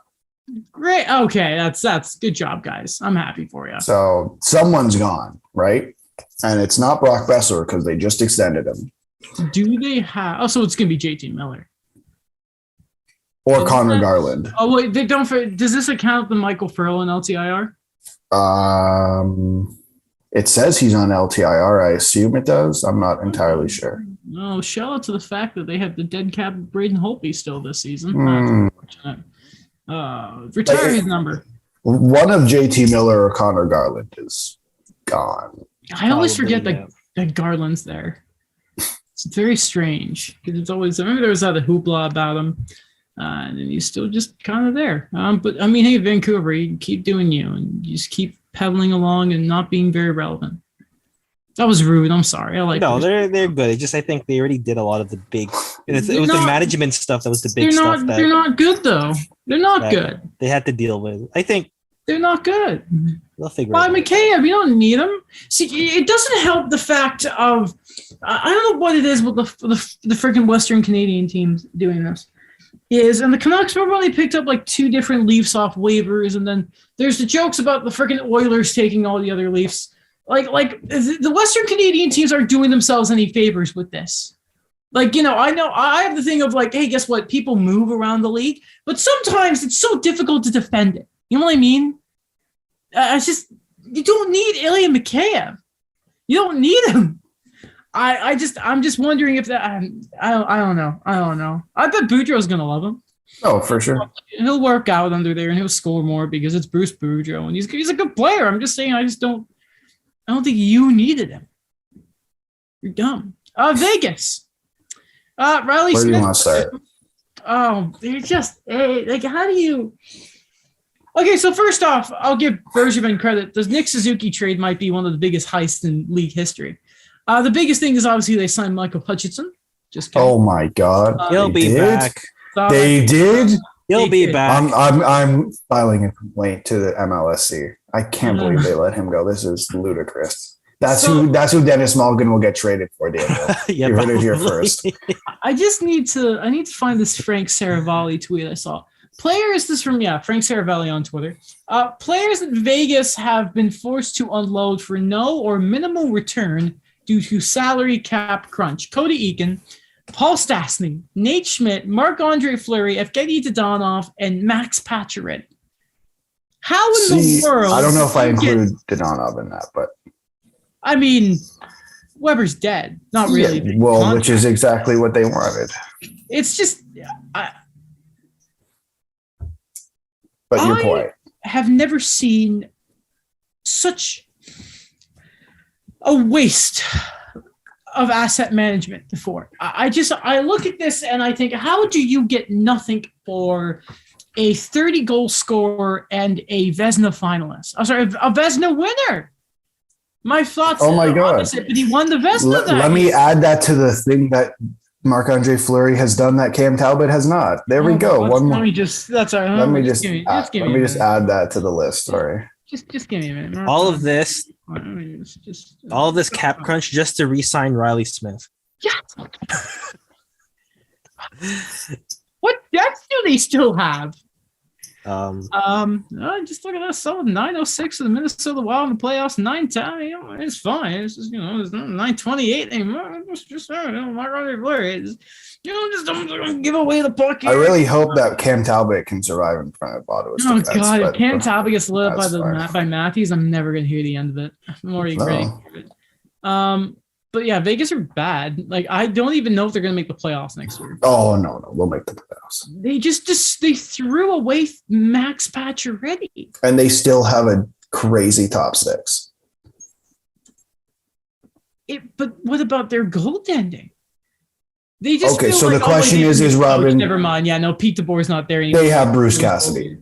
[SPEAKER 1] Great. Okay, that's good job, guys. I'm happy for you.
[SPEAKER 2] So someone's gone, right? And it's not Brock Besser because they just extended him.
[SPEAKER 1] Do they have? Oh, so it's gonna be JT Miller
[SPEAKER 2] or Connor Garland.
[SPEAKER 1] Oh wait, they don't. Does this account the Michael Furlan LTIR?
[SPEAKER 2] It says he's on LTIR. I assume it does. I'm not entirely sure.
[SPEAKER 1] No, shout out to the fact that they have the dead cap Braden Holtby still this season. Retire his number.
[SPEAKER 2] One of JT Miller or Connor Garland is gone.
[SPEAKER 1] I always forget that Garland's there. It's very strange because it's always. I remember there was that hoopla about him, and he's still just kind of there. But I mean, hey, Vancouver, you keep doing you, and you just keep pedaling along and not being very relevant. That was rude. I'm sorry.
[SPEAKER 3] They're good. It's just I think they already did a lot of the big. It was the management stuff that was the big stuff.
[SPEAKER 1] They're not good though. They're not good.
[SPEAKER 3] They had to deal with. I think
[SPEAKER 1] they're not good.
[SPEAKER 3] They'll figure it
[SPEAKER 1] out. Mikheyev, you don't need him. See, it doesn't help the fact of I don't know what it is with the freaking Western Canadian teams doing this. And the Canucks remember when they picked up like 2 different Leafs off waivers, and then there's the jokes about the freaking Oilers taking all the other Leafs. Like the Western Canadian teams aren't doing themselves any favors with this. I know I have the thing of like, hey, guess what? People move around the league, but sometimes it's so difficult to defend it. You know what I mean? You don't need Ilya Mikheyev. You don't need him. I'm just wondering if that. I don't know. I bet Boudreau's gonna love him.
[SPEAKER 2] Oh, for sure.
[SPEAKER 1] He'll work out under there and he'll score more because it's Bruce Boudreau and he's a good player. I'm just saying. I don't think you needed him. You're dumb. Vegas. Riley
[SPEAKER 2] Where
[SPEAKER 1] Smith.
[SPEAKER 2] do you want to start?
[SPEAKER 1] Oh, they're just how do you? Okay, so first off, I'll give Bergevin credit. The Nick Suzuki trade might be one of the biggest heists in league history. The biggest thing is obviously they signed Michael Hutchinson. Just kidding.
[SPEAKER 2] Oh my God,
[SPEAKER 3] he'll be back.
[SPEAKER 2] They did.
[SPEAKER 3] He'll be back.
[SPEAKER 2] I'm filing a complaint to the MLSC. I can't believe they let him go. This is ludicrous. That's who Dennis Mulligan will get traded for, Daniel. You heard it here first.
[SPEAKER 1] I need to find this Frank Saravalli tweet I saw. Players, this from Frank Saravalli on Twitter. Players at Vegas have been forced to unload for no or minimal return due to salary cap crunch. Cody Eakin, Paul Stastny, Nate Schmidt, Marc-Andre Fleury, Evgeny Dodonov, and Max Pacioretty. How in the world?
[SPEAKER 2] I don't know if I include Dodonov in that, but
[SPEAKER 1] I mean, Weber's dead. Not really.
[SPEAKER 2] Yeah, which is exactly what they wanted.
[SPEAKER 1] It's just,
[SPEAKER 2] but your point.
[SPEAKER 1] I have never seen such a waste of asset management before. I look at this and I think, how do you get nothing for a 30-goal scorer and a Vezina finalist? I'm sorry, a Vezina winner. My thoughts.
[SPEAKER 2] Oh my God!
[SPEAKER 1] Opposite, but he won the Vezina.
[SPEAKER 2] Let me add that to the thing that Marc-Andre Fleury has done that Cam Talbot has not. There we go. One more.
[SPEAKER 1] Let me just add
[SPEAKER 2] that to the list. Sorry.
[SPEAKER 1] Just give me a minute.
[SPEAKER 3] All of this cap crunch just to re-sign Riley Smith.
[SPEAKER 1] Yes. What depth do they still have? Just look at that. So 906 of the Minnesota Wild in the playoffs, 9-10. It's fine. It's just, it's not 928 anymore. Just Marc-Andre Fleury. Just don't give away the puck here.
[SPEAKER 2] I really hope that Cam Talbot can survive in front of Ottawa's defense.
[SPEAKER 1] God, if Cam Talbot gets lit up by Matthews, I'm never going to hear the end of it. I'm already ready for it. But yeah, Vegas are bad. Like, I don't even know if they're going to make the playoffs next year.
[SPEAKER 2] Oh, no. We'll make the playoffs.
[SPEAKER 1] They they threw away Max Pacioretty.
[SPEAKER 2] And they still have a crazy top six.
[SPEAKER 1] But what about their goaltending? They just
[SPEAKER 2] so the question is Robin.
[SPEAKER 1] Never mind. Yeah, no, Pete DeBoer's not there anymore.
[SPEAKER 2] They have Bruce Cassidy.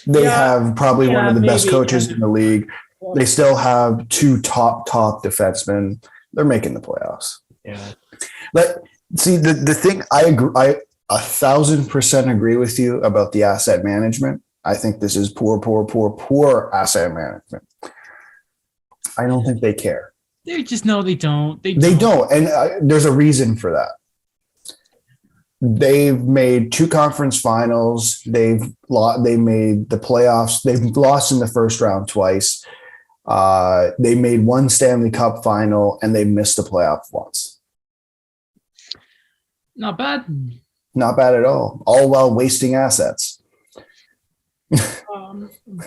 [SPEAKER 2] They have probably one of the best coaches in the league. They still have two top defensemen. They're making the playoffs.
[SPEAKER 3] Yeah.
[SPEAKER 2] But see, the thing, I agree. I 1,000% agree with you about the asset management. I think this is poor asset management. I don't think they care.
[SPEAKER 1] They just know they don't. They
[SPEAKER 2] don't. And there's a reason for that. They've made 2 conference finals. They made the playoffs. They've lost in the first round twice. They made 1 Stanley Cup final and they missed the playoff once.
[SPEAKER 1] Not bad.
[SPEAKER 2] Not bad at all. All while wasting assets.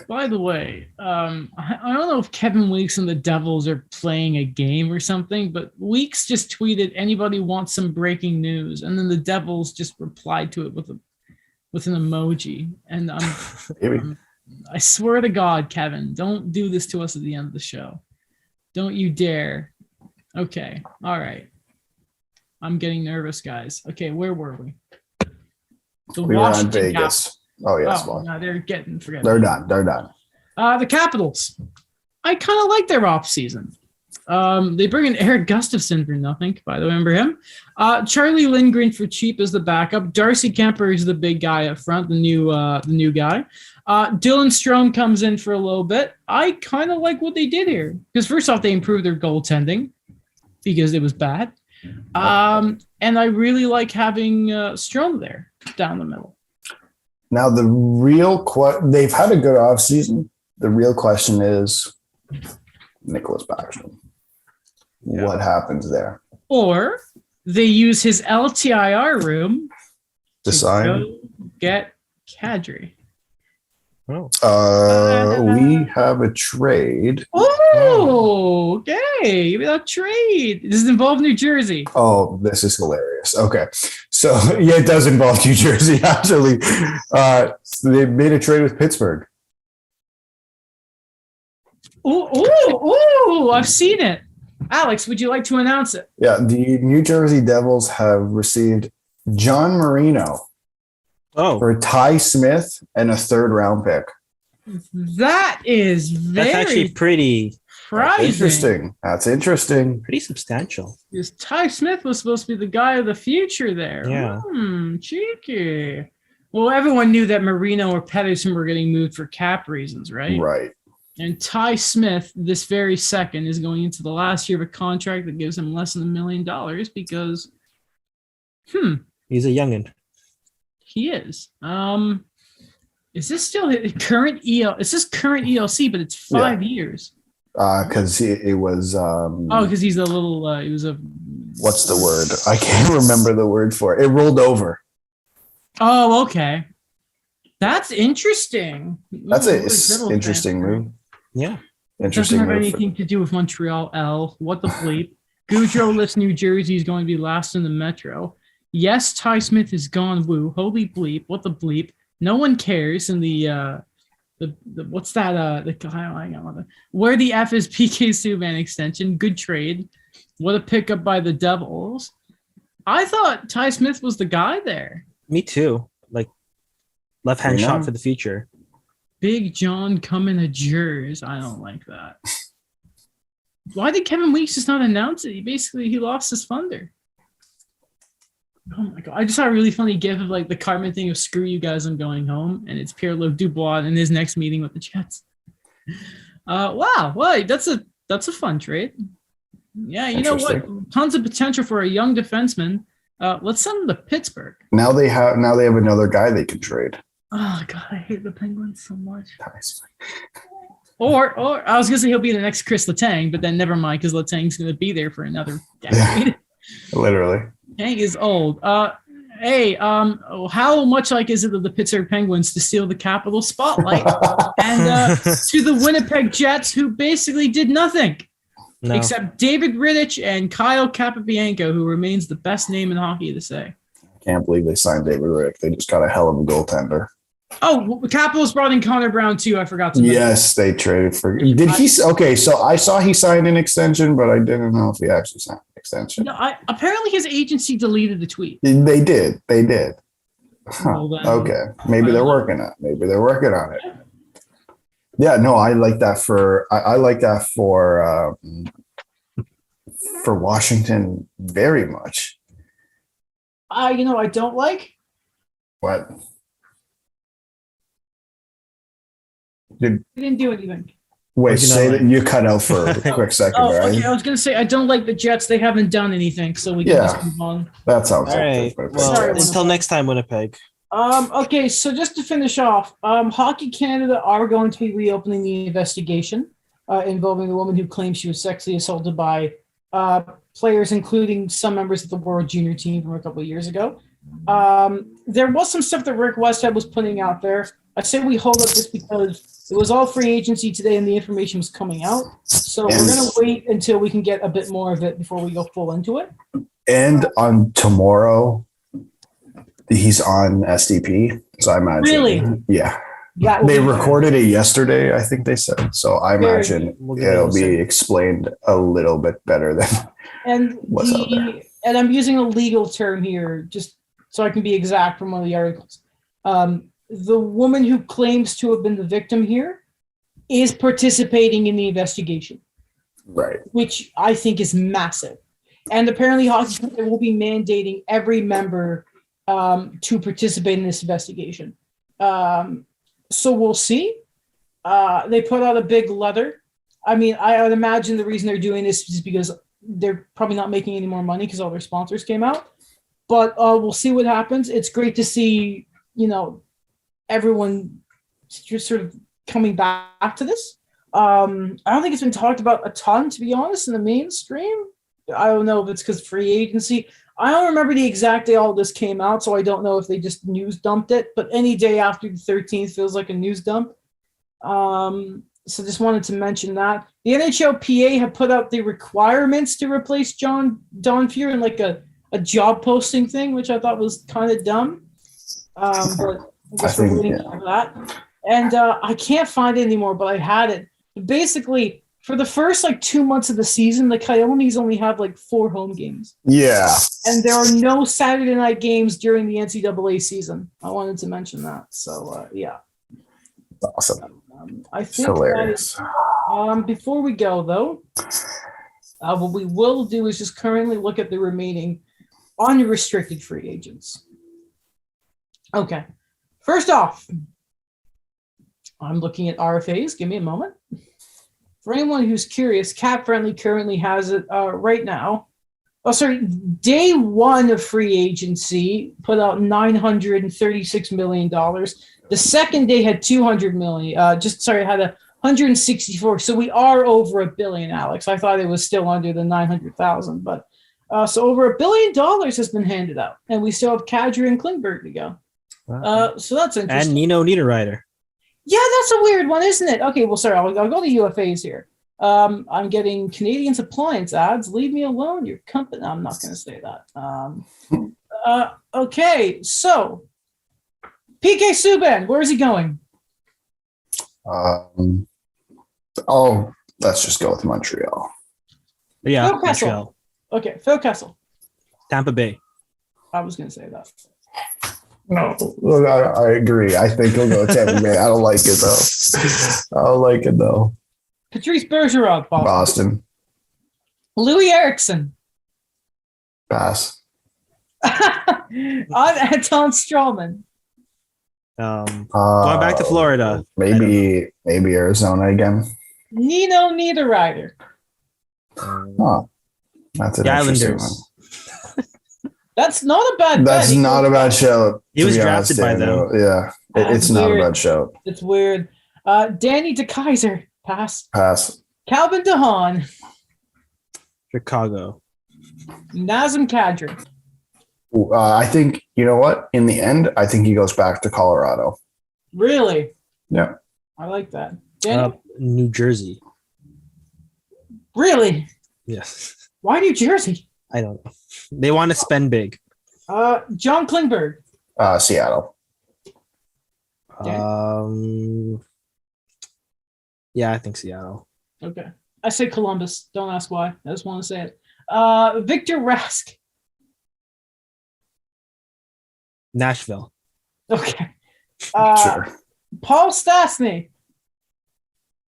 [SPEAKER 1] By the way, I don't know if Kevin Weeks and the Devils are playing a game or something, but Weeks just tweeted, "Anybody want some breaking news?" And then the Devils just replied to it with an emoji. And I swear to God, Kevin, don't do this to us at the end of the show. Don't you dare. Okay. All right. I'm getting nervous, guys. Okay, where were we?
[SPEAKER 2] We were on Vegas. Oh, yes.
[SPEAKER 1] Oh, no, they're getting forget.
[SPEAKER 2] They're done.
[SPEAKER 1] The Capitals. I kind of like their offseason. They bring in Eric Gustafsson for nothing, by the way. Remember him? Charlie Lindgren for cheap as the backup. Darcy Kemper is the big guy up front, the new guy. Dylan Strome comes in for a little bit. I kind of like what they did here because first off, they improved their goaltending because it was bad, and I really like having Strome there down the middle.
[SPEAKER 2] Now the they've had a good offseason. The real question is Nicholas Backstrom. Yeah. What happens there?
[SPEAKER 1] Or they use his LTIR room
[SPEAKER 2] to sign.
[SPEAKER 1] Get Kadri.
[SPEAKER 3] Oh.
[SPEAKER 2] We have a trade.
[SPEAKER 1] Oh, okay. Give me that trade. Does it involve New Jersey?
[SPEAKER 2] Oh, this is hilarious. Okay. So, yeah, it does involve New Jersey, actually. They made a trade with Pittsburgh.
[SPEAKER 1] Oh, I've seen it. Alex, would you like to announce it?
[SPEAKER 2] Yeah, the New Jersey Devils have received John Marino for Ty Smith and a 3rd round pick.
[SPEAKER 1] That's
[SPEAKER 3] actually pretty
[SPEAKER 2] interesting. That's interesting.
[SPEAKER 3] Pretty substantial.
[SPEAKER 1] Because Ty Smith was supposed to be the guy of the future there.
[SPEAKER 3] Yeah.
[SPEAKER 1] Cheeky. Well, everyone knew that Marino or Pettersson were getting moved for cap reasons, right?
[SPEAKER 2] Right.
[SPEAKER 1] And Ty Smith, this very second, is going into the last year of a contract that gives him less than $1 million because,
[SPEAKER 3] he's a youngin'.
[SPEAKER 1] He is. Is this still his current EL? It's this current ELC, but it's 5 years.
[SPEAKER 2] Because it was.
[SPEAKER 1] Because he's a little. He was a.
[SPEAKER 2] What's the word? I can't remember the word for it. It rolled over.
[SPEAKER 1] Oh, okay. That's interesting.
[SPEAKER 2] That's an interesting move.
[SPEAKER 3] Yeah.
[SPEAKER 2] Interesting.
[SPEAKER 1] Doesn't have anything to do with Montreal. What the bleep? Gaudreau lists New Jersey is going to be last in the Metro. Yes, Ty Smith is gone. Woo. Holy bleep. What the bleep? No one cares in the what's that? The guy where the F is PK Subban extension. Good trade. What a pickup by the Devils. I thought Ty Smith was the guy there.
[SPEAKER 3] Me too. Like left-hand
[SPEAKER 2] Yeah.
[SPEAKER 3] shot for the future.
[SPEAKER 1] Big John coming to Jers. I don't like that. Why did Kevin Weeks just not announce it? He lost his thunder. Oh my god! I just saw a really funny gif of like the Cartman thing of "Screw you guys, I'm going home," and it's Pierre-Luc Dubois in his next meeting with the Jets. Wow! Well, that's a fun trade. Yeah, you know what? Tons of potential for a young defenseman. Let's send him to Pittsburgh.
[SPEAKER 2] Now they have another guy they can trade.
[SPEAKER 1] Oh god, I hate the Penguins so much. Or I was gonna say he'll be the next Chris Letang, but then never mind because Letang's gonna be there for another decade.
[SPEAKER 2] Yeah, literally.
[SPEAKER 1] Hank is old. Hey, how much like is it of the Pittsburgh Penguins to steal the Capitol spotlight and to the Winnipeg Jets, who basically did nothing except David Rittich and Kyle Capobianco, who remains the best name in hockey to say.
[SPEAKER 2] I can't believe they signed David Rick. They just got a hell of a goaltender.
[SPEAKER 1] Oh, the Capitals brought in Connor Brown too. I forgot to mention.
[SPEAKER 2] Yes, they traded for. Did he? Okay, so I saw he signed an extension, but I didn't know if he actually signed an extension.
[SPEAKER 1] No, apparently his agency deleted the tweet.
[SPEAKER 2] They did. Huh.
[SPEAKER 1] Well, then,
[SPEAKER 2] Okay, maybe they're working on it. Maybe they're working on it. Yeah, no, I like that for. I like that for Washington very much.
[SPEAKER 1] I don't like.
[SPEAKER 2] What?
[SPEAKER 1] They didn't do anything.
[SPEAKER 2] Wait, say that you cut out for a quick second, right?
[SPEAKER 1] Okay. I was going to say I don't like the Jets. They haven't done anything, so we can just move on.
[SPEAKER 2] That sounds
[SPEAKER 3] all right. Well,
[SPEAKER 1] Sorry,
[SPEAKER 3] until next time, Winnipeg.
[SPEAKER 1] Okay, so just to finish off, Hockey Canada are going to be reopening the investigation involving the woman who claims she was sexually assaulted by players, including some members of the World Junior team from a couple of years ago. There was some stuff that Rick Westhead was putting out there. I say we hold up just because it was all free agency today and the information was coming out. So we're going to wait until we can get a bit more of it before we go full into it.
[SPEAKER 2] And on tomorrow, he's on SDP. So I imagine.
[SPEAKER 1] Really?
[SPEAKER 2] Yeah. They recorded it yesterday, I think they said. So I imagine it'll be explained a little bit better than what's out there.
[SPEAKER 1] And I'm using a legal term here just so I can be exact from one of the articles. The woman who claims to have been the victim here is participating in the investigation.
[SPEAKER 2] Right. Which
[SPEAKER 1] I think is massive. And apparently Hockey Canada will be mandating every member to participate in this investigation. So we'll see. They put out a big letter. I mean, I would imagine the reason they're doing this is because they're probably not making any more money because all their sponsors came out. But we'll see what happens. It's great to see, everyone just sort of coming back to this. I don't think it's been talked about a ton, to be honest, in the mainstream. I don't know if it's because free agency. I don't remember the exact day all this came out, so I don't know if they just news dumped it. But any day after the 13th feels like a news dump. So just wanted to mention that. The NHLPA have put out the requirements to replace Don Fuhr in like a job posting thing, which I thought was kind of dumb. But I guess we're waiting for that. And I can't find it anymore, but I had it. Basically, for the first 2 months of the season, the Coyotes only have 4 home games.
[SPEAKER 2] Yeah.
[SPEAKER 1] And there are no Saturday night games during the NCAA season. I wanted to mention that. So, yeah.
[SPEAKER 2] Awesome.
[SPEAKER 1] I think
[SPEAKER 2] hilarious.
[SPEAKER 1] Before we go, though, what we will do is just currently look at the remaining unrestricted free agents. Okay. First off, I'm looking at RFAs. Give me a moment. For anyone who's curious, Cap Friendly currently has it right now. Day one of free agency put out $936 million. The second day had $200 million. Had 164. So we are over $1 billion, Alex. I thought it was still under the 900,000, but so over $1 billion has been handed out, and we still have Kadri and Klingberg to go.
[SPEAKER 3] Wow.
[SPEAKER 1] So that's interesting.
[SPEAKER 3] And Nino Niederreiter.
[SPEAKER 1] Yeah, that's a weird one, isn't it? Okay, well, sorry, I'll go to UFAs here. I'm getting Canadians appliance ads. Leave me alone, your company. No, I'm not going to say that. Okay, so PK Subban, where is he going?
[SPEAKER 2] Let's just go with Montreal.
[SPEAKER 3] Yeah,
[SPEAKER 1] Newcastle.
[SPEAKER 3] Montreal.
[SPEAKER 1] Okay, Phil Kessel.
[SPEAKER 3] Tampa Bay.
[SPEAKER 1] I was going to say that.
[SPEAKER 2] No, look, I agree. I think he'll go Tampa Bay. I don't like it though.
[SPEAKER 1] Patrice Bergeron.
[SPEAKER 2] Boston.
[SPEAKER 1] Louis Eriksson.
[SPEAKER 2] Pass.
[SPEAKER 1] Anton Strawman.
[SPEAKER 3] Going back to Florida.
[SPEAKER 2] Maybe Arizona again.
[SPEAKER 1] Nino Niederreiter.
[SPEAKER 2] That's an
[SPEAKER 3] The
[SPEAKER 2] interesting
[SPEAKER 3] Islanders.
[SPEAKER 2] one.
[SPEAKER 1] That's not a bad bet.
[SPEAKER 2] That's not a bad shout.
[SPEAKER 3] He was drafted by them.
[SPEAKER 2] Yeah, it's not a bad shout.
[SPEAKER 1] It's weird. Danny DeKeyser. Pass. Calvin DeHaan.
[SPEAKER 3] Chicago.
[SPEAKER 1] Nazem Kadri.
[SPEAKER 2] I think, you know what? In the end, I think he goes back to Colorado.
[SPEAKER 1] Really?
[SPEAKER 2] Yeah.
[SPEAKER 1] I like that. Daniel?
[SPEAKER 3] New Jersey.
[SPEAKER 1] Really?
[SPEAKER 3] Yes.
[SPEAKER 1] Why New Jersey?
[SPEAKER 3] I don't know. They want to spend big.
[SPEAKER 1] John Klingberg.
[SPEAKER 2] Seattle.
[SPEAKER 3] Yeah, I think Seattle.
[SPEAKER 1] Okay. I say Columbus. Don't ask why. I just want to say it. Victor Rask.
[SPEAKER 3] Nashville.
[SPEAKER 1] Okay.
[SPEAKER 2] Sure.
[SPEAKER 1] Paul Stastny.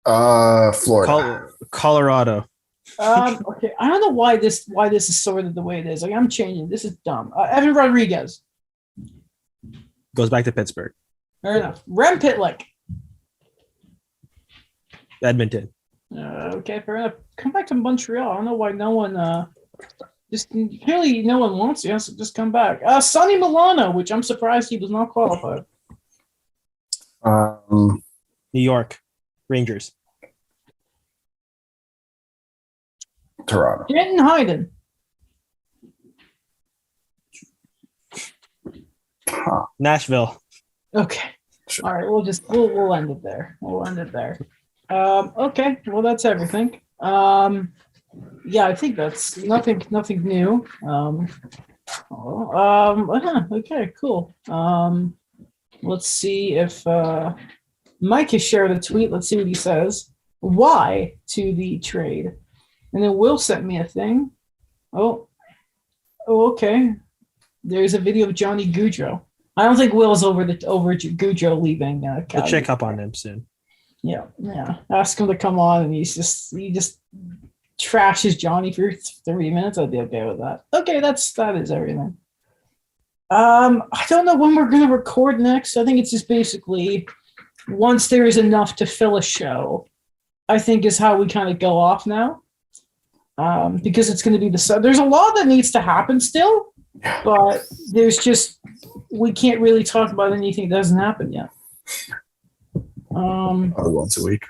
[SPEAKER 2] Florida.
[SPEAKER 3] Colorado.
[SPEAKER 1] Okay. I don't know why this is sorted the way it is. Like, I'm changing. This is dumb. Evan Rodriguez.
[SPEAKER 3] Goes back to Pittsburgh.
[SPEAKER 1] Fair enough. Rem Pitlick.
[SPEAKER 3] Edmonton.
[SPEAKER 1] Okay, fair enough. Come back to Montreal. I don't know why no one just clearly no one wants you, so just come back. Sonny Milano, which I'm surprised he was not qualified.
[SPEAKER 3] New York Rangers.
[SPEAKER 2] Toronto.
[SPEAKER 1] Denton Hayden.
[SPEAKER 3] Nashville.
[SPEAKER 1] Okay.
[SPEAKER 2] Sure.
[SPEAKER 1] All right, we'll end it there. We'll end it there. Okay, well that's everything. Yeah, I think that's nothing new. Okay, cool. Let's see if Mike has shared a tweet. Let's see what he says. Why to the trade? And then Will sent me a thing. Oh, okay. There's a video of Johnny Gaudreau. I don't think Will's over Gaudreau leaving.
[SPEAKER 3] We'll check up on him soon.
[SPEAKER 1] Yeah. Ask him to come on, and he just trashes Johnny for 30 minutes. I'd be okay with that. Okay, that is everything. I don't know when we're gonna record next. I think it's just basically once there is enough to fill a show, I think is how we kind of go off now. Because it's going to be there's a lot that needs to happen still, but we can't really talk about anything that doesn't happen yet.
[SPEAKER 2] Once a week.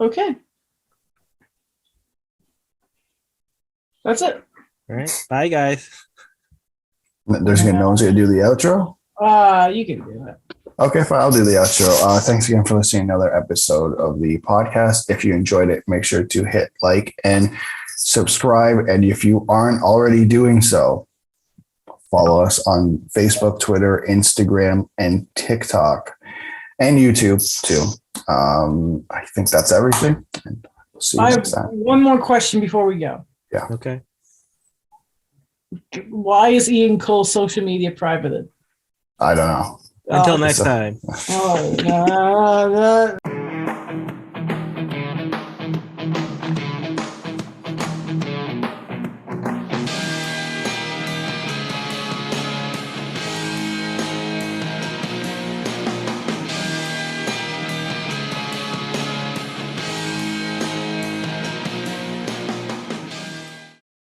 [SPEAKER 1] Okay. That's it.
[SPEAKER 3] All right. Bye, guys.
[SPEAKER 2] No one's going to do the outro?
[SPEAKER 1] You can do it.
[SPEAKER 2] Okay, fine. I'll do the outro. Thanks again for listening to another episode of the podcast. If you enjoyed it, make sure to hit like and subscribe. And if you aren't already doing so, follow us on Facebook, Twitter, Instagram, and TikTok, and YouTube too. I think that's everything. And we'll see you next time.
[SPEAKER 1] One more question before we go.
[SPEAKER 2] Yeah.
[SPEAKER 3] Okay.
[SPEAKER 1] Why is Ian Cole's social media privated?
[SPEAKER 2] I don't know.
[SPEAKER 3] Until next time.
[SPEAKER 1] Oh,